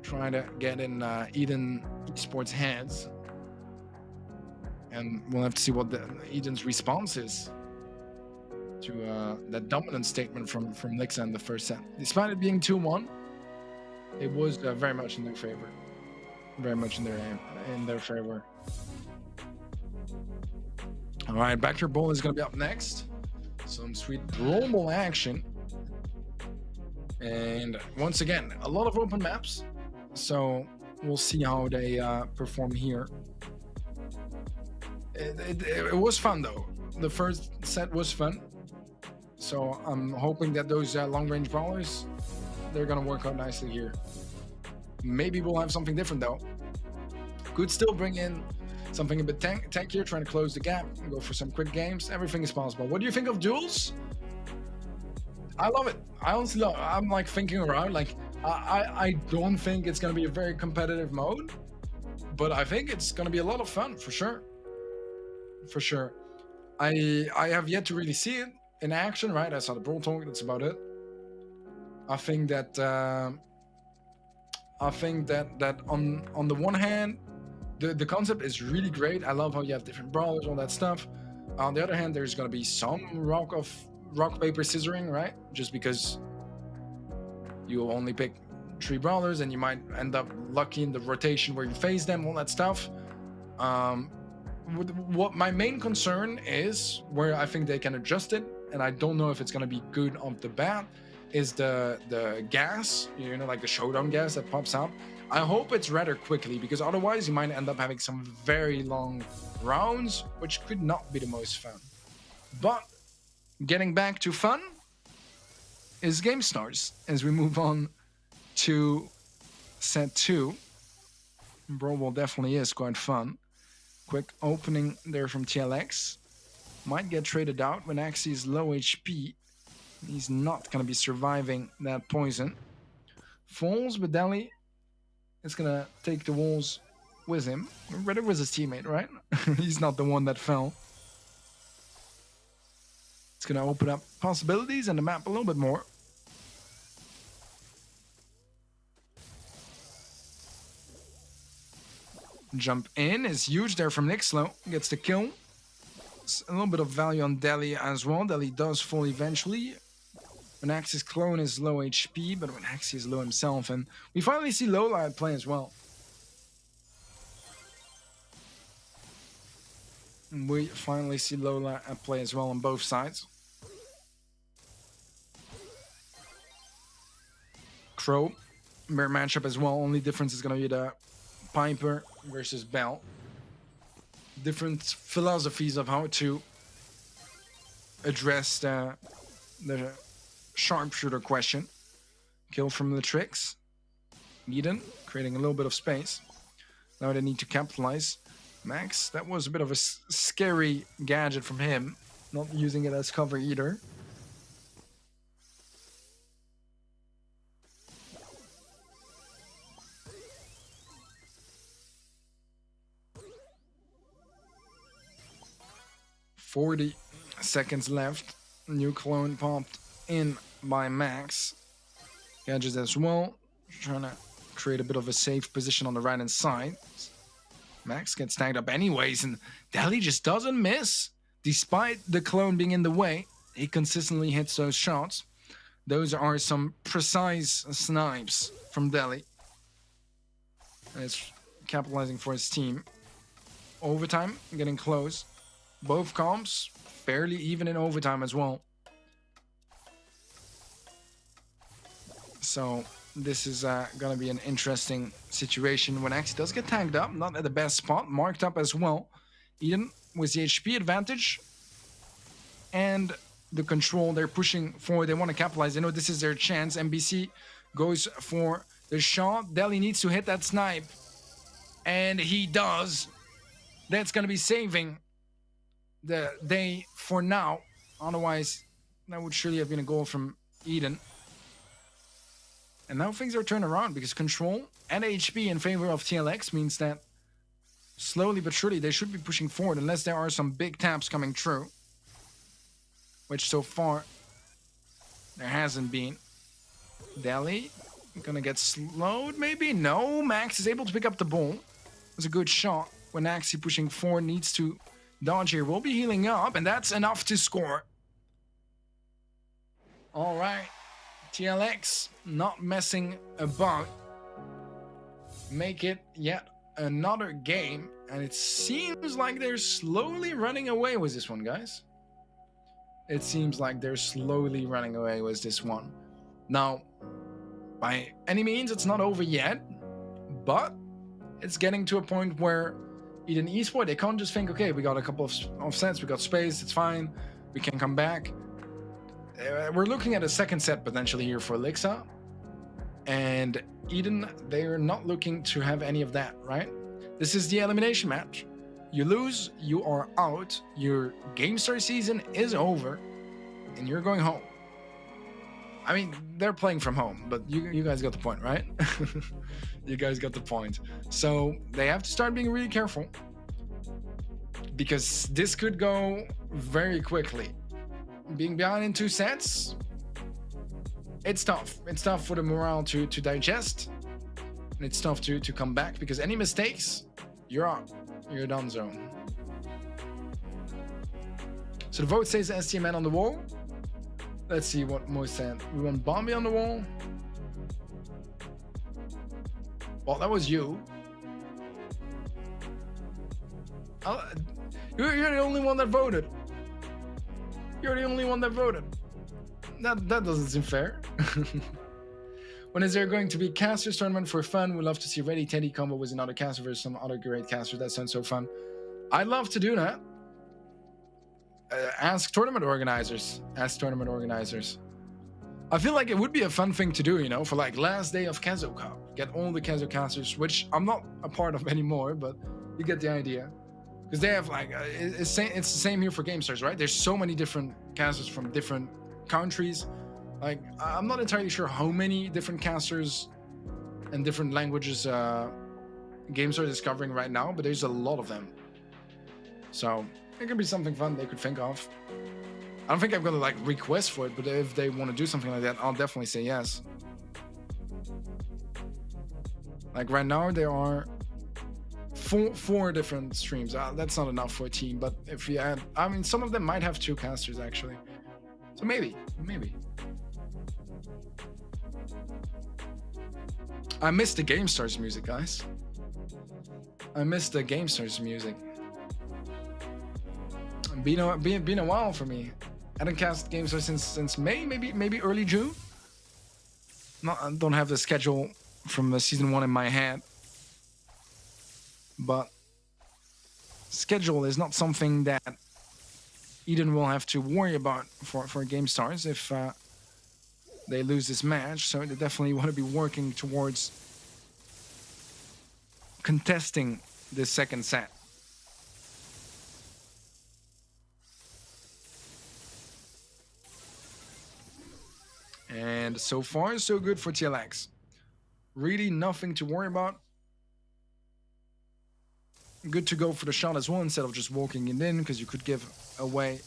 Trying to get in Eden Esports' hands. And we'll have to see what Eden's response is to that dominant statement from Lixa in the first set. Despite it being 2-1, it was very much in their favor. Very much in their favor. All right, Backer Bowl is going to be up next. Some sweet Brawl action. And once again, a lot of open maps. So we'll see how they perform here. It was fun though. The first set was fun. So I'm hoping that those long-range brawlers, they're gonna work out nicely here. Maybe we'll have something different though. Could still bring in something a bit tankier, trying to close the gap, go for some quick games. Everything is possible. What do you think of duels? I love it. I honestly love it. I'm like thinking around, like I don't think it's gonna be a very competitive mode, but I think it's gonna be a lot of fun for sure. For sure. I have yet to really see it in action, right? I saw the Brawl Talk, that's about it. I think that on the one hand, the concept is really great. I love how you have different brawlers, all that stuff. On the other hand, there's gonna be some rock paper scissoring, right? Just because you only pick 3 brawlers and you might end up lucky in the rotation where you face them, all that stuff. What my main concern is, where I think they can adjust it, and I don't know if it's going to be good off the bat, is the gas, you know, like the showdown gas that pops out. I hope it's rather quickly, because otherwise you might end up having some very long rounds, which could not be the most fun. But getting back to fun is GameStars as we move on to set 2. Brawl definitely is quite fun. Quick opening there from TLX. Might get traded out when Axie is low HP. He's not going to be surviving that poison. Falls, but Deli is going to take the walls with him. Reddick was his teammate, right? He's not the one that fell. It's going to open up possibilities and the map a little bit more. Jump in is huge there from Nixlow. Gets the kill. It's a little bit of value on Deli as well. Deli does fall eventually. When Axie's clone is low HP, but when Axie is low himself. And we finally see Lola at play as well. And we finally see Lola at play as well on both sides. Crow, mirror matchup as well. Only difference is going to be the Piper versus Bell. Different philosophies of how to address the sharpshooter question. Kill from the tricks. Eden creating a little bit of space. Now they need to capitalize. Max, that was a bit of a scary gadget from him. Not using it as cover either. .40 seconds left. New clone popped in by Max. Gadgets as well. Trying to create a bit of a safe position on the right hand side. Max gets tagged up anyways, and Deli just doesn't miss. Despite the clone being in the way, he consistently hits those shots. Those are some precise snipes from Deli. And it's capitalizing for his team. Overtime, getting close. Both comps fairly even in overtime as well. So this is going to be an interesting situation when Axie does get tagged up. Not at the best spot. Marked up as well. Eden with the HP advantage. And the control they're pushing for. They want to capitalize. They know this is their chance. MBC goes for the shot. Deli needs to hit that snipe. And he does. That's going to be saving the day for now. Otherwise, that would surely have been a goal from Eden. And now things are turned around because control and HP in favor of TLX means that slowly but surely they should be pushing forward unless there are some big taps coming through. Which so far there hasn't been. Deli gonna get slowed maybe? No, Max is able to pick up the ball. It was a good shot. When Axie pushing forward needs to dodge here. We'll be healing up, and that's enough to score. All right. TLX not messing about. Make it yet another game, and it seems like they're slowly running away with this one, guys. It seems like they're slowly running away with this one. Now, by any means, it's not over yet, but it's getting to a point where Eden Esport, they can't just think, okay, we got a couple of sets, we got space, it's fine, we can come back. We're looking at a second set potentially here for Lixa. And Eden, they're not looking to have any of that, right? This is the elimination match. You lose, you are out, your GameStar season is over, and you're going home. I mean, they're playing from home, but you guys got the point, right? You guys got the point. So they have to start being really careful, because this could go very quickly. Being behind in 2 sets, it's tough. It's tough for the morale to digest, and it's tough to come back, because any mistakes, you're out. You're done zone. So the vote says STMN on the wall. Let's see what Mo said. We want Bombi on the wall. Well, that was you. You're the only one that voted. You're the only one that voted. That doesn't seem fair. When is there going to be a casters tournament for fun? We'd love to see Ready Teddy combo with another caster versus some other great casters. That sounds so fun. I'd love to do that. Ask tournament organizers. Ask tournament organizers. I feel like it would be a fun thing to do, you know, for like last day of Kazo Cup. Get all the Kazo casters, which I'm not a part of anymore, but you get the idea. Because they have like it's the same here for GameStars, right? There's so many different casters from different countries. Like I'm not entirely sure how many different casters and different languages GameStars is covering right now, but there's a lot of them. So it could be something fun they could think of. I don't think I'm gonna like request for it, but if they want to do something like that, I'll definitely say yes. Like right now there are four different streams. That's not enough for a team, but if we add, I mean, some of them might have 2 casters actually. So maybe. I missed the GameStars music, guys. I missed the GameStars music. Been a while for me. I didn't cast GameStars since May, maybe early June. I don't have the schedule from season 1 in my head, but schedule is not something that Eden will have to worry about for GameStars if they lose this match. So they definitely want to be working towards contesting this second set. And so far, so good for TLX. Really nothing to worry about. Good to go for the shot as well instead of just walking it in, because you could give away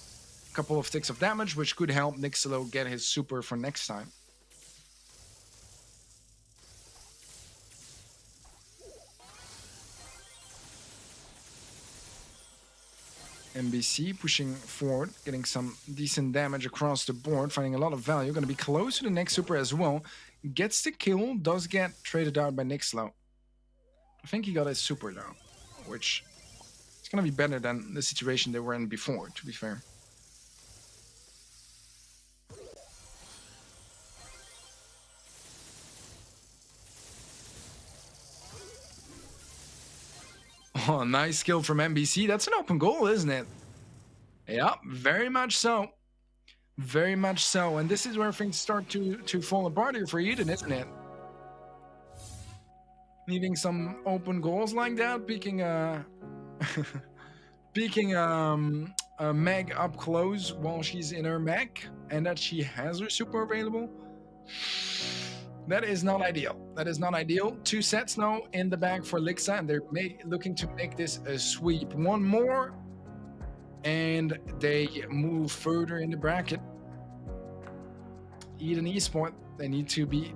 a couple of ticks of damage, which could help Nixalo get his super for next time. MBC pushing forward, getting some decent damage across the board, finding a lot of value. Going to be close to the next super as well. Gets the kill, does get traded out by Nixalo. I think he got his super though, which is going to be better than the situation they were in before, to be fair. Oh, nice skill from MBC. That's an open goal, isn't it? Yeah, very much so. Very much so. And this is where things start to fall apart here for Eden, isn't it? Needing some open goals like that, peeking a Meg up close while she's in her mech, and that she has her super available. That is not ideal. That is not ideal. 2 sets now in the bag for Lixa, and they're looking to make this a sweep. 1 more, and they move further in the bracket. Eden Esport, they need to be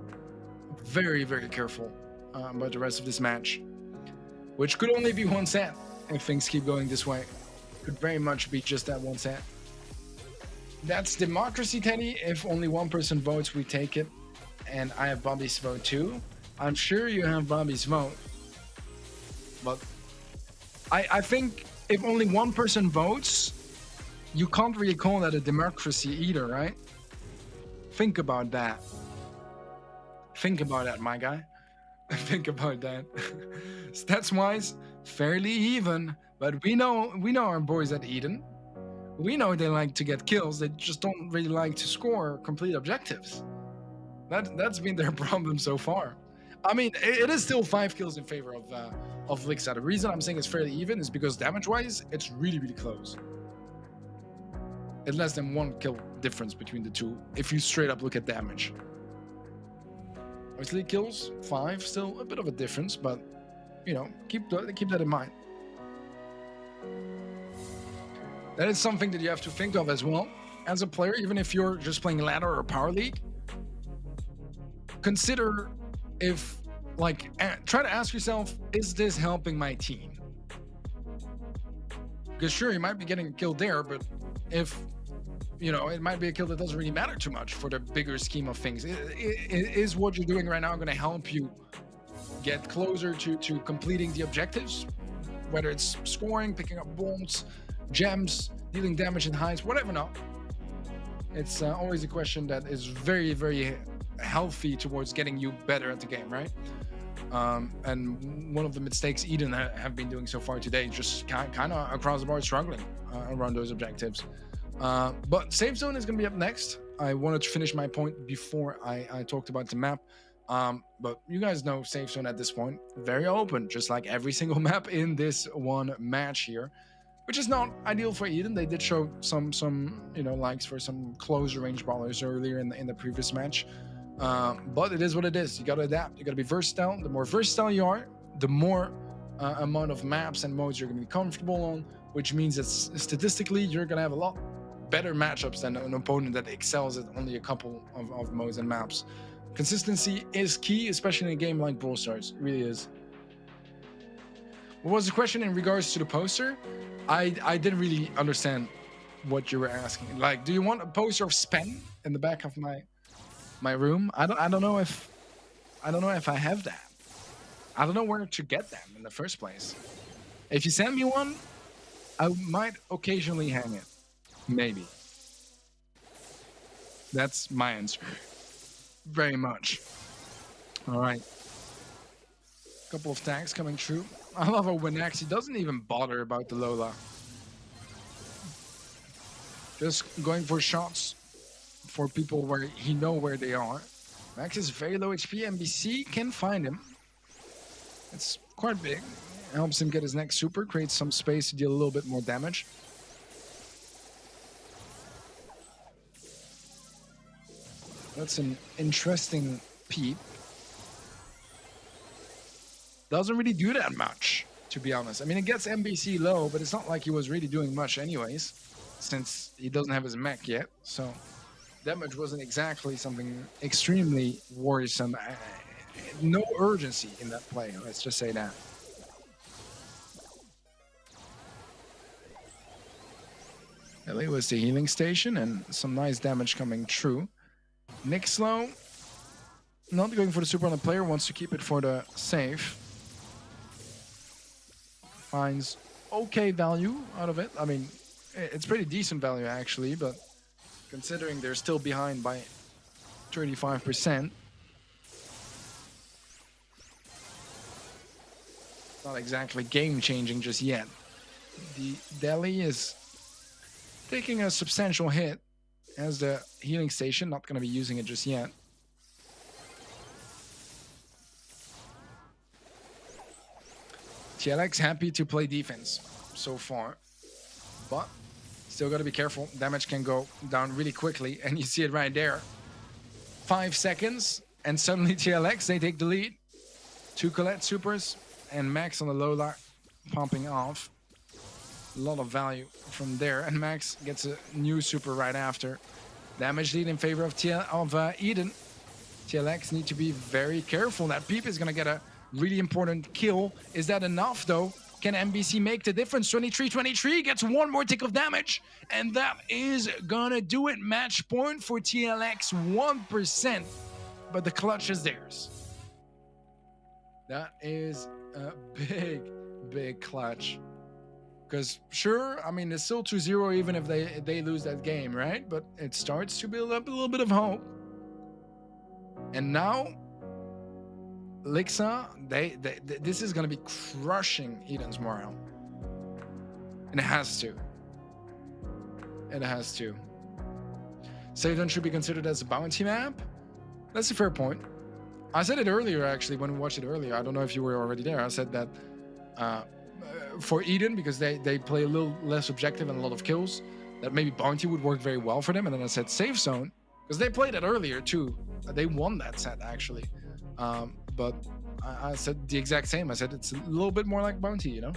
very, very careful about the rest of this match, which could only be 1 set if things keep going this way. Could very much be just that 1 set. That's democracy, Teddy. If only 1 person votes, we take it. And I have Bobby's vote too. I'm sure you have Bobby's vote. But I think if only 1 person votes, you can't really call that a democracy either, right? Think about that. Think about that, my guy. Think about that. Stats-wise, fairly even. But we know our boys at Eden. We know they like to get kills. They just don't really like to score complete objectives. That's been their problem so far. I mean, it is still 5 kills in favor of Lixa. The reason I'm saying it's fairly even is because damage-wise, it's really, really close. It's less than 1 kill difference between the two, if you straight up look at damage. Obviously, kills, 5, still a bit of a difference, but, you know, keep that in mind. That is something that you have to think of as well. As a player, even if you're just playing ladder or power league, consider if, like, try to ask yourself, is this helping my team? Because sure, you might be getting killed there, but if, you know, it might be a kill that doesn't really matter too much for the bigger scheme of things. Is what you're doing right now going to help you get closer to completing the objectives? Whether it's scoring, picking up bombs, gems, dealing damage in heights, whatever not. It's always a question that is very, very healthy towards getting you better at the game, right? And one of the mistakes Eden have been doing so far today, just kind of across the board struggling around those objectives. But Safe Zone is going to be up next. I wanted to finish my point before I talked about the map. But you guys know Safe Zone at this point, very open, just like every single map in this one match here. which is not ideal for Eden. They did show some likes for some close range brawlers earlier in the previous match. But it is what it is. You got to adapt. You got to be versatile. The more versatile you are, the more amount of maps and modes you're going to be comfortable on, which means that statistically you're going to have a lot better matchups than an opponent that excels at only a couple of modes and maps. Consistency is key, especially in a game like Brawl Stars. It really is. What was the question in regards to the poster? I didn't really understand what you were asking. Like, do you want a poster of Spen in the back of my room? I don't know if I have that. I don't know where to get them in the first place. If you send me one, I might occasionally hang it. Maybe. That's my answer. Very much. All right. Couple of tags coming true. I love how Winax, he doesn't even bother about the Lola. Just going for shots for people where he know where they are. Max is very low HP. MBC can find him. It's quite big. Helps him get his next super, creates some space to deal a little bit more damage. That's an interesting peep. Doesn't really do that much, to be honest. I mean, it gets MBC low, but it's not like he was really doing much anyways, since he doesn't have his mech yet. So damage wasn't exactly something extremely worrisome. No urgency in that play, let's just say that. Ellie was the healing station and some nice damage coming true. Nick Slow, not going for the super on the player, wants to keep it for the save. Finds okay value out of it. I mean, it's pretty decent value actually, but considering they're still behind by 35%, not exactly game-changing just yet. The Deli is taking a substantial hit as the healing station, not going to be using it just yet. TLX happy to play defense so far, but still got to be careful. Damage can go down really quickly, and you see it right there. 5 seconds, and suddenly TLX, they take the lead. 2 Colette supers, and Max on the Lola pumping off. A lot of value from there, and Max gets a new super right after. Damage lead in favor of Eden. TLX need to be very careful. That Peep is going to get a really important kill. Is that enough, though? Can MBC make the difference? 23-23 gets one more tick of damage, and that is going to do it. Match point for TLX, 1%, but the clutch is theirs. That is a big, big clutch. Because sure, I mean, it's still 2-0 even if they lose that game, right? But it starts to build up a little bit of hope. And now, Lixa, this is going to be crushing Eden's morale. And it has to. It has to. Savedon should be considered as a bounty map? That's a fair point. I said it earlier, actually, when we watched it earlier. I don't know if you were already there. I said that for Eden, because they play a little less objective and a lot of kills, that maybe bounty would work very well for them. And then I said safe zone, because they played it earlier too. They won that set, actually. But I said the exact same. I said it's a little bit more like bounty, you know?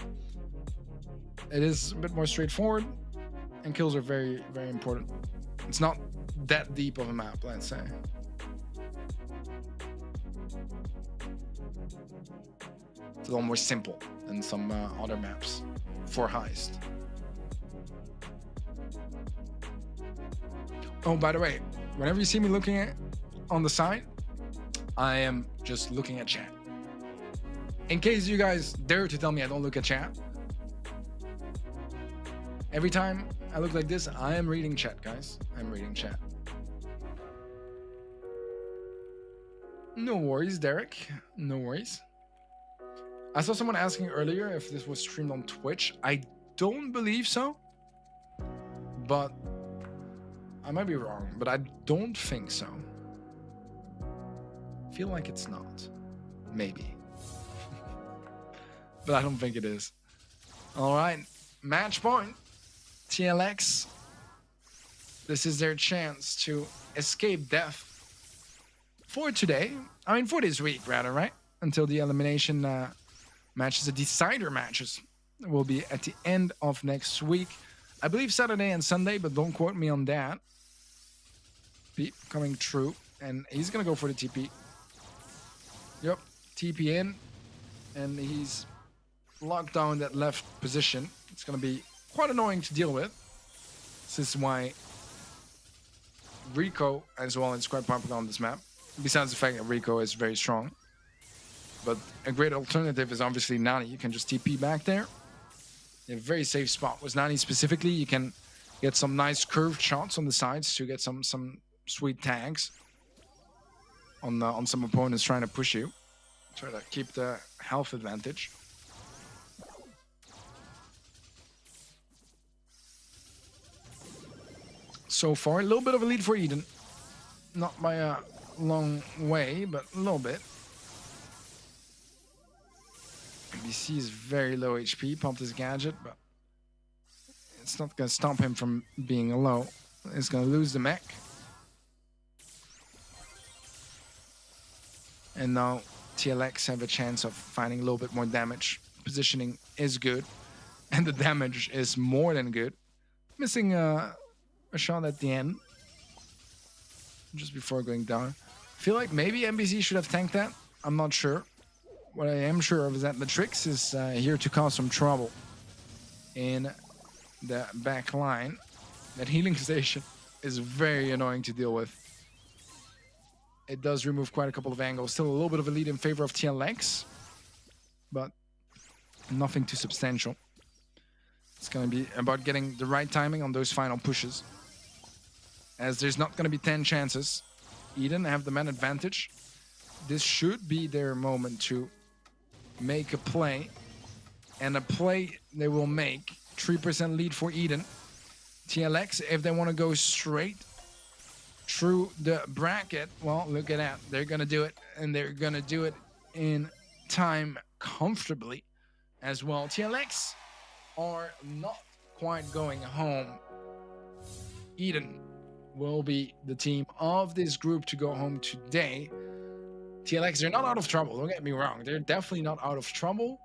It is a bit more straightforward, and kills are very, very important. It's not that deep of a map, let's say. It's a little more simple than some other maps for heist. Oh, by the way, whenever you see me looking at on the side, I am just looking at chat. In case you guys dare to tell me I don't look at chat, every time I look like this, I am reading chat, guys. I'm reading chat. No worries, Derek. No worries. I saw someone asking earlier if this was streamed on Twitch. I don't believe so, but I might be wrong, but I don't think so. I feel like it's not. Maybe. But I don't think it is. All right. match point. TLX. This is their chance to escape death for today. I mean, for this week, rather, right? Until the elimination matches, the decider matches will be at the end of next week. I believe Saturday and Sunday, but don't quote me on that. Peep coming true, and he's gonna go for the TP. Yep, TP in, and he's locked down that left position. It's gonna be quite annoying to deal with. This is why Rico as well is quite popular on this map. Besides the fact that Rico is very strong. But a great alternative is obviously Nani. You can just TP back there. In a very safe spot. With Nani specifically, you can get some nice curved shots on the sides to get some sweet tags on some opponents trying to push you. Try to keep the health advantage. So far, a little bit of a lead for Eden. Not by a long way, but a little bit. BC is very low HP, pumped his gadget, but it's not going to stop him from being low. He's going to lose the mech. And now TLX have a chance of finding a little bit more damage. Positioning is good, and the damage is more than good. Missing a shot at the end, just before going down. I feel like maybe MBC should have tanked that. I'm not sure. What I am sure of is that Matrix is here to cause some trouble in the back line. That healing station is very annoying to deal with. It does remove quite a couple of angles. Still a little bit of a lead in favor of TLX, but nothing too substantial. It's going to be about getting the right timing on those final pushes, as there's not going to be 10 chances. Eden have the man advantage. This should be their moment to make a play, and a play they will make. 3% lead for Eden. TLX, if they want to go straight through the bracket, well, look at that. They're going to do it, and they're going to do it in time comfortably as well. TLX are not quite going home. Eden will be the team of this group to go home today. TLX, they're not out of trouble, don't get me wrong. They're definitely not out of trouble,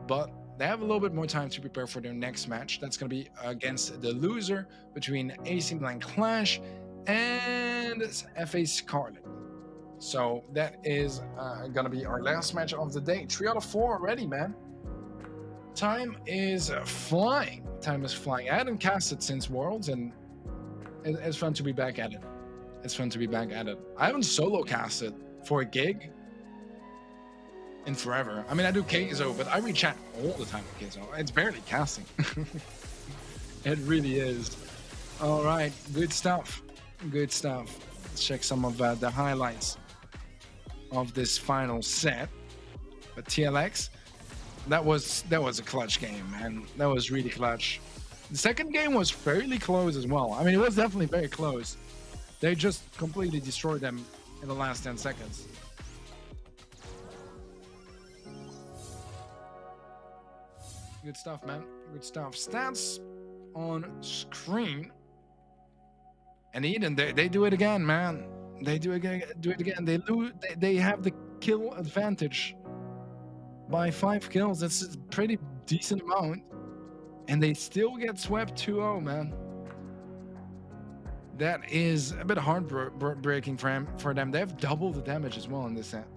but they have a little bit more time to prepare for their next match. That's going to be against the loser between AC Milan Clash and FA Scarlet. So that is going to be our last match of the day. 3 out of 4 already, man. Time is flying. Time is flying. I hadn't casted since Worlds, and it's fun to be back at it. It's fun to be back at it. I haven't solo casted for a gig in forever. I mean, I do KSO, but I re-chat all the time with KSO. It's barely casting. It really is. All right, good stuff. Good stuff. Let's check some of the highlights of this final set. But TLX, that was a clutch game, man. That was really clutch. The second game was fairly close as well. I mean, it was definitely very close. They just completely destroyed them in the last 10 seconds. Good stuff, man. Good stuff. Stats on screen. And Eden, they do it again, man. They do it again. They lose. They have the kill advantage by 5 kills. That's a pretty decent amount. And they still get swept 2-0, man. That is a bit heartbreaking for them. They have double the damage as well in this set.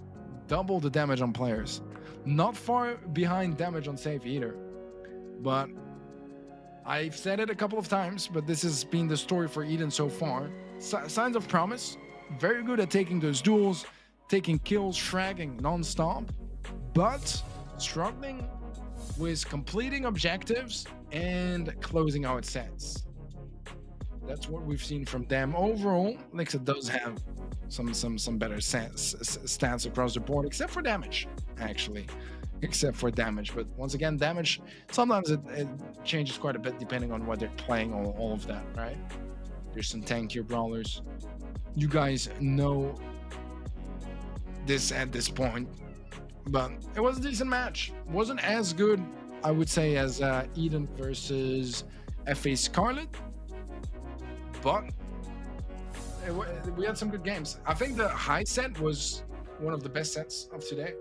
Double the damage on players. Not far behind damage on safe either. But I've said it a couple of times, but this has been the story for Eden so far. Signs of promise. Very good at taking those duels, taking kills, fragging non-stop, but struggling with completing objectives and closing out sets. That's what we've seen from them. Overall, Lixa does have some better stats across the board, except for damage, actually. Except for damage. But once again, damage, sometimes it changes quite a bit depending on what they're playing, all of that, right? There's some tankier brawlers. You guys know this at this point. But it was a decent match. Wasn't as good I would say, as Eden versus FA Scarlet. But we had some good games. I think the high set was one of the best sets of today.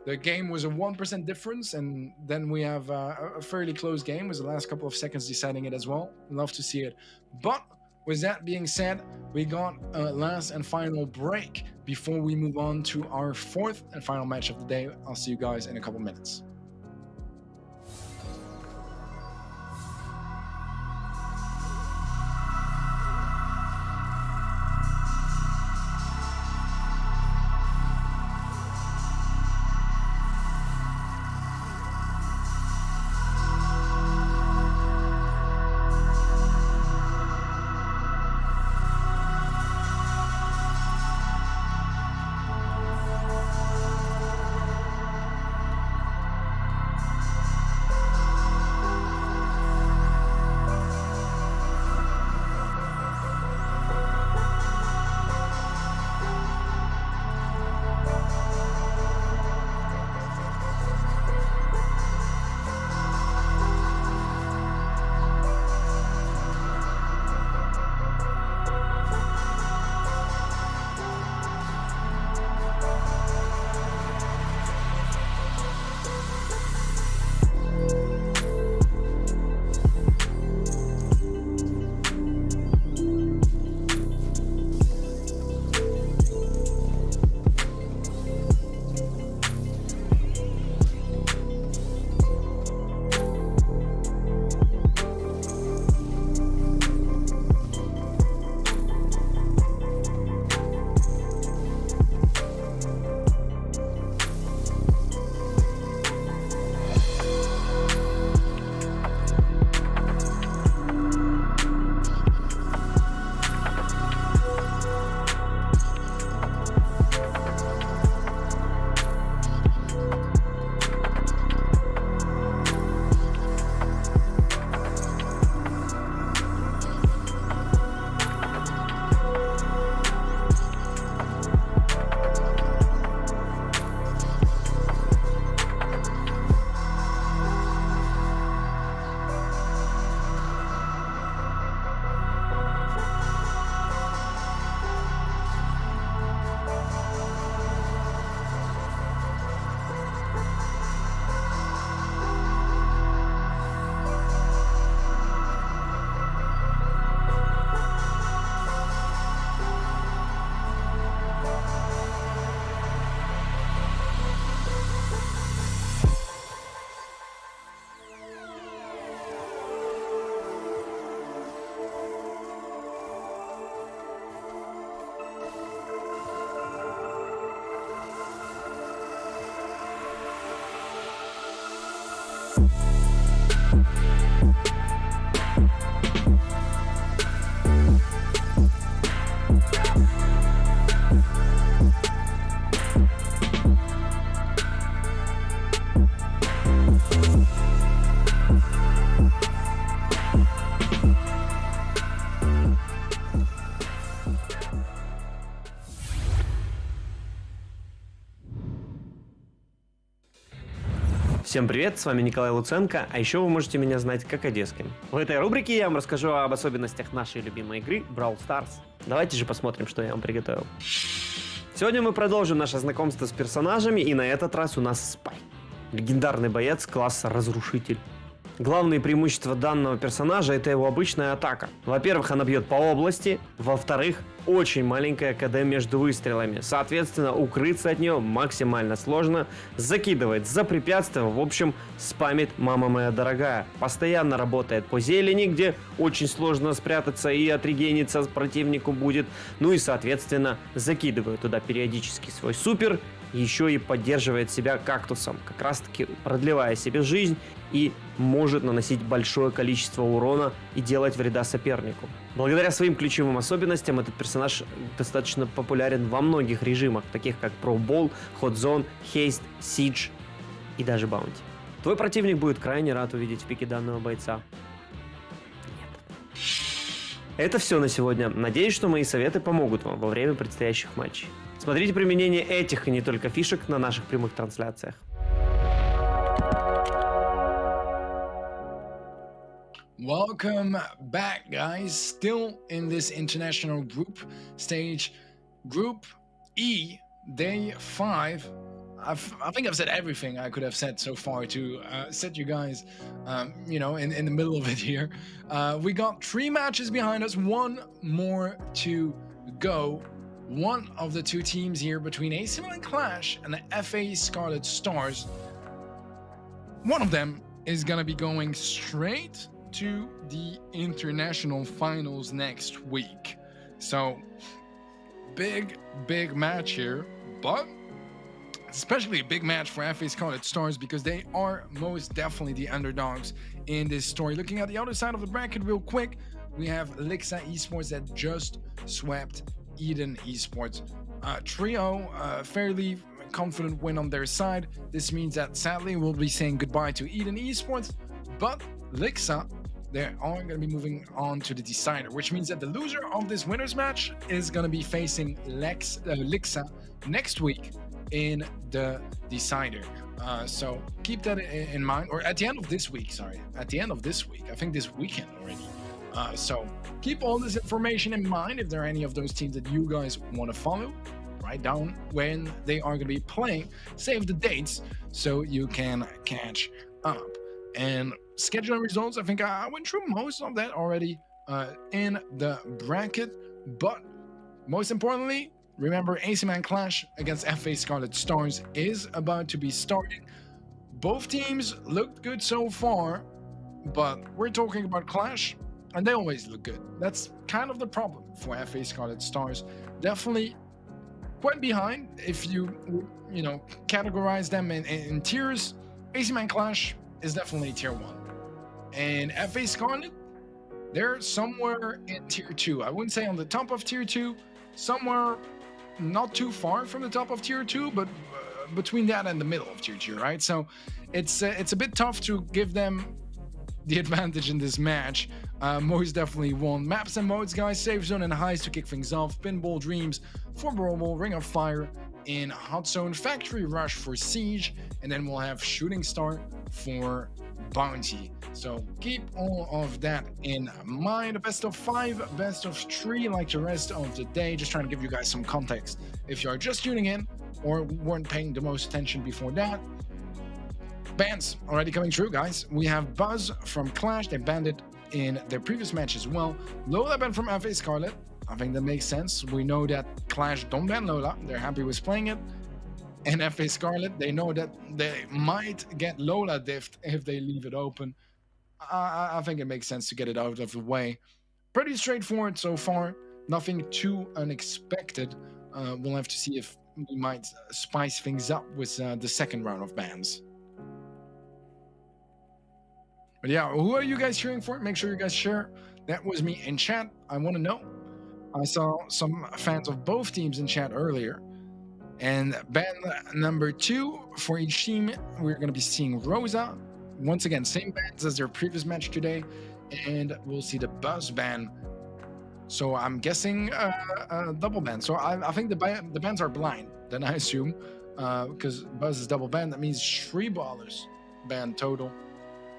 The game was a 1% difference, and then we have a fairly close game with the last couple of seconds deciding it as well. Love to see it. But with that being said, we got a last and final break before we move on to our fourth and final match of the day. I'll see you guys in a couple minutes. Всем привет, с вами Николай Луценко, а еще вы можете меня знать как Одесским. В этой рубрике я вам расскажу об особенностях нашей любимой игры Brawl Stars. Давайте же посмотрим, что я вам приготовил. Сегодня мы продолжим наше знакомство с персонажами, и на этот раз у нас Спай. Легендарный боец класса Разрушитель. Главное преимущество данного персонажа — это его обычная атака. Во-первых, она бьет по области, во-вторых, очень маленькая КД между выстрелами, соответственно, укрыться от нее максимально сложно, закидывает за препятствия, в общем, спамит мама моя дорогая. Постоянно работает по зелени, где очень сложно спрятаться и отрегениться противнику будет, ну и, соответственно, закидывает туда периодически свой супер, еще и поддерживает себя кактусом, как раз таки продлевая себе жизнь и может наносить большое количество урона и делать вреда сопернику. Благодаря своим ключевым особенностям этот персонаж достаточно популярен во многих режимах, таких как Pro Ball, Hot Zone, Haste, Siege и даже Bounty. Твой противник будет крайне рад увидеть в пике данного бойца. Нет. Это все на сегодня. Надеюсь, что мои советы помогут вам во время предстоящих матчей. Смотрите применение этих и не только фишек на наших прямых трансляциях. Welcome back, guys. Still in this international group stage, Group E, Day 5. I think I've said everything I could have said so far to set you guys, in the middle of it here. We got 3 matches behind us, 1 more to go. One of the 2 teams here between AC Milan Clash and the FA Scarlet Stars. One of them is gonna be going straight to the international finals next week. So big match here, but especially a big match for FA Scarlet Stars because they are most definitely the underdogs in this story. Looking at the other side of the bracket real quick, we have Lixa Esports that just swept Eden Esports. Trio, fairly confident win on their side. This means that sadly we'll be saying goodbye to Eden Esports, but Lixa, they are going to be moving on to the decider, which means that the loser of this winners match is going to be facing Lixa next week in the decider. So keep that in mind, or at the end of this week, I think this weekend already. So keep all this information in mind. If there are any of those teams that you guys want to follow, write down when they are going to be playing, save the dates so you can catch up. And scheduling results, I think I went through most of that already in the bracket, but most importantly, remember AC Milan Clash against FA Scarlet Stars is about to be starting. Both teams looked good so far, but we're talking about Clash and they always look good. That's kind of the problem for FA Scarlet Stars. Definitely quite behind if you categorize them in tiers. AC Milan Clash is definitely tier 1. And FA Scarlet, they're somewhere in tier 2. I wouldn't say on the top of tier 2, somewhere not too far from the top of tier 2, but between that and the middle of tier 2, right? So it's a bit tough to give them the advantage in this match. Most definitely won. Maps and modes, guys. Safe zone and highs to kick things off. Pinball Dreams for Brawl Ball. Ring of Fire in Hot Zone. Factory Rush for Siege. And then we'll have Shooting Star for Bounty. So keep all of that in mind. Best of 5, best of 3 like the rest of the day. Just trying to give you guys some context if you are just tuning in or weren't paying the most attention before that. Bans already coming through, guys. We have Buzz from Clash. They banned it in their previous match as well. Lola banned from FA Scarlet. I think that makes sense. We know that Clash don't ban Lola. They're happy with playing it. And FA Scarlet, they know that they might get Lola diffed if they leave it open. I think it makes sense to get it out of the way. Pretty straightforward so far. Nothing too unexpected. We'll have to see if we might spice things up with the second round of bans. But yeah, who are you guys cheering for? Make sure you guys share. That was me in chat. I want to know. I saw some fans of both teams in chat earlier. And ban number 2 for each team, we're going to be seeing Rosa. Once again, same bans as their previous match today. And we'll see the Buzz ban. So I'm guessing a double ban. So I think the bans are blind, then I assume. Because Buzz is double ban. That means 3 ballers banned total.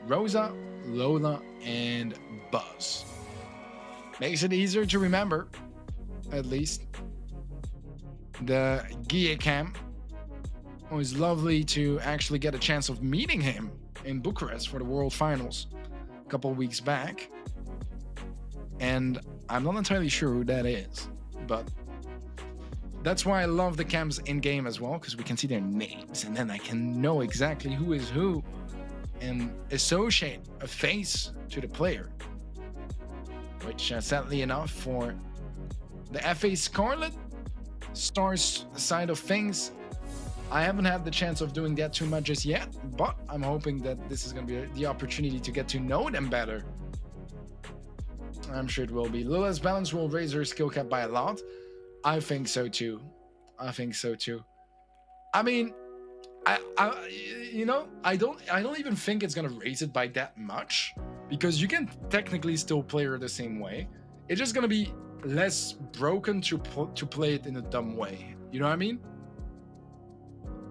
Rosa, Lola, and Buzz. Makes it easier to remember, at least. The Guille Cam. It was lovely to actually get a chance of meeting him in Bucharest for the World Finals a couple of weeks back. And I'm not entirely sure who that is, but that's why I love the cams in-game as well, because we can see their names, and then I can know exactly who is who and associate a face to the player. Which, sadly enough, for the FA Scarlet Stars side of things, I haven't had the chance of doing that too much just yet, but I'm hoping that this is going to be the opportunity to get to know them better. I'm sure it will be. Lula's balance will raise her skill cap by a lot. I think so too. I mean, I don't even think it's gonna raise it by that much, because you can technically still play her the same way. It's just gonna be less broken to play it in a dumb way. You know what I mean?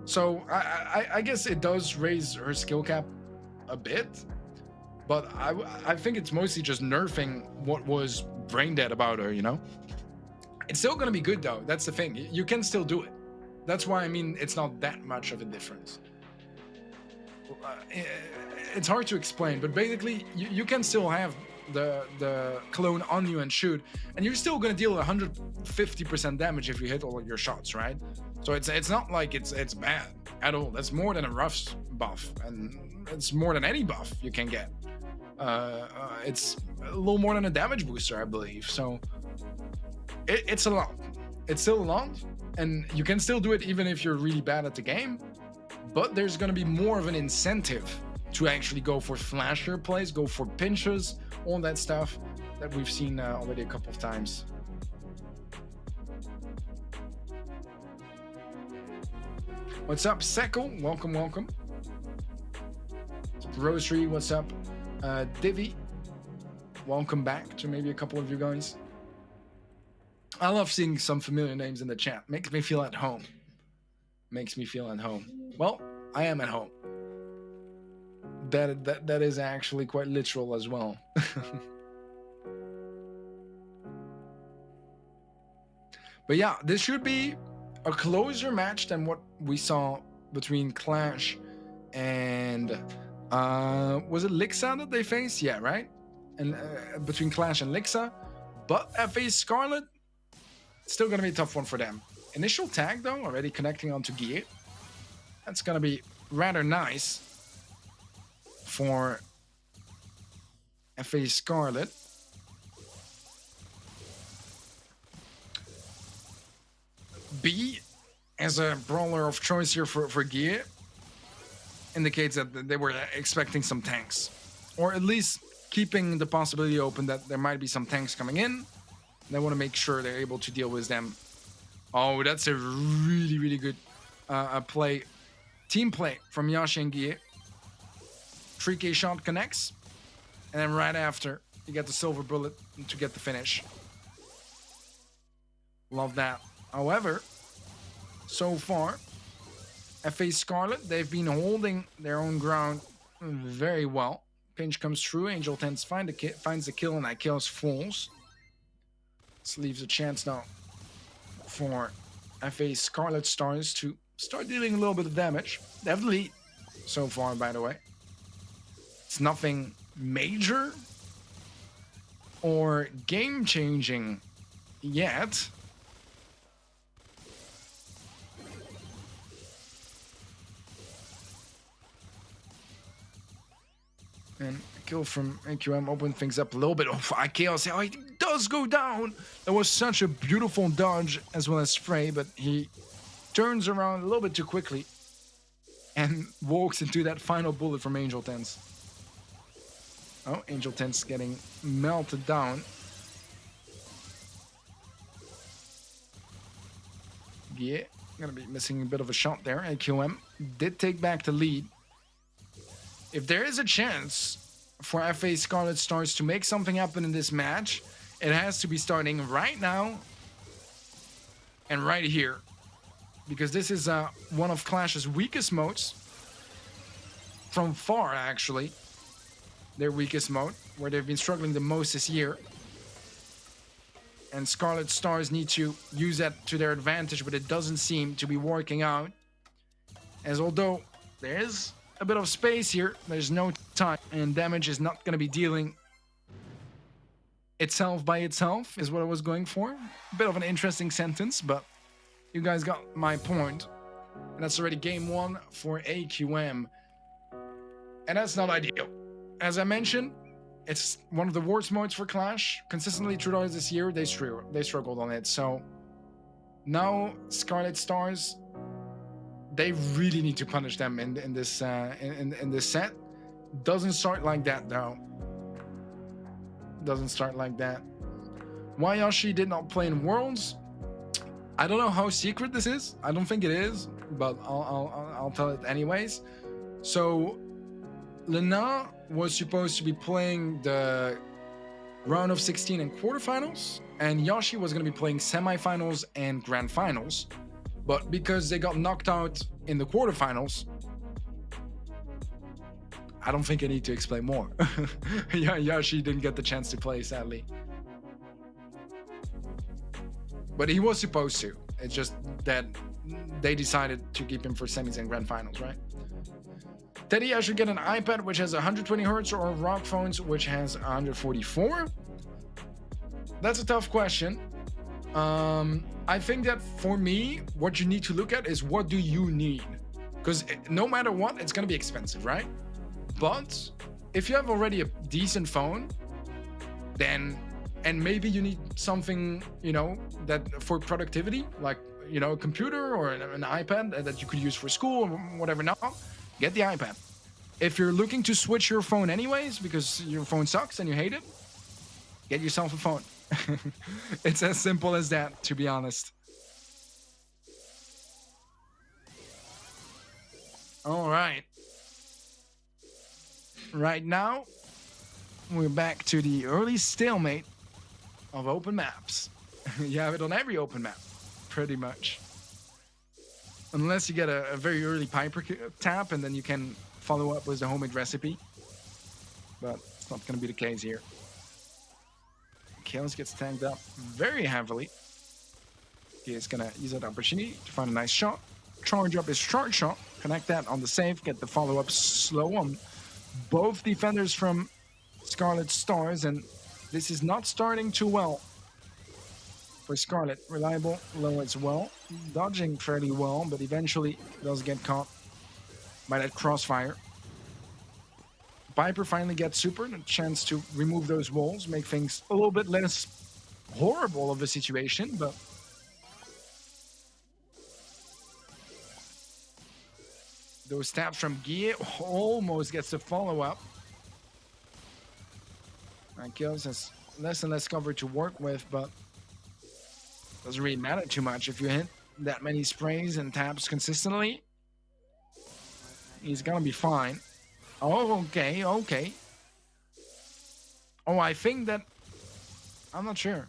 So I guess it does raise her skill cap a bit. But I think it's mostly just nerfing what was brain dead about her, you know? It's still gonna be good though, that's the thing. You can still do it. That's why I mean it's not that much of a difference. It's hard to explain, but basically you can still have the clone on you and shoot, and you're still gonna deal 150% damage if you hit all of your shots, right? So it's not like it's bad at all. That's more than a rough buff, and it's more than any buff you can get. It's a little more than a damage booster, I believe. So it's a lot. It's still a lot, and you can still do it even if you're really bad at the game. But there's gonna be more of an incentive to actually go for flasher plays, go for pinches, all that stuff that we've seen already a couple of times. What's up, Seko? Welcome, welcome. Rosary, what's up? Divi, welcome back to maybe a couple of you guys. I love seeing some familiar names in the chat. Makes me feel at home. Makes me feel at home. Well, I am at home. That is actually quite literal as well. But yeah, this should be a closer match than what we saw between Clash and was it Lixa that they faced? Yeah, right? And between Clash and Lixa. But FA Scarlet, still gonna be a tough one for them. Initial tag though, already connecting onto Gear. That's gonna be rather nice for FA Scarlet. B as a brawler of choice here for Gear indicates that they were expecting some tanks, or at least keeping the possibility open that there might be some tanks coming in. They want to make sure they're able to deal with them. Oh, that's a really, really good play. Team play from Yashi and Gear. 3K shot connects, and then right after, you get the silver bullet to get the finish. Love that. However, so far, FA Scarlet, they've been holding their own ground very well. Pinch comes through, Angel Tens finds the kill, and that kills Falls. This leaves a chance now for FA Scarlet Stars to start dealing a little bit of damage. They have the lead so far, by the way. It's nothing major or game-changing yet. And a kill from AQM opened things up a little bit. Oh, Chaos, oh, he does go down. That was such a beautiful dodge as well as spray, but he turns around a little bit too quickly and walks into that final bullet from Angel Tens. Oh, Angel Tens getting melted down. Yeah, gonna be missing a bit of a shot there. AQM did take back the lead. If there is a chance for FA Scarlet Stars to make something happen in this match, it has to be starting right now and right here. Because this is one of Clash's weakest modes. From far, actually. Their weakest mode, where they've been struggling the most this year. And Scarlet Stars need to use that to their advantage, but it doesn't seem to be working out. As although there is a bit of space here, there's no time, and damage is not going to be dealing itself by itself, is what I was going for. A bit of an interesting sentence, but you guys got my point. And that's already game one for AQM. And that's not ideal. As I mentioned, it's one of the worst modes for Clash. Consistently throughout this year, they struggled on it. So now Scarlet Stars, they really need to punish them in this set. Doesn't start like that though. Doesn't start like that. Why Yoshi did not play in Worlds? I don't know how secret this is. I don't think it is, but I'll tell it anyways. So Lena was supposed to be playing the round of 16 and quarterfinals, and Yoshi was going to be playing semifinals and grand finals. But because they got knocked out in the quarterfinals, I don't think I need to explain more. Yeah, Yoshi didn't get the chance to play, sadly. But he was supposed to. It's just that they decided to keep him for semis and grand finals, right? Teddy, I should get an iPad which has 120 hertz or Rock phones which has 144. That's a tough question. I think that for me, what you need to look at is what do you need? Because no matter what, it's going to be expensive, right? But if you have already a decent phone, then, and maybe you need something, you know, that for productivity, like, you know, a computer or an iPad that you could use for school or whatever, now, get the iPad. If you're looking to switch your phone anyways, because your phone sucks and you hate it, get yourself a phone. It's as simple as that, to be honest. All right. Right now, we're back to the early stalemate of open maps. You have it on every open map, pretty much. Unless you get a very early Piper tap, and then you can follow up with the homemade recipe. But it's not going to be the case here. Chaos gets tanked up very heavily. He is going to use that opportunity to find a nice shot. Charge up his charge shot. Connect that on the save. Get the follow-up slow on both defenders from Scarlet Stars. And this is not starting too well for Scarlet. Reliable, low as well. Dodging fairly well, but eventually does get caught by that crossfire. Piper finally gets super, a chance to remove those walls, make things a little bit less horrible of a situation, but those taps from Guille almost gets the follow-up. And Kills has less and less cover to work with, but doesn't really matter too much. If you hit that many sprays and taps consistently, he's gonna be fine. Oh, okay, okay. Oh, I think that... I'm not sure.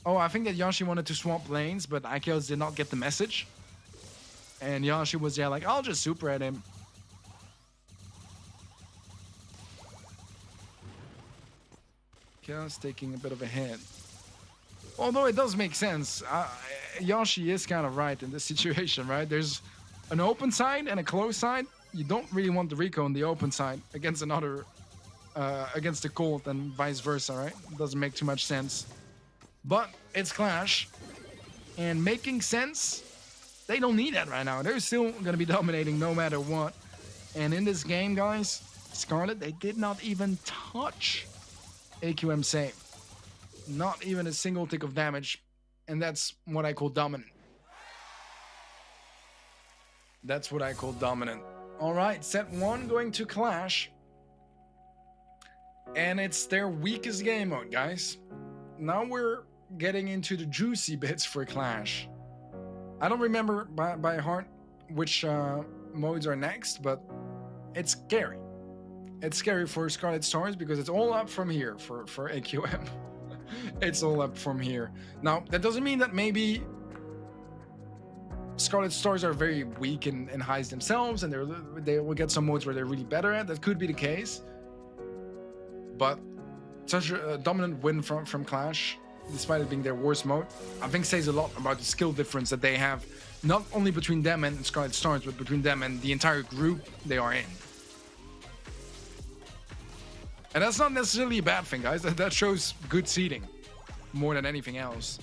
Oh, I think that Yoshi wanted to swap lanes, but Ikeos did not get the message. And Yoshi was there like, I'll just super at him. Chaos taking a bit of a hit. Although it does make sense. Yoshi is kind of right in this situation, right? There's an open side and a closed side. You don't really want the Rico on the open side against another, against the Colt and vice versa, right? It doesn't make too much sense. But it's Clash. And making sense, they don't need that right now. They're still going to be dominating no matter what. And in this game, guys, Scarlet, they did not even touch AQM save. Not even a single tick of damage. And that's what I call dominant. That's what I call dominant. All right, set 1 going to Clash. And it's their weakest game mode, guys. Now we're getting into the juicy bits for Clash. I don't remember by heart which modes are next, but it's scary. It's scary for Scarlet Stars because it's all up from here for AQM. It's all up from here. Now, that doesn't mean that maybe Scarlet Stars are very weak in highs themselves, and they will get some modes where they're really better at. That could be the case. But such a dominant win from Clash, despite it being their worst mode, I think says a lot about the skill difference that they have, not only between them and Scarlet Stars, but between them and the entire group they are in. And that's not necessarily a bad thing, guys. That shows good seeding more than anything else.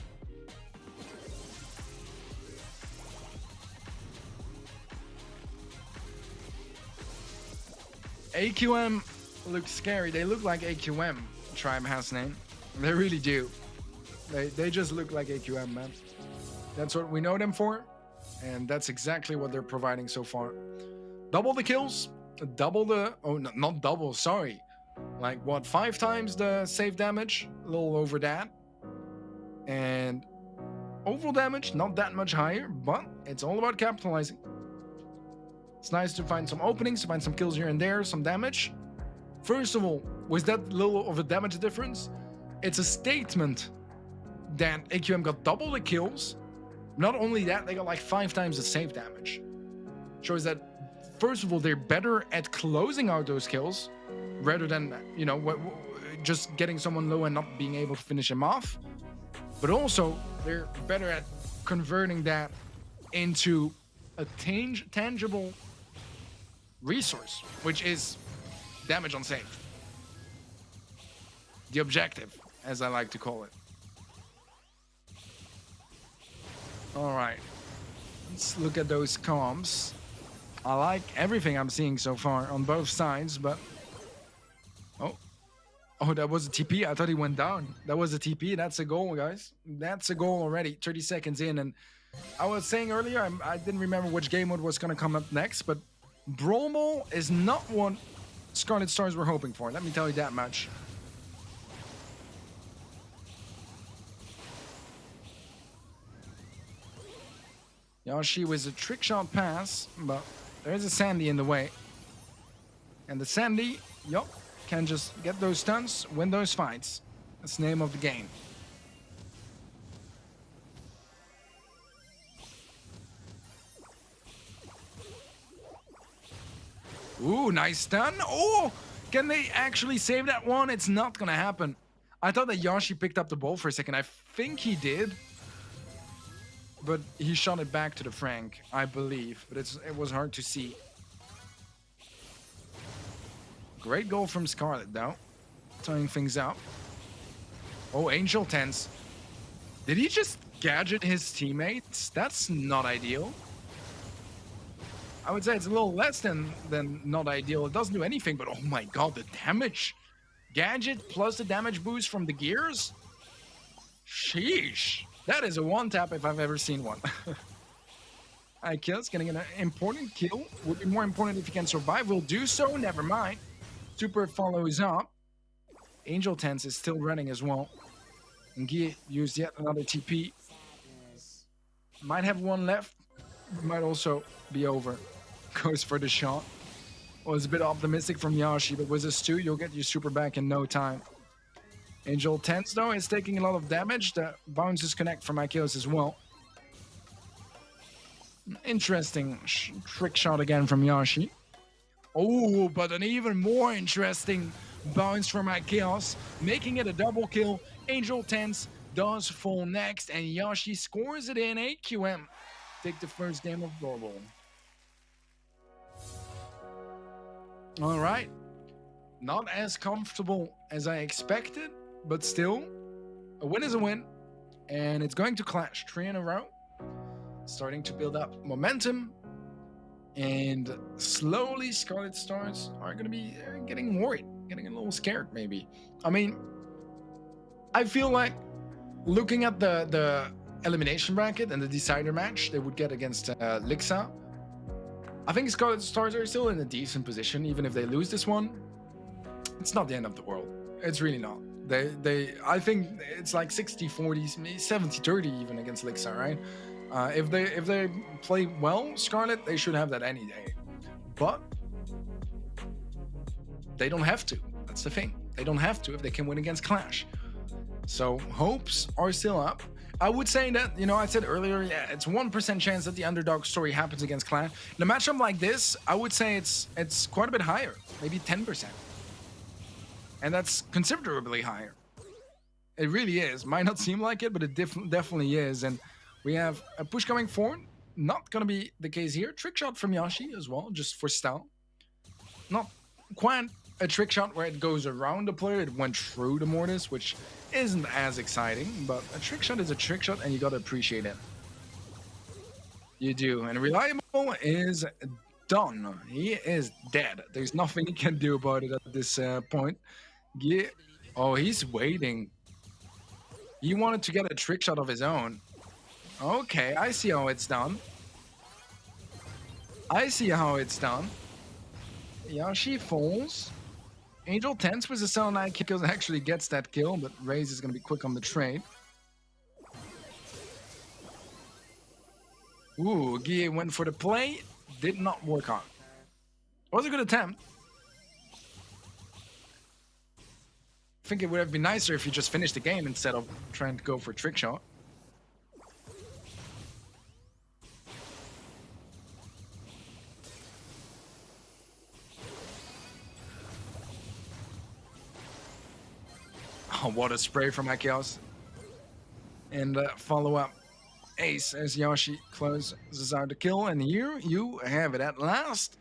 AQM looks scary. They look like AQM, Tribe has name. They really do. They just look like AQM, man. That's what we know them for, and that's exactly what they're providing so far. Double the kills, double the... Oh, no, not double, sorry. Like, what, 5 times the save damage? A little over that. And overall damage, not that much higher, but it's all about capitalizing. It's nice to find some openings, to find some kills here and there, some damage. First of all, with that little of a damage difference, it's a statement that AQM got double the kills. Not only that, they got like 5 times the save damage. Shows that first of all, they're better at closing out those kills rather than, you know, just getting someone low and not being able to finish him off. But also, they're better at converting that into a tangible resource, which is damage on save. The objective, as I like to call it. All right, let's look at those comms. I like everything I'm seeing so far on both sides, but oh, that was a TP. I thought he went down. That was a TP. That's a goal, guys. That's a goal already. 30 seconds in, and I was saying earlier, I didn't remember which game mode was going to come up next, but Brawl Ball is not what Scarlet Stars were hoping for. Let me tell you that much. Yoshi with a trick shot pass, but there's a Sandy in the way. And the Sandy, yup, can just get those stunts, win those fights. That's the name of the game. Ooh, nice stun. Oh, can they actually save that one? It's not gonna happen. I thought that Yoshi picked up the ball for a second. I think he did. But he shot it back to the Frank, I believe. But it was hard to see. Great goal from Scarlet, though. Tying things up. Oh, Angel Tense. Did he just gadget his teammates? That's not ideal. I would say it's a little less than not ideal. It doesn't do anything, but oh my god, the damage. Gadget plus the damage boost from the gears? Sheesh. That is a one-tap if I've ever seen one. Alright, Kills getting an important kill. Would be more important if he can survive. Will do so, never mind. Super follows up. Angel Tense is still running as well. And Guy used yet another TP. Might have one left. Might also be over. Goes for the shot. Was a bit optimistic from Yoshi, but with a Stu, you'll get your super back in no time. Angel Tense, though, is taking a lot of damage. The bounces connect from Akios as well. Interesting trick shot again from Yoshi. Oh, but an even more interesting bounce from Akios, making it a double kill. Angel Tense does fall next, and Yoshi scores it in. AQM take the first game of Brawl Ball. All right. Not as comfortable as I expected, but still, a win is a win, and it's going to clash 3 in a row. Starting to build up momentum, and slowly Scarlet Stars are going to be getting worried, getting a little scared maybe. I mean, I feel like looking at the elimination bracket and the decider match they would get against Lixa, I think Scarlet Stars are still in a decent position, even if they lose this one. It's not the end of the world. It's really not. I think it's like 60-40, 70-30 even against Lixa, right? If they play well, Scarlet, they should have that any day. But they don't have to. That's the thing. They don't have to if they can win against Clash. So hopes are still up. I would say that, you know, I said earlier, yeah, it's 1% chance that the underdog story happens against Clash. In a matchup like this, I would say it's quite a bit higher, maybe 10%. And that's considerably higher. It really is. Might not seem like it, but it definitely is. And we have a push coming forward. Not going to be the case here. Trick shot from Yoshi as well, just for style. Not quite a trick shot where it goes around the player. It went through the Mortis, which isn't as exciting. But a trick shot is a trick shot, and you got to appreciate it. You do. And Reliable is done. He is dead. There's nothing he can do about it at this point. Yeah. Oh, he's waiting. He wanted to get a trick shot of his own. Okay, I see how it's done. I see how it's done. Yoshi falls. Angel Tense with a 7-9 kill actually gets that kill, but Raze is going to be quick on the trade. Ooh, Guy went for the play. Did not work on. Was a good attempt. I think it would have been nicer if you just finished the game instead of trying to go for a trick shot. Oh, what a spray from Akios. And follow up ace as Yoshi closes out the kill. And here you have it at last.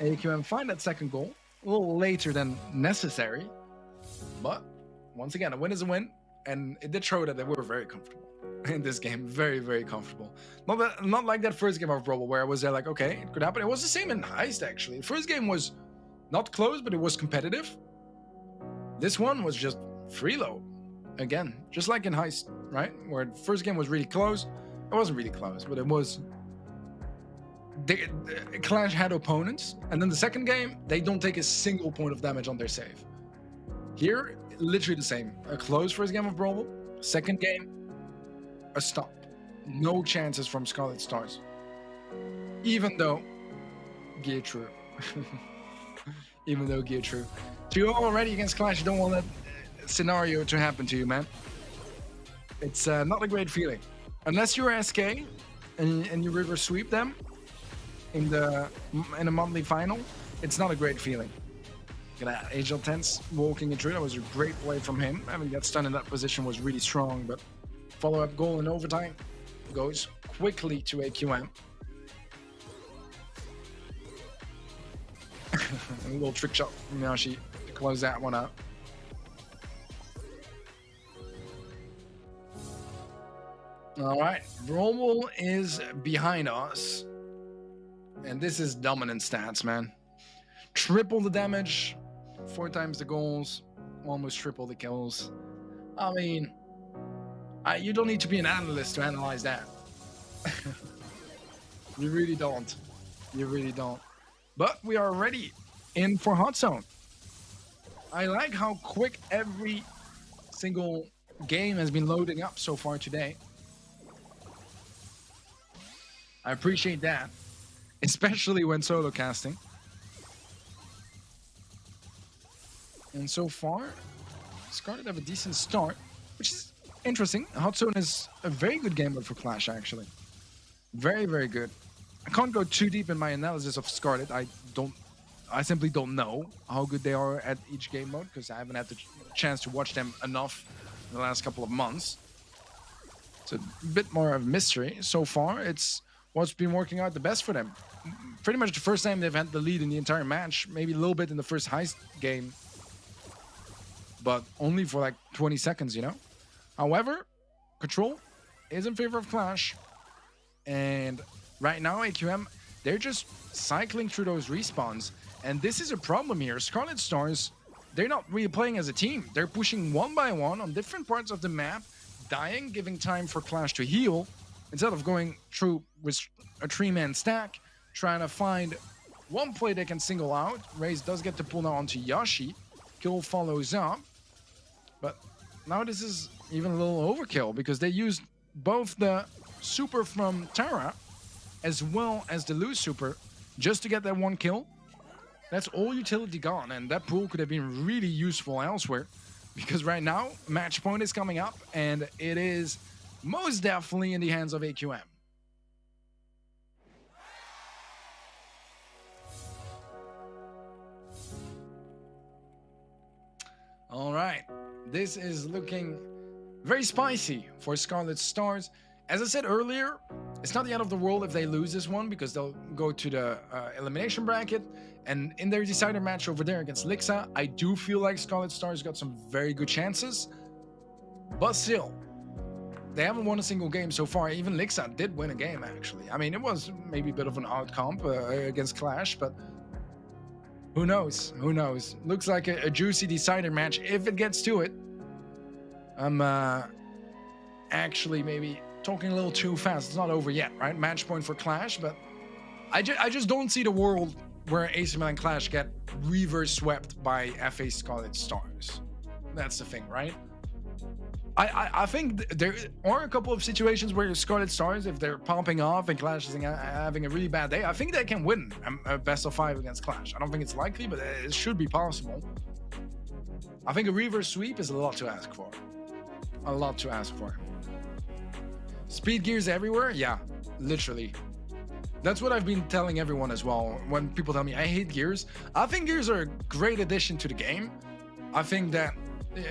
AQM find that second goal. A little later than necessary. But once again, a win is a win. And it did show that they were very comfortable in this game. Very, very comfortable. Not like that first game of Brawl, where I was there like, okay, it could happen. It was the same in Heist, actually. The first game was not close, but it was competitive. This one was just freeload. Again, just like in Heist, right? Where the first game was really close. It wasn't really close, but it was... Clash had opponents. And then the second game, they don't take a single point of damage on their save. Here, literally the same. A close first game of Brawl. Second game, a stop. No chances from Scarlet Stars. Even though Gear True. Even though Gear True. 2-0 already against Clash. You don't want that scenario to happen to you, man. It's not a great feeling. Unless you're SK and you river sweep them in a monthly final, it's not a great feeling. Look at that, Angel Tense walking it through. That was a great play from him. Having that stun in that position was really strong, but follow-up goal in overtime goes quickly to AQM. A little trick shot from Yoshi to close that one out. All right, Brawl is behind us. And this is dominant stats, man. Triple the damage, 4 times the goals, almost triple the kills. I mean, you don't need to be an analyst to analyze that. You really don't. You really don't. But we are already in for Hot Zone. I like how quick every single game has been loading up so far today. I appreciate that, especially when solo casting. And so far, Scarlet have a decent start, which is interesting. Hot Zone is a very good game mode for Clash, actually. Very, very good. I can't go too deep in my analysis of Scarlet. I simply don't know how good they are at each game mode, because I haven't had the chance to watch them enough in the last couple of months. It's a bit more of a mystery. So far, it's what's been working out the best for them. Pretty much the first time they've had the lead in the entire match, maybe a little bit in the first Heist game, but only for like 20 seconds, you know? However, Control is in favor of Clash, and right now AQM, they're just cycling through those respawns, and this is a problem here. Scarlet Stars, they're not really playing as a team. They're pushing one by one on different parts of the map, dying, giving time for Clash to heal, instead of going through with a 3-man stack, trying to find one play they can single out. Raze does get the pull now onto Yoshi. Kill follows up. But now this is even a little overkill, because they used both the super from Tara as well as the loose super just to get that one kill. That's all utility gone, and that pool could have been really useful elsewhere, because right now match point is coming up and it is most definitely in the hands of AQM. All right, this is looking very spicy for Scarlet Stars. As I said earlier, it's not the end of the world if they lose this one, because they'll go to the elimination bracket, and in their decider match over there against Lixa, I do feel like Scarlet Stars got some very good chances, but still, they haven't won a single game so far. Even Lixa did win a game, actually. I mean, it was maybe a bit of an odd comp against Clash, but who knows? Who knows? Looks like a juicy decider match if it gets to it. I'm actually maybe talking a little too fast. It's not over yet, right? Match point for Clash, but I just don't see the world where ASML and Clash get reverse swept by FA Scarlet Stars. That's the thing, right? I think there are a couple of situations where Scarlet Stars, if they're popping off and Clash is having a really bad day, I think they can win a best of 5 against Clash. I don't think it's likely, but it should be possible. I think a reverse sweep is a lot to ask for. A lot to ask for. Speed gears everywhere? Yeah, literally. That's what I've been telling everyone as well. When people tell me I hate gears, I think gears are a great addition to the game. I think that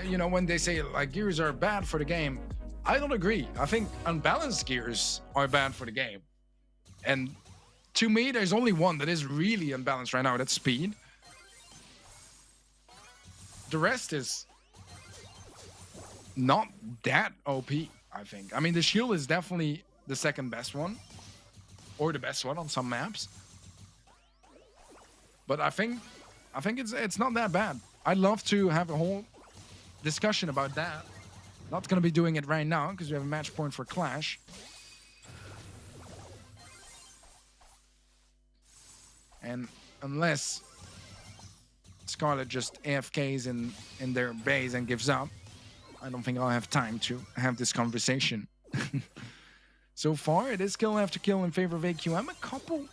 you know, when they say like gears are bad for the game, I don't agree. I think unbalanced gears are bad for the game. And to me, there's only one that is really unbalanced right now. That's speed. The rest is not that OP, I think. I mean, the shield is definitely the second best one, or the best one on some maps. But I think it's not that bad. I'd love to have a whole discussion about that. Not gonna be doing it right now because we have a match point for Clash. And unless Scarlet just AFKs in their base and gives up, I don't think I'll have time to have this conversation. So far, it is kill after kill in favor of AQM. A couple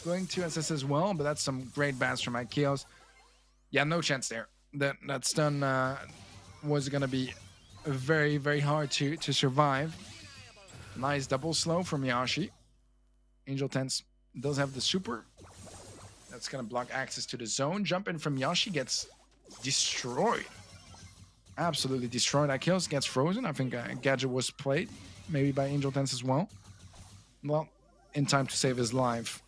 going to SS as well, but that's some great bats from Ikeos. Yeah, no chance there. That stun was gonna be very, very hard to survive. Nice double slow from Yashi. Angel Tense does have the super. That's gonna block access to the zone. Jump in from Yashi gets destroyed. Absolutely destroyed. Ikeos gets frozen. I think Gadget was played, maybe by Angel Tense as well. Well, in time to save his life.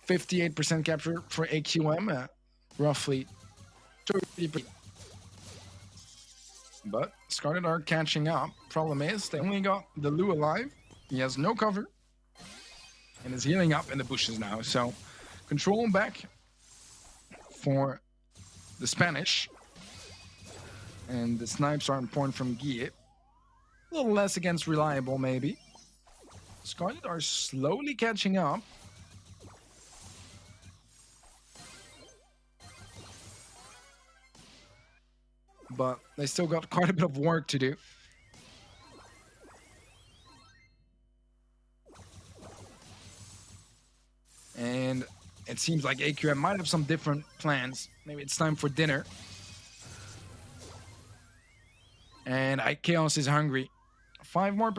58% capture for AQM, roughly 30%. But Scarlet are catching up. Problem is, they only got the Lu alive. He has no cover. And is healing up in the bushes now. So, control back for the Spanish. And the snipes are important from Guille. A little less against Reliable, maybe. Scarlet are slowly catching up. But they still got quite a bit of work to do. And it seems like AQM might have some different plans. Maybe it's time for dinner. And Chaos is hungry. 5% more,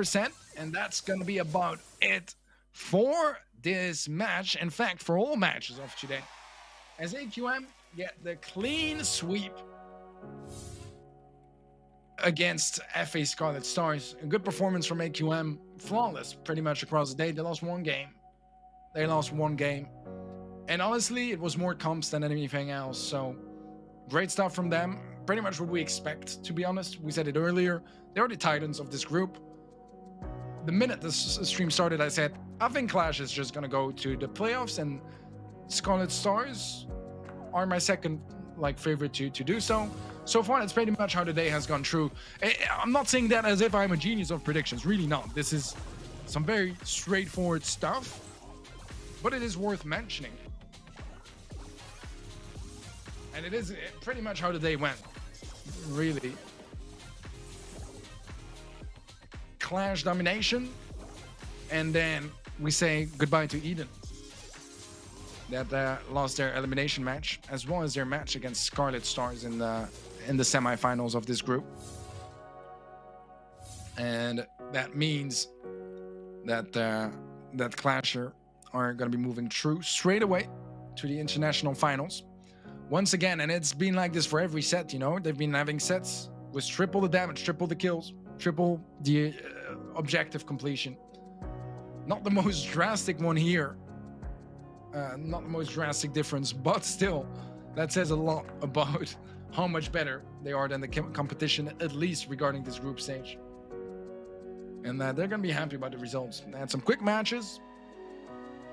and that's gonna be about it for this match. In fact, for all matches of today. As AQM get the clean sweep against FA Scarlet Stars. A good performance from AQM. Flawless pretty much across the day. They lost one game. And honestly, it was more comps than anything else. So great stuff from them. Pretty much what we expect, to be honest. We said it earlier. They're the titans of this group. The minute this stream started, I said, I think Clash is just going to go to the playoffs, and Scarlet Stars are my second favorite to do so. So far, that's pretty much how the day has gone through. I'm not saying that as if I'm a genius of predictions. Really not. This is some very straightforward stuff. But it is worth mentioning. And it is pretty much how the day went. Really. Clash domination. And then we say goodbye to Eden. That lost their elimination match, as well as their match against Scarlet Stars in the semifinals of this group. And that means that Clasher are going to be moving through straight away to the international finals. Once again, and it's been like this for every set, you know, they've been having sets with triple the damage, triple the kills, triple the objective completion. Not the most drastic one here. Not the most drastic difference, but still, that says a lot about how much better they are than the competition, at least regarding this group stage. And they're going to be happy about the results. They had some quick matches,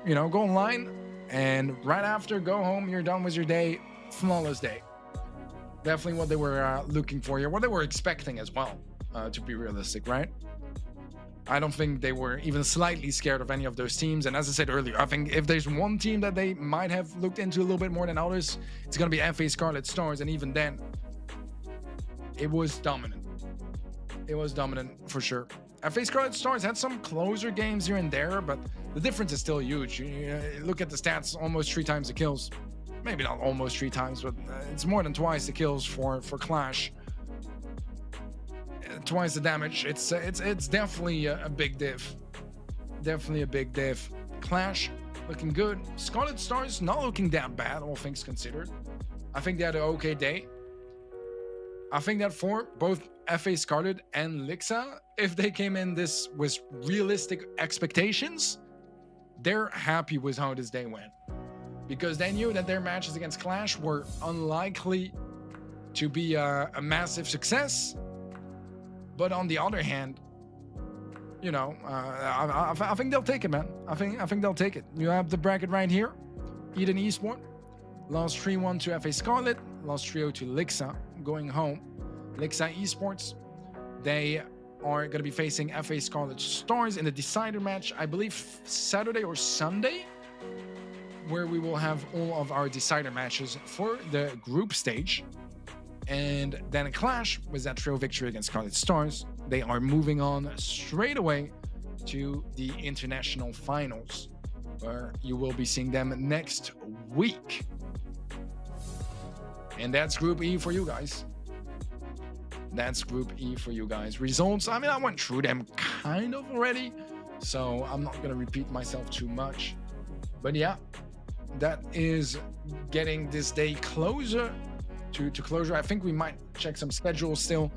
you know, go online, and right after, go home, you're done with your day. Flawless day. Definitely what they were looking for here, what they were expecting as well, to be realistic, right? I don't think they were even slightly scared of any of those teams. And as I said earlier, I think if there's one team that they might have looked into a little bit more than others, it's going to be FA Scarlet Stars. And even then, it was dominant. It was dominant for sure. FA Scarlet Stars had some closer games here and there, but the difference is still huge. You look at the stats, almost 3 times the kills. Maybe not almost 3 times, but it's more than twice the kills for Clash. Twice the damage. It's definitely a big diff. Definitely a big diff. Clash looking good. Scarlet Stars not looking that bad, all things considered. I think they had an okay day. I think that for both FA Scarlet and Lixa, if they came in this with realistic expectations, they're happy with how this day went. Because they knew that their matches against Clash were unlikely to be a massive success. But on the other hand, you know, I think they'll take it, man. I think they'll take it. You have the bracket right here. Eden Esport lost 3-1 to FA Scarlet, lost 3-0 to Lixa, going home. Lixa Esports, they are going to be facing FA Scarlet Stars in the decider match, I believe Saturday or Sunday, where we will have all of our decider matches for the group stage. And then a Clash with that 3-0 victory against Scarlet Stars. They are moving on straight away to the international finals, where you will be seeing them next week. And that's Group E for you guys. That's Group E for you guys. Results, I mean, I went through them kind of already, so I'm not going to repeat myself too much. But yeah, that is getting this day closer to closure. I think we might check some schedules still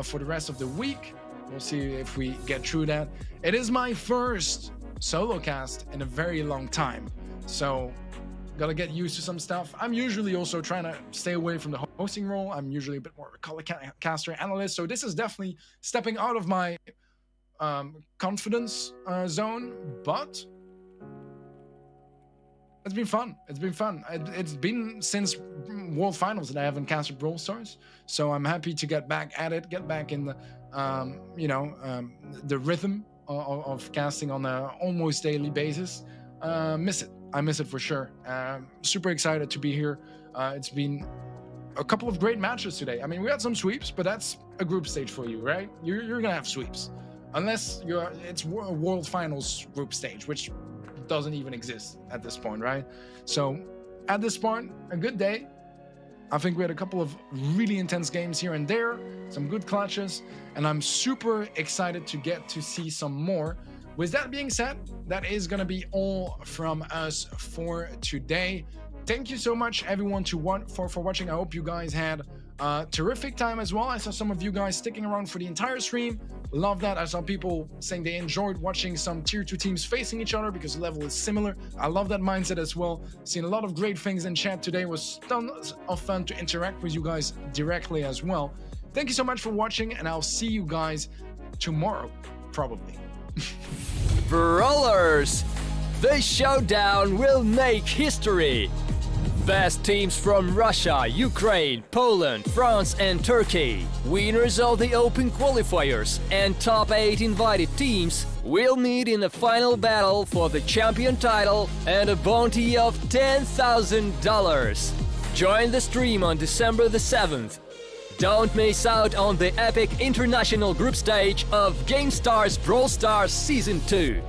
for the rest of the week. We'll see if we get through that. It is my first solo cast in a very long time, so gotta get used to some stuff. I'm usually also trying to stay away from the hosting role. I'm usually a bit more of a color caster analyst, so this is definitely stepping out of my confidence zone, but it's been fun. It's been fun. It's been since World Finals that I haven't casted Brawl Stars, so I'm happy to get back at it, get back in the the rhythm of casting on an almost daily basis. Miss it. I miss it for sure. Super excited to be here. It's been a couple of great matches today. I mean, we had some sweeps, but that's a group stage for you, right? You're gonna have sweeps, unless it's a World Finals group stage, which doesn't even exist at this point, right? So at this point, a good day. I think we had a couple of really intense games here and there, some good clutches, and I'm super excited to get to see some more. With that being said, that is going to be all from us for today. Thank you so much, everyone, for watching. I hope you guys had a terrific time as well. I saw some of you guys sticking around for the entire stream. Love that. I saw people saying they enjoyed watching some tier 2 teams facing each other because the level is similar. I love that mindset as well. Seen a lot of great things in chat today. It was tons of fun to interact with you guys directly as well. Thank you so much for watching, and I'll see you guys tomorrow, probably. Brawlers! This showdown will make history! Best teams from Russia, Ukraine, Poland, France and Turkey. Winners of the Open qualifiers and top 8 invited teams will meet in a final battle for the champion title and a bounty of $10,000. Join the stream on December the 7th. Don't miss out on the epic international group stage of GameStars Brawl Stars Season 2.